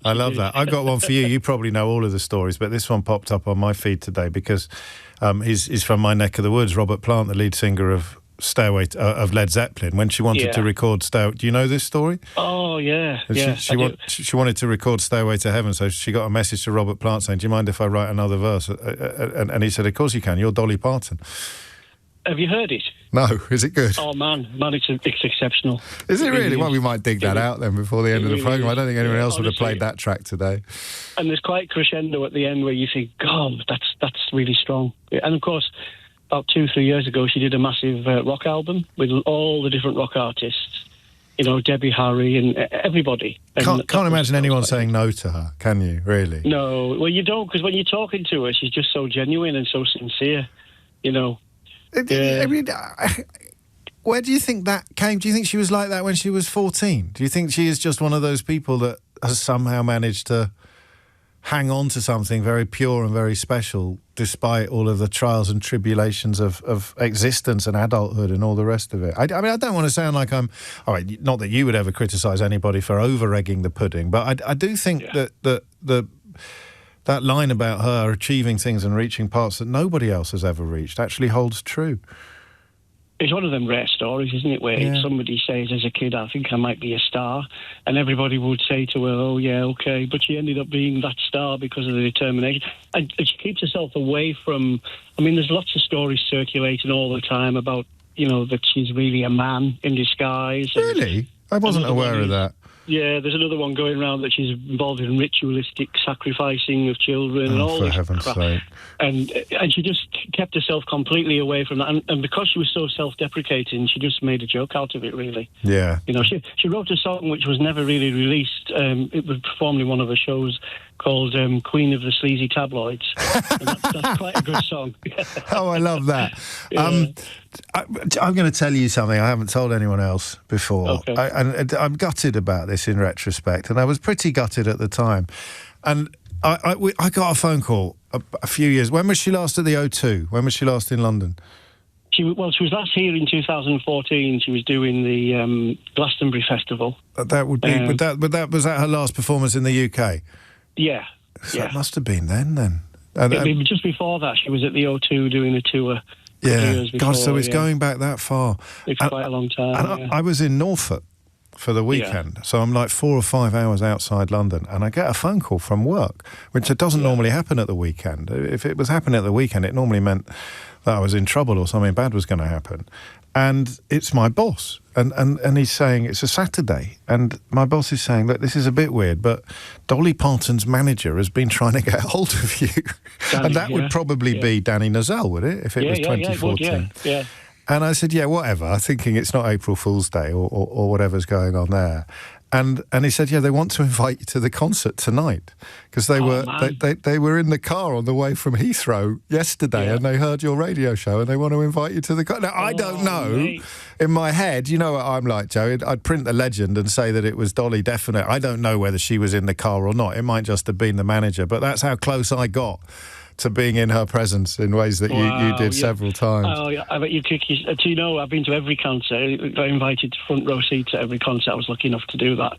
I love that. I've got one for you. You probably know all of the stories, but this one popped up on my feed today because he's from my neck of the woods. Robert Plant, the lead singer of of Led Zeppelin, when she wanted to record do you know this story? Oh yeah, she wanted to record Stairway to Heaven, so she got a message to Robert Plant saying, do you mind if I write another verse? And he said, of course you can, you're Dolly Parton. Have you heard it? No, is it good? Oh man, it's exceptional. Is it really? Well, we might dig that out then before the end of the programme. I don't think anyone else would have played that track today. And there's quite crescendo at the end where you think, God, that's really strong. And of course, about 2-3 years ago, she did a massive rock album with all the different rock artists. You know, Debbie Harry and everybody. And can't imagine anyone saying no to her, can you, really? No, well, you don't, because when you're talking to her, she's just so genuine and so sincere, you know. I mean, where do you think that came? Do you think she was like that when she was 14? Do you think she is just one of those people that has somehow managed to hang on to something very pure and very special despite all of the trials and tribulations of existence and adulthood and all the rest of it? I mean, I don't want to sound like I'm... All right, not that you would ever criticise anybody for over-egging the pudding, but I do think that line about her achieving things and reaching parts that nobody else has ever reached actually holds true. It's one of them rare stories, isn't it, where somebody says as a kid, I think I might be a star, and everybody would say to her, oh, yeah, okay, but she ended up being that star because of the determination. And she keeps herself away from... I mean, there's lots of stories circulating all the time about, you know, that she's really a man in disguise. Really? I wasn't aware of that. Yeah, there's another one going around that she's involved in ritualistic sacrificing of children and all this crap. Sake. And she just kept herself completely away from that. And because she was so self-deprecating, she just made a joke out of it, really. Yeah. You know, she wrote a song which was never really released. It was performed in one of her shows called Queen of the Sleazy Tabloids. And that's quite a good song. Oh, I love that. Yeah. I'm going to tell you something I haven't told anyone else before. Okay. I'm gutted about this in retrospect, and I was pretty gutted at the time. And I got a phone call a few years... When was she last at the O2? When was she last in London? She was last here in 2014. She was doing the Glastonbury Festival. That would be... was that her last performance in the UK? Yeah. So that must have been then. And just before that, she was at the O2 doing a tour. Yeah, God, so it's going back that far. It's quite a long time. And I was in Norfolk for the weekend, so I'm like 4 or 5 hours outside London, and I get a phone call from work, which it doesn't normally happen at the weekend. If it was happening at the weekend, it normally meant that I was in trouble or something bad was going to happen. And it's my boss, and he's saying it's a Saturday, and my boss is saying, look, this is a bit weird, but Dolly Parton's manager has been trying to get hold of you. Danny, and that would probably be Danny Nozell, would it, if it was 2014? Yeah. And I said, yeah, whatever, thinking it's not April Fool's Day or whatever's going on there. And he said, yeah, they want to invite you to the concert tonight because they were in the car on the way from Heathrow yesterday and they heard your radio show and they want to invite you to the concert. Now, I don't know. Mate. In my head, you know what I'm like, Joe? I'd print the legend and say that it was Dolly definite. I don't know whether she was in the car or not. It might just have been the manager, but that's how close I got to being in her presence in ways that you did several times. Oh, yeah. I bet you you know, I've been to every concert. I got invited to front row seats at every concert. I was lucky enough to do that.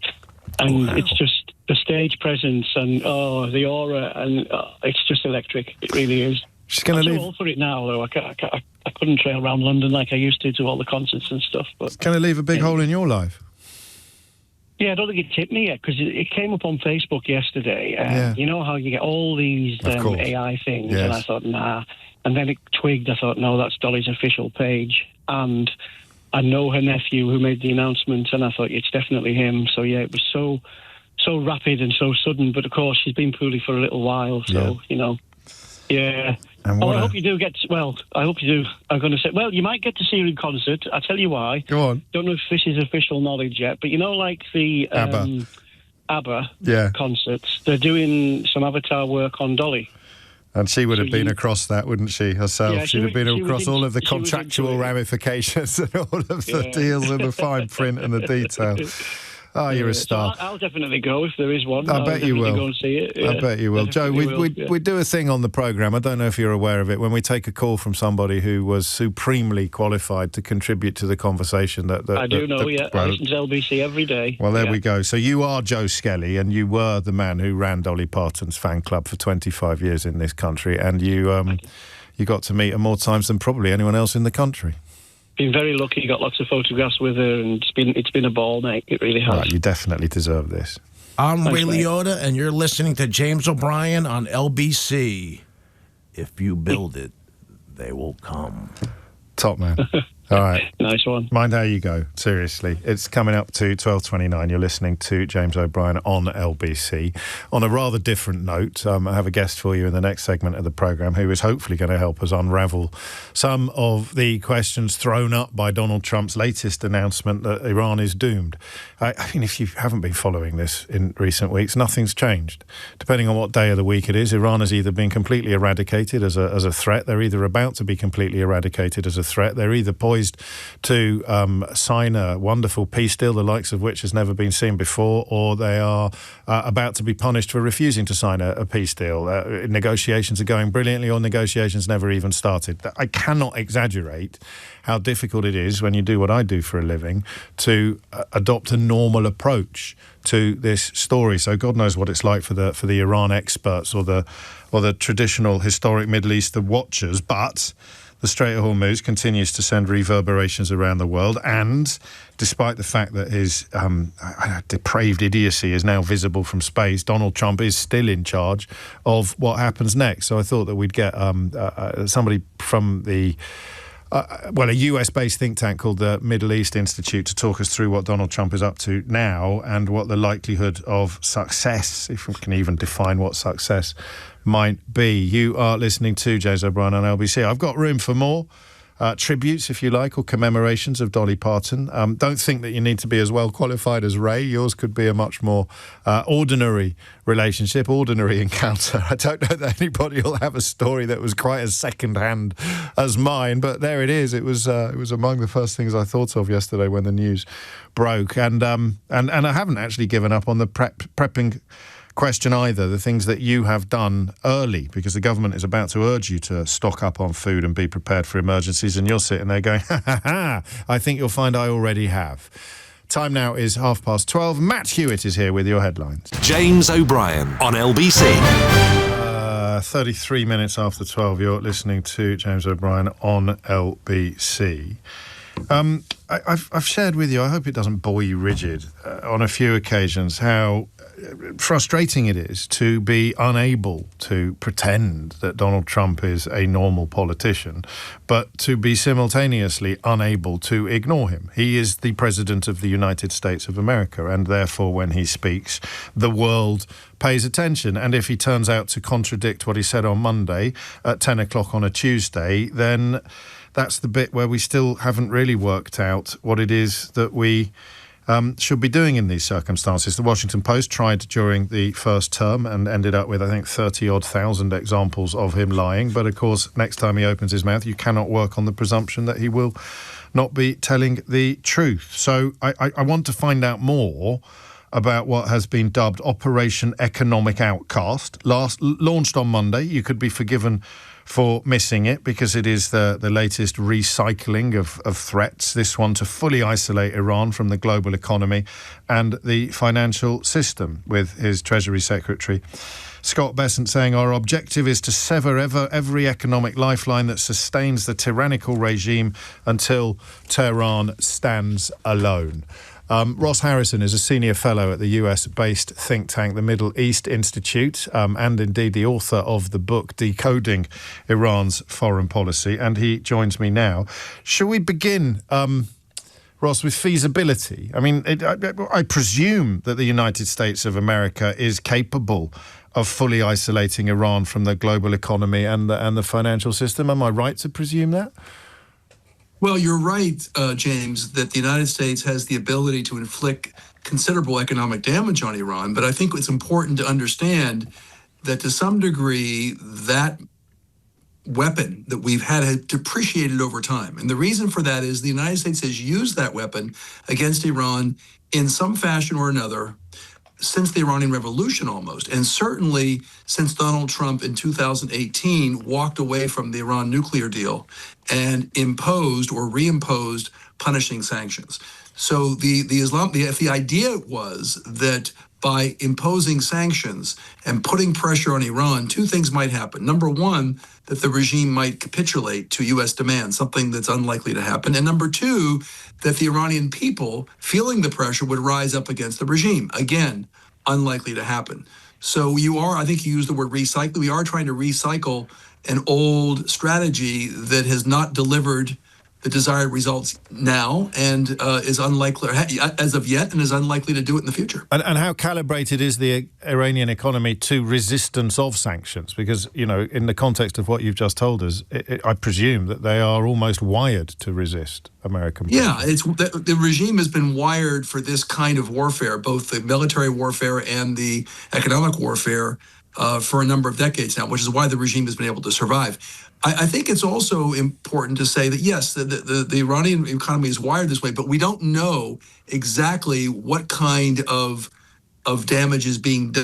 And it's just the stage presence and, the aura, and it's just electric. It really is. She's going to leave. I'm too old for it now, though. I couldn't trail around London like I used to all the concerts and stuff. But it's going to leave a big hole in your life. Yeah, I don't think it's hit me yet because it came up on Facebook yesterday. You know how you get all these AI things, and I thought, nah. And then it twigged. I thought, no, that's Dolly's official page. And I know her nephew who made the announcement, and I thought it's definitely him. So yeah, it was so rapid and so sudden. But of course, she's been poorly for a little while, so yeah. And I hope you do get. I hope you do. I'm going to say. Well, you might get to see her in concert. I'll tell you why. Go on. Don't know if this is official knowledge yet, but like the ABBA concerts, they're doing some Avatar work on Dolly. And she would have been across that, wouldn't she, herself? Yeah, She'd have been across all of the contractual ramifications and all of the deals and the fine print and the detail. Oh, you're a star. So I'll definitely go if there is one. I bet you will. Go and see it. I bet you will. Joe, we do a thing on the programme. I don't know if you're aware of it. When we take a call from somebody who was supremely qualified to contribute to the conversation. I do know, I listen to LBC every day. Well, there we go. So you are Joe Skelly, and you were the man who ran Dolly Parton's fan club for 25 years in this country, and you got to meet her more times than probably anyone else in the country. Been very lucky, got lots of photographs with her, and it's been a ball, mate. It really has. Right, you definitely deserve this. I'm Ray Liotta, and you're listening to James O'Brien on LBC. If you build it, they will come. Top man. All right. Nice one. Mind how you go, seriously. It's coming up to 12:29. You're listening to James O'Brien on LBC. On a rather different note, I have a guest for you in the next segment of the programme who is hopefully going to help us unravel some of the questions thrown up by Donald Trump's latest announcement that Iran is doomed. I mean, if you haven't been following this in recent weeks, nothing's changed. Depending on what day of the week it is, Iran has either been completely eradicated as a threat, they're either about to be completely eradicated as a threat, they're either poised to sign a wonderful peace deal, the likes of which has never been seen before, or they are about to be punished for refusing to sign a peace deal. Negotiations are going brilliantly, or negotiations never even started. I cannot exaggerate how difficult it is when you do what I do for a living to adopt a normal approach to this story. So God knows what it's like for the Iran experts or the traditional historic Middle Eastern watchers, but the Strait of Hormuz continues to send reverberations around the world, and despite the fact that his depraved idiocy is now visible from space, Donald Trump is still in charge of what happens next. So I thought that we'd get somebody from the a US-based think tank called the Middle East Institute to talk us through what Donald Trump is up to now and what the likelihood of success, if we can even define what success might be. You are listening to James O'Brien on LBC. I've got room for more tributes, if you like, or commemorations of Dolly Parton. Don't think that you need to be as well qualified as Ray. Yours could be a much more ordinary relationship, ordinary encounter. I don't know that anybody will have a story that was quite as second-hand as mine, but there it is. It was among the first things I thought of yesterday when the news broke, and I haven't actually given up on the prepping question either, the things that you have done early, because the government is about to urge you to stock up on food and be prepared for emergencies, and you're sitting there going, I think you'll find I already have. Time now is 12:30. Matt Hewitt is here with your headlines. James O'Brien on LBC. 33 minutes after 12, you're listening to James O'Brien on LBC. I've shared with you, I hope it doesn't bore you rigid, on a few occasions, how frustrating it is to be unable to pretend that Donald Trump is a normal politician, but to be simultaneously unable to ignore him. He is the President of the United States of America, and therefore when he speaks, the world pays attention. And if he turns out to contradict what he said on Monday at 10 o'clock on a Tuesday, then that's the bit where we still haven't really worked out what it is that we should be doing in these circumstances. The Washington Post tried during the first term and ended up with, I think, 30,000 examples of him lying. But, of course, next time he opens his mouth, you cannot work on the presumption that he will not be telling the truth. So I want to find out more about what has been dubbed Operation Economic Outcast. Launched on Monday. You could be forgiven for missing it because it is the latest recycling of threats, this one to fully isolate Iran from the global economy and the financial system, with his Treasury Secretary Scott Bessent saying our objective is to sever every economic lifeline that sustains the tyrannical regime until Tehran stands alone. Ross Harrison is a senior fellow at the US-based think tank, the Middle East Institute, and indeed the author of the book Decoding Iran's Foreign Policy, and he joins me now. Shall we begin Ross, with feasibility. I mean, I presume that the United States of America is capable of fully isolating Iran from the global economy and the financial system. Am I right to presume that? Well, you're right, James, that the United States has the ability to inflict considerable economic damage on Iran. But I think it's important to understand that to some degree, that weapon that we've had depreciated over time. And the reason for that is the United States has used that weapon against Iran in some fashion or another since the Iranian Revolution almost, and certainly since Donald Trump in 2018 walked away from the Iran nuclear deal and imposed or reimposed punishing sanctions. So the idea was that by imposing sanctions and putting pressure on Iran, two things might happen. Number one, that the regime might capitulate to U.S. demands, something that's unlikely to happen. And number two, that the Iranian people, feeling the pressure, would rise up against the regime. Again, unlikely to happen. So I think you used the word recycle. We are trying to recycle an old strategy that has not delivered the desired results now and is unlikely as of yet and is unlikely to do it in the future. And how calibrated is the Iranian economy to resistance of sanctions? Because, in the context of what you've just told us, I presume that they are almost wired to resist American pressure. Yeah, the regime has been wired for this kind of warfare, both the military warfare and the economic warfare, for a number of decades now, which is why the regime has been able to survive. I think it's also important to say that, yes, the Iranian economy is wired this way, but we don't know exactly what kind of damage is being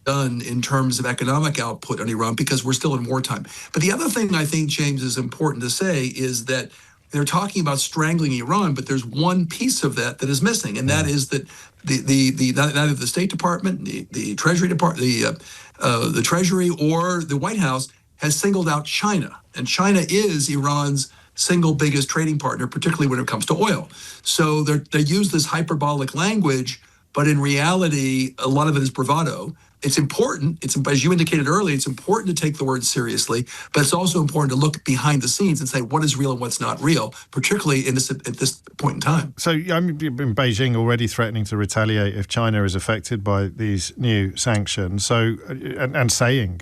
done in terms of economic output on Iran because we're still in wartime. But the other thing I think, James, is important to say is that they're talking about strangling Iran, but there's one piece of that is missing, and that is that neither the State Department, the Treasury Department, the Treasury, or the White House has singled out China, and China is Iran's single biggest trading partner, particularly when it comes to oil. So they use this hyperbolic language, but in reality, a lot of it is bravado. It's important. As you indicated earlier, it's important to take the word seriously, but it's also important to look behind the scenes and say what is real and what's not real, particularly at this point in time. So in Beijing already threatening to retaliate if China is affected by these new sanctions. So and saying,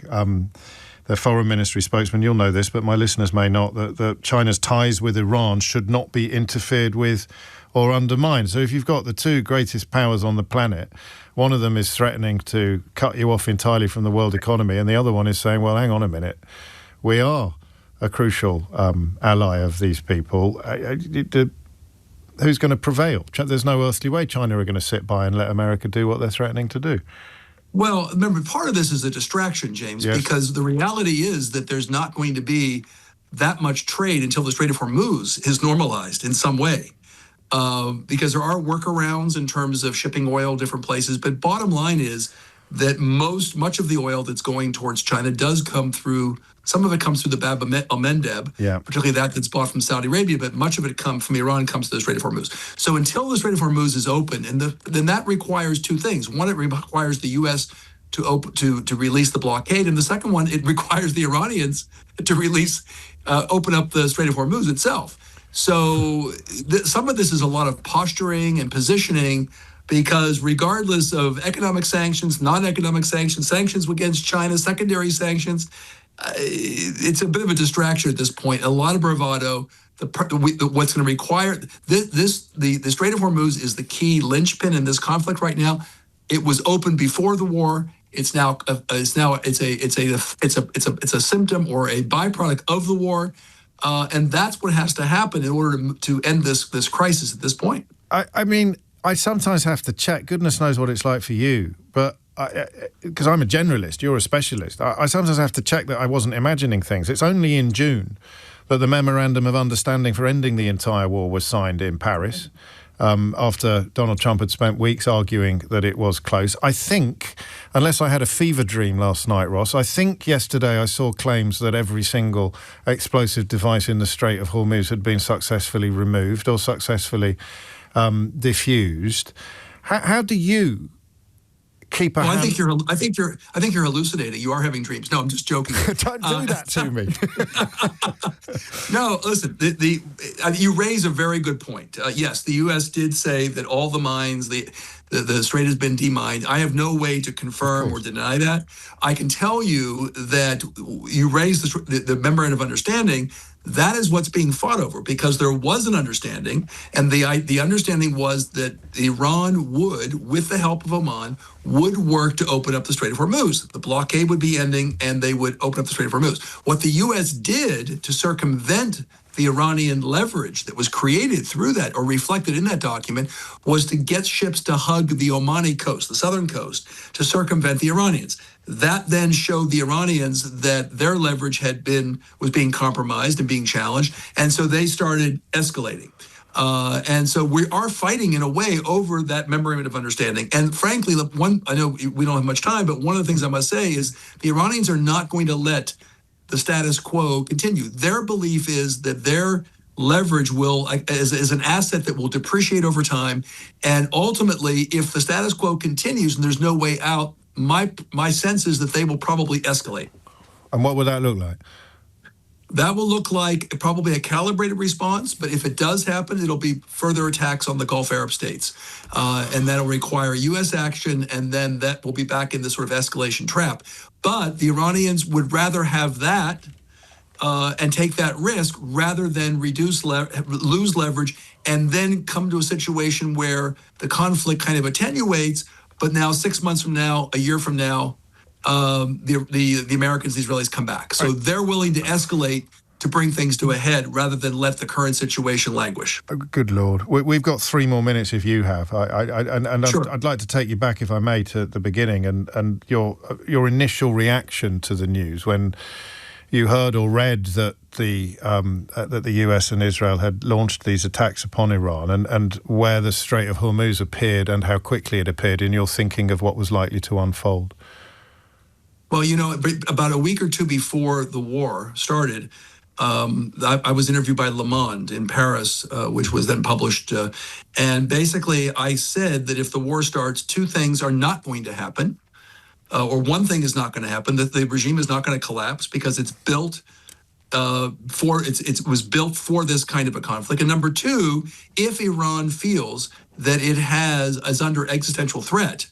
their foreign ministry spokesman, you'll know this, but my listeners may not, that China's ties with Iran should not be interfered with or undermined. So if you've got the two greatest powers on the planet, one of them is threatening to cut you off entirely from the world economy, and the other one is saying, well, hang on a minute, we are a crucial ally of these people. Who's going to prevail? There's no earthly way China are going to sit by and let America do what they're threatening to do. Well, remember, part of this is a distraction, James, yes, because the reality is that there's not going to be that much trade until the Strait of Hormuz is normalized in some way. Because there are workarounds in terms of shipping oil different places. But bottom line is that much of the oil that's going towards China does come through, some of it comes through the Bab el-Mandeb, particularly that's bought from Saudi Arabia, but much of it from Iran comes to the Strait of Hormuz. So until the Strait of Hormuz is open, and then that requires two things. One, it requires the U.S. to release the blockade, and the second one, it requires the Iranians to open up the Strait of Hormuz itself. So some of this is a lot of posturing and positioning, because regardless of economic sanctions, non-economic sanctions, sanctions against China, secondary sanctions, it's a bit of a distraction at this point. A lot of bravado. What's going to require the Strait of Hormuz is the key linchpin in this conflict right now. It was open before the war. It's now a symptom or a byproduct of the war. And that's what has to happen in order to end this crisis at this point. I mean, I sometimes have to check. Goodness knows what it's like for you, but because I'm a generalist, you're a specialist. I sometimes have to check that I wasn't imagining things. It's only in June that the Memorandum of Understanding for Ending the Entire War was signed in Paris, after Donald Trump had spent weeks arguing that it was close. I think, unless I had a fever dream last night, Ross, I think yesterday I saw claims that every single explosive device in the Strait of Hormuz had been successfully removed or successfully diffused. How do you keep a hand... I think you're hallucinating. You are having dreams. No, I'm just joking. Don't do that to me. No, listen. You raise a very good point. Yes, the U.S. did say that all the mines, the strait has been demined. I have no way to confirm or deny that. I can tell you that you raised the memorandum of understanding. That is what's being fought over, because there was an understanding, and the understanding was that Iran would, with the help of Oman, would work to open up the Strait of Hormuz. The blockade would be ending, and they would open up the Strait of Hormuz. What the U.S. did to circumvent the Iranian leverage that was created through that, or reflected in that document, was to get ships to hug the Omani coast, the southern coast, to circumvent the Iranians. That then showed the Iranians that their leverage was being compromised and being challenged, and so they started escalating. And so we are fighting in a way over that memorandum of understanding. And frankly, I know we don't have much time, but one of the things I must say is the Iranians are not going to let the status quo continue. Their belief is that their leverage is an asset that will depreciate over time, and ultimately, if the status quo continues and there's no way out, my sense is that they will probably escalate. And what would that look like? That will look like probably a calibrated response, but if it does happen, it'll be further attacks on the Gulf Arab states. And that'll require U.S. action, and then that will be back in the sort of escalation trap. But the Iranians would rather have that and take that risk rather than lose leverage and then come to a situation where the conflict kind of attenuates, but now 6 months from now, a year from now, the Americans, the Israelis come back. So they're willing to escalate to bring things to a head rather than let the current situation languish. Good Lord. We've got 3 more minutes if you have. Sure. I'd like to take you back, if I may, to the beginning and your initial reaction to the news when you heard or read that the US and Israel had launched these attacks upon Iran and where the Strait of Hormuz appeared and how quickly it appeared in your thinking of what was likely to unfold. Well, about a week or two before the war started, I was interviewed by Le Monde in Paris, which was then published. And basically, I said that if the war starts, 2 things are not going to happen. Or one thing is not going to happen, that the regime is not going to collapse because it's built it was built for this kind of a conflict. And number 2, if Iran feels that it is under existential threat,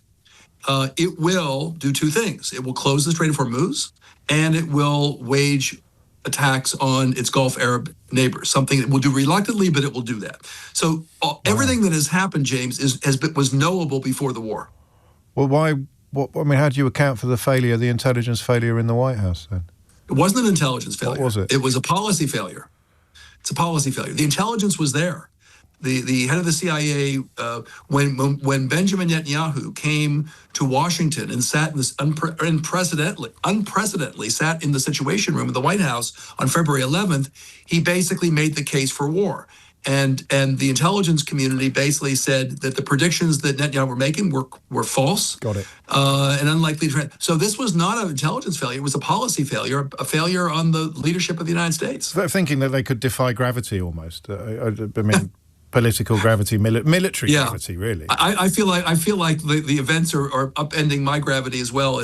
it will do 2 things. It will close the Strait of Hormuz, and it will wage attacks on its Gulf Arab neighbors, something it will do reluctantly, but it will do that. So everything that has happened, James, was knowable before the war. Well, how do you account for the intelligence failure in the White House then? It wasn't an intelligence failure. What was it? It was a policy failure. It's a policy failure. The intelligence was there. The head of the CIA, when Benjamin Netanyahu came to Washington and sat in this unprecedentedly sat in the Situation Room of the White House on February 11th, he basically made the case for war. And the intelligence community basically said that the predictions that Netanyahu were making were false. Got it. And unlikely to. So this was not an intelligence failure. It was a policy failure, a failure on the leadership of the United States. They're thinking that they could defy gravity almost. Political gravity, military gravity, really. I feel like the events are upending my gravity as well.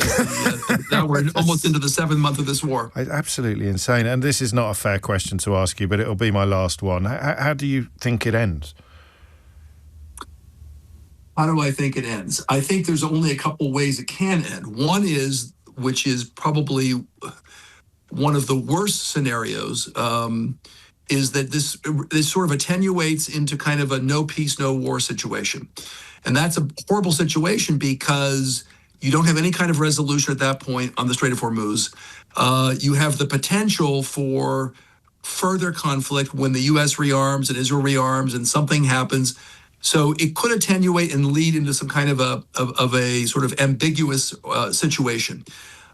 Now we're almost into the 7th month of this war. Absolutely insane. And this is not a fair question to ask you, but it'll be my last one. How do you think it ends? How do I think it ends? I think there's only a couple ways it can end. One is, which is probably one of the worst scenarios, is that this sort of attenuates into kind of a no peace, no war situation. And that's a horrible situation because you don't have any kind of resolution at that point on the Strait of Hormuz. You have the potential for further conflict when the U.S. rearms and Israel rearms and something happens. So it could attenuate and lead into some kind of a sort of ambiguous situation.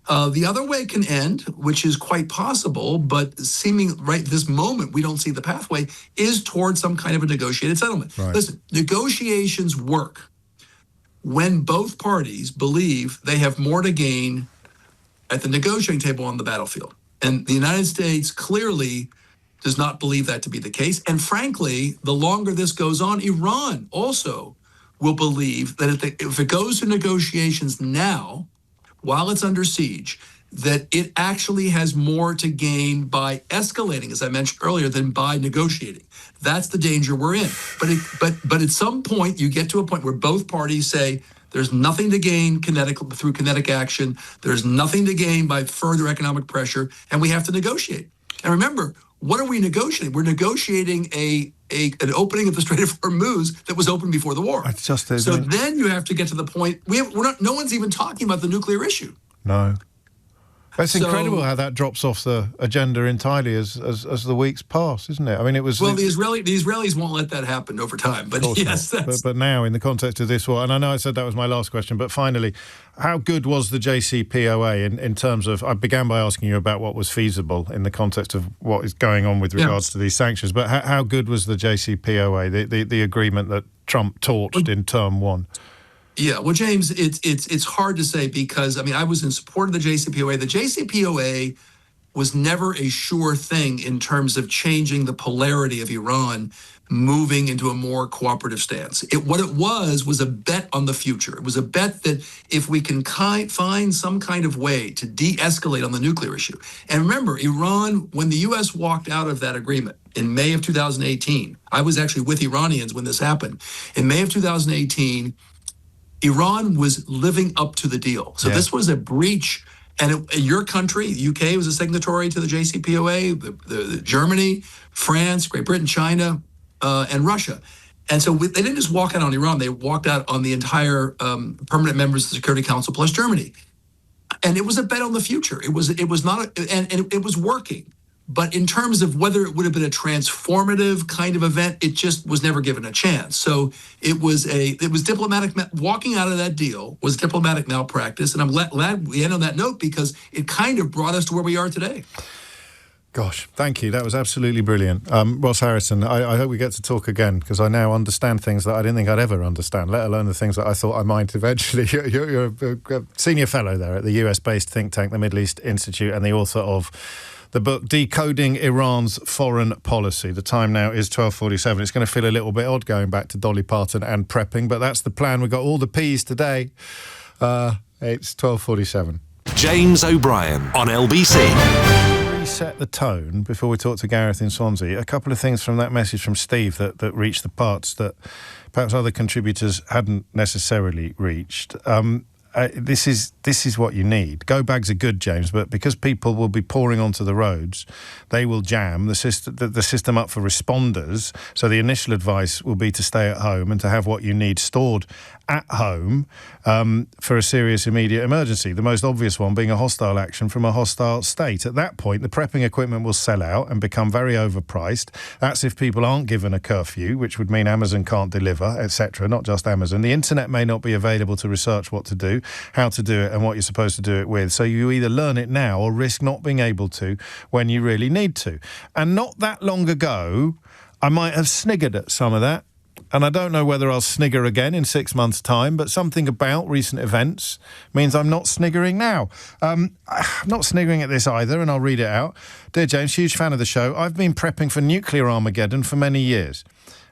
The other way can end, which is quite possible, but seeming right this moment, we don't see the pathway, is towards some kind of a negotiated settlement. Right. Listen, negotiations work when both parties believe they have more to gain at the negotiating table on the battlefield. And the United States clearly does not believe that to be the case. And frankly, the longer this goes on, Iran also will believe that if it goes to negotiations now, while it's under siege, that it actually has more to gain by escalating, as I mentioned earlier, than by negotiating. That's the danger we're in. But at some point, you get to a point where both parties say there's nothing to gain through kinetic action. There's nothing to gain by further economic pressure, and we have to negotiate. And remember, what are we negotiating? We're negotiating an opening of the Strait of Hormuz that was open before the war. So then you have to get to the point. No one's even talking about the nuclear issue. No. It's incredible how that drops off the agenda entirely as the weeks pass, isn't it? I mean, it was... Well, the Israelis won't let that happen over time, but yes. But now, in the context of this war, and I know I said that was my last question, but finally, how good was the JCPOA in terms of... I began by asking you about what was feasible in the context of what is going on with regards to these sanctions, but how good was the JCPOA, the agreement that Trump torched in term one? Yeah, well, James, it's hard to say because, I mean, I was in support of the JCPOA. The JCPOA was never a sure thing in terms of changing the polarity of Iran moving into a more cooperative stance. What it was a bet on the future. It was a bet that if we can find some kind of way to de-escalate on the nuclear issue. And remember, Iran, when the U.S. walked out of that agreement in May of 2018, I was actually with Iranians when this happened. In May of 2018, Iran was living up to the deal. So this was a breach. And your country, the UK, was a signatory to the JCPOA, the Germany, France, Great Britain, China, and Russia. And so they didn't just walk out on Iran. They walked out on the entire permanent members of the Security Council plus Germany. And it was a bet on the future. It was not, and it was working. But in terms of whether it would have been a transformative kind of event, it just was never given a chance. So it was diplomatic. Walking out of that deal was diplomatic malpractice, and I'm glad we end on that note because it kind of brought us to where we are today. Gosh, thank you. That was absolutely brilliant. Ross Harrison, I hope we get to talk again because I now understand things that I didn't think I'd ever understand, let alone the things that I thought I might eventually. You're a senior fellow there at the US-based think tank, the Middle East Institute, and the author of the book Decoding Iran's Foreign Policy. The time now is 12:47. It's going to feel a little bit odd going back to Dolly Parton and prepping, but that's the plan. We've got all the P's today. It's 12:47. James O'Brien on LBC. Set the tone before we talk to Gareth in Swansea. A couple of things from that message from Steve that reached the parts that perhaps other contributors hadn't necessarily reached. This is what you need. Go bags are good, James, but because people will be pouring onto the roads, they will jam the system up for responders. So the initial advice will be to stay at home and to have what you need stored at home for a serious immediate emergency. The most obvious one being a hostile action from a hostile state. At that point, the prepping equipment will sell out and become very overpriced. That's if people aren't given a curfew, which would mean Amazon can't deliver, etc. Not just Amazon. The internet may not be available to research what to do, how to do it, and what you're supposed to do it with. So you either learn it now or risk not being able to when you really need to. And not that long ago, I might have sniggered at some of that. And I don't know whether I'll snigger again in 6 months' time, but something about recent events means I'm not sniggering now. I'm not sniggering at this either, and I'll read it out. Dear James, huge fan of the show. I've been prepping for nuclear Armageddon for many years.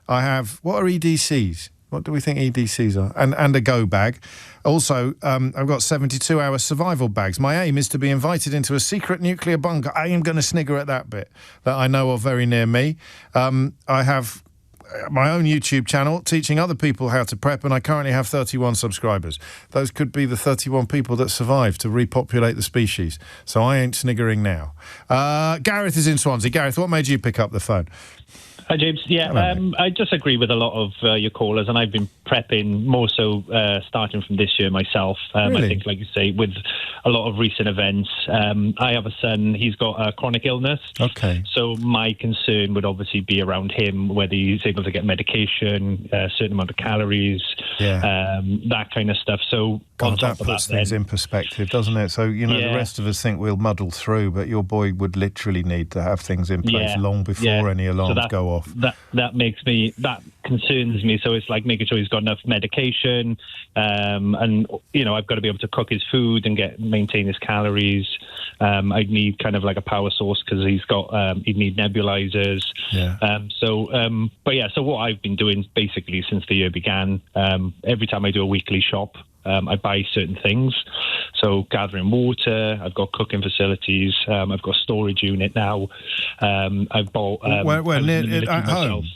I have... What are EDCs? What do we think EDCs are? And a go bag. Also, I've got 72-hour survival bags. My aim is to be invited into a secret nuclear bunker. I am going to snigger at that bit that I know of very near me. I have my own YouTube channel teaching other people how to prep, and I currently have 31 subscribers. Those could be the 31 people that survived to repopulate the species. So I ain't sniggering now. Gareth is in Swansea. Gareth, what made you pick up the phone? Hi, James. Yeah, I disagree with a lot of your callers, and I've been prepping more so starting from this year myself. Really? I think, like you say, with a lot of recent events. I have a son, he's got a chronic illness. Okay. So my concern would obviously be around him, whether he's able to get medication, a certain amount of calories, that kind of stuff. So God, that puts things in perspective, doesn't it? So, the rest of us think we'll muddle through, but your boy would literally need to have things in place long before any alarms go off. off. That concerns me. So it's like making sure he's got enough medication, and I've got to be able to cook his food and maintain his calories. I need kind of like a power source because he'd need nebulizers. Yeah. So what I've been doing basically since the year began, every time I do a weekly shop, I buy certain things. So gathering water, I've got cooking facilities, I've got a storage unit now. I've bought... at home?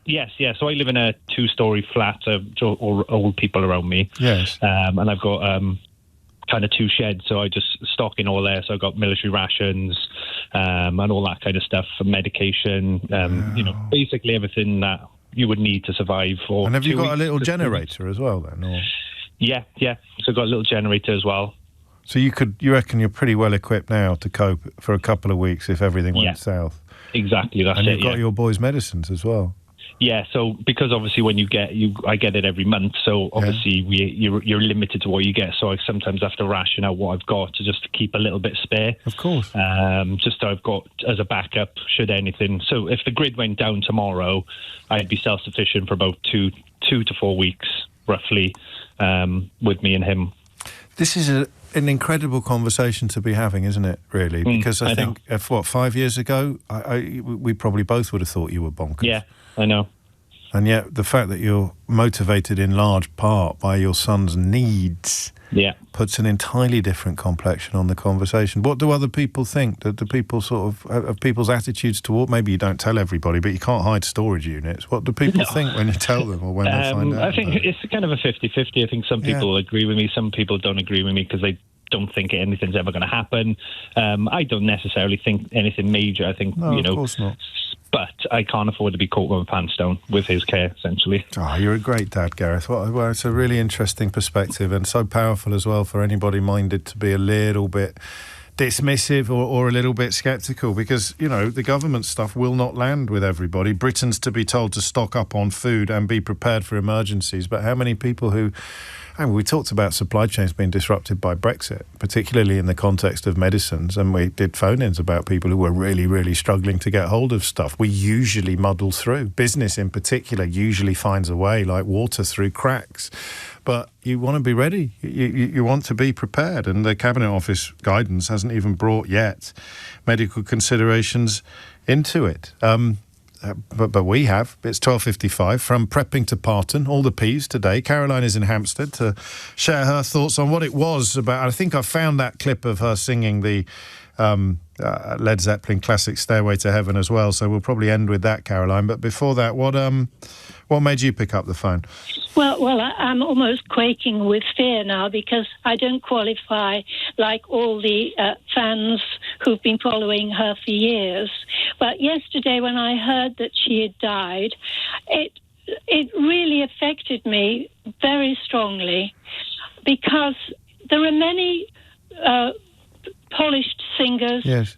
Yes. So I live in a 2-story flat, old people around me. Yes. And I've got kind of 2 sheds, so I just stock in all there. So I've got military rations and all that kind of stuff, for medication, basically everything that you would need to survive. And have you got a little generator as well then? Or? Yeah. So I've got a little generator as well. So you reckon you're pretty well equipped now to cope for a couple of weeks if everything went south? Exactly, that's and it. And you've got your boys' medicines as well? Yeah, so because obviously when I get it every month, so obviously you're limited to what you get. So I sometimes have to ration out what I've got to just keep a little bit spare. Of course. Just so I've got as a backup should anything. So if the grid went down tomorrow, I'd be self-sufficient for about 2 to 4 weeks, roughly, with me and him. This is an incredible conversation to be having, isn't it, really? Because I think, 5 years ago, we probably both would have thought you were bonkers. Yeah, I know. And yet the fact that you're motivated in large part by your son's needs puts an entirely different complexion on the conversation. What do other people think? Do people sort of people's attitudes toward, maybe you don't tell everybody, but you can't hide storage units. What do people think when you tell them or when they find out? I think it's kind of a 50-50. I think some people agree with me, some people don't agree with me because they don't think anything's ever going to happen. I don't necessarily think anything major. I think, of course not. But I can't afford to be caught with my pants down with his care, essentially. Oh, you're a great dad, Gareth. Well, it's a really interesting perspective and so powerful as well for anybody minded to be a little bit dismissive or a little bit sceptical, because, the government stuff will not land with everybody. Britain's to be told to stock up on food and be prepared for emergencies, but how many people who... And we talked about supply chains being disrupted by Brexit, particularly in the context of medicines, and we did phone-ins about people who were really, really struggling to get hold of stuff. We usually muddle through. Business in particular usually finds a way, like water through cracks. But you want to be ready. You want to be prepared. And the Cabinet Office guidance hasn't even brought yet medical considerations into it. But we have. It's 12:55. From prepping to Parton, all the P's today. Caroline is in Hampstead to share her thoughts on what it was about. I think I found that clip of her singing the Led Zeppelin classic Stairway to Heaven as well. So we'll probably end with that, Caroline. But before that, what made you pick up the phone? Well, I'm almost quaking with fear now because I don't qualify like all the fans who've been following her for years. But yesterday when I heard that she had died, it really affected me very strongly because there are many polished singers, yes,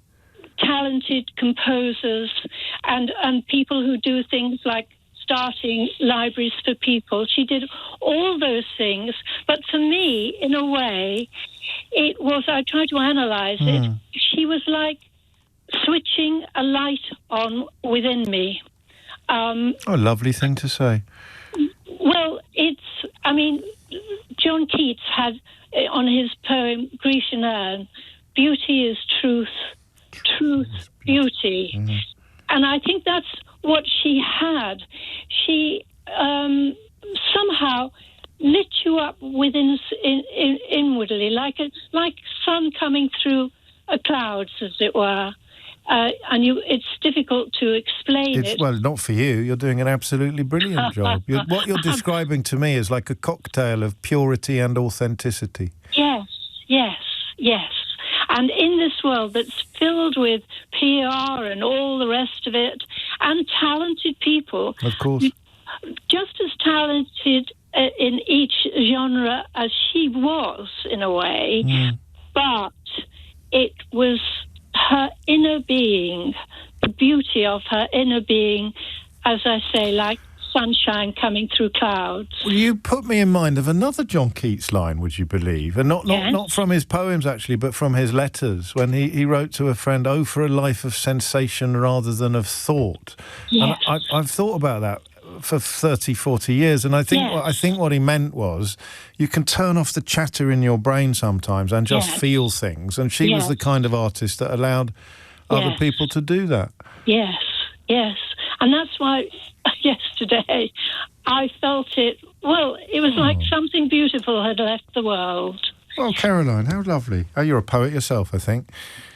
talented composers, and people who do things like starting libraries for people. She did all those things. But for me, in a way, it was, I tried to analyse it, she was like switching a light on within me. A lovely thing to say. Well, John Keats had on his poem Grecian Urn, beauty is truth, truth, beauty. Mm. And I think that's what she had. She somehow lit you up within inwardly, like sun coming through clouds, as it were. It's difficult to explain it. Well, not for you. You're doing an absolutely brilliant job. What you're describing to me is like a cocktail of purity and authenticity. Yes. And in this world that's filled with PR and all the rest of it, and talented people. Of course. Just as talented in each genre as she was, in a way. Mm. But it was her inner being, the beauty of her inner being, as I say, like sunshine coming through clouds. Well, you put me in mind of another John Keats line, would you believe? And not from his poems, actually, but from his letters, when he wrote to a friend, "Oh, for a life of sensation rather than of thought." Yes. And I've thought about that for 30, 40 years, and I think what he meant was you can turn off the chatter in your brain sometimes and just feel things, and she was the kind of artist that allowed other people to do that. Yes, and that's why yesterday I felt it was like something beautiful had left the world. Well, Caroline, how lovely. Oh, you're a poet yourself, I think.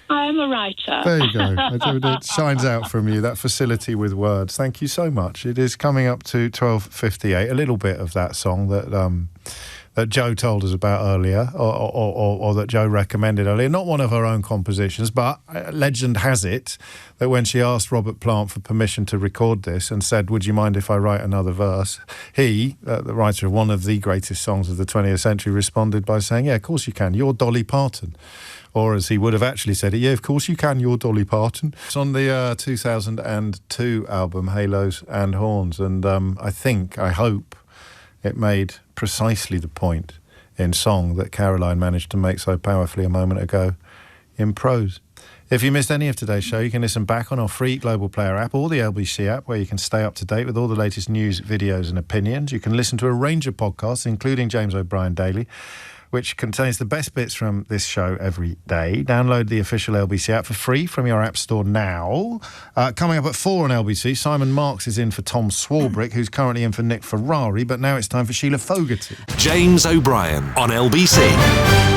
I am a writer. There you go. It shines out from you, that facility with words. Thank you so much. It is coming up to 12:58. A little bit of that song that Joe told us about earlier, or that Joe recommended earlier. Not one of her own compositions, but legend has it that when she asked Robert Plant for permission to record this and said, "Would you mind if I write another verse?" He, the writer of one of the greatest songs of the 20th century, responded by saying, "Yeah, of course you can. You're Dolly Parton." Or as he would have actually said it, "Yeah, of course you can, you're Dolly Parton." It's on the 2002 album, Halos and Horns, and I hope it made precisely the point in song that Caroline managed to make so powerfully a moment ago in prose. If you missed any of today's show, you can listen back on our free Global Player app or the LBC app, where you can stay up to date with all the latest news, videos and opinions. You can listen to a range of podcasts, including James O'Brien Daily, which contains the best bits from this show every day. Download the official LBC app for free from your app store now. Coming up at 4 on LBC, Simon Marks is in for Tom Swarbrick, who's currently in for Nick Ferrari, but now it's time for Sheila Fogarty. James O'Brien on LBC.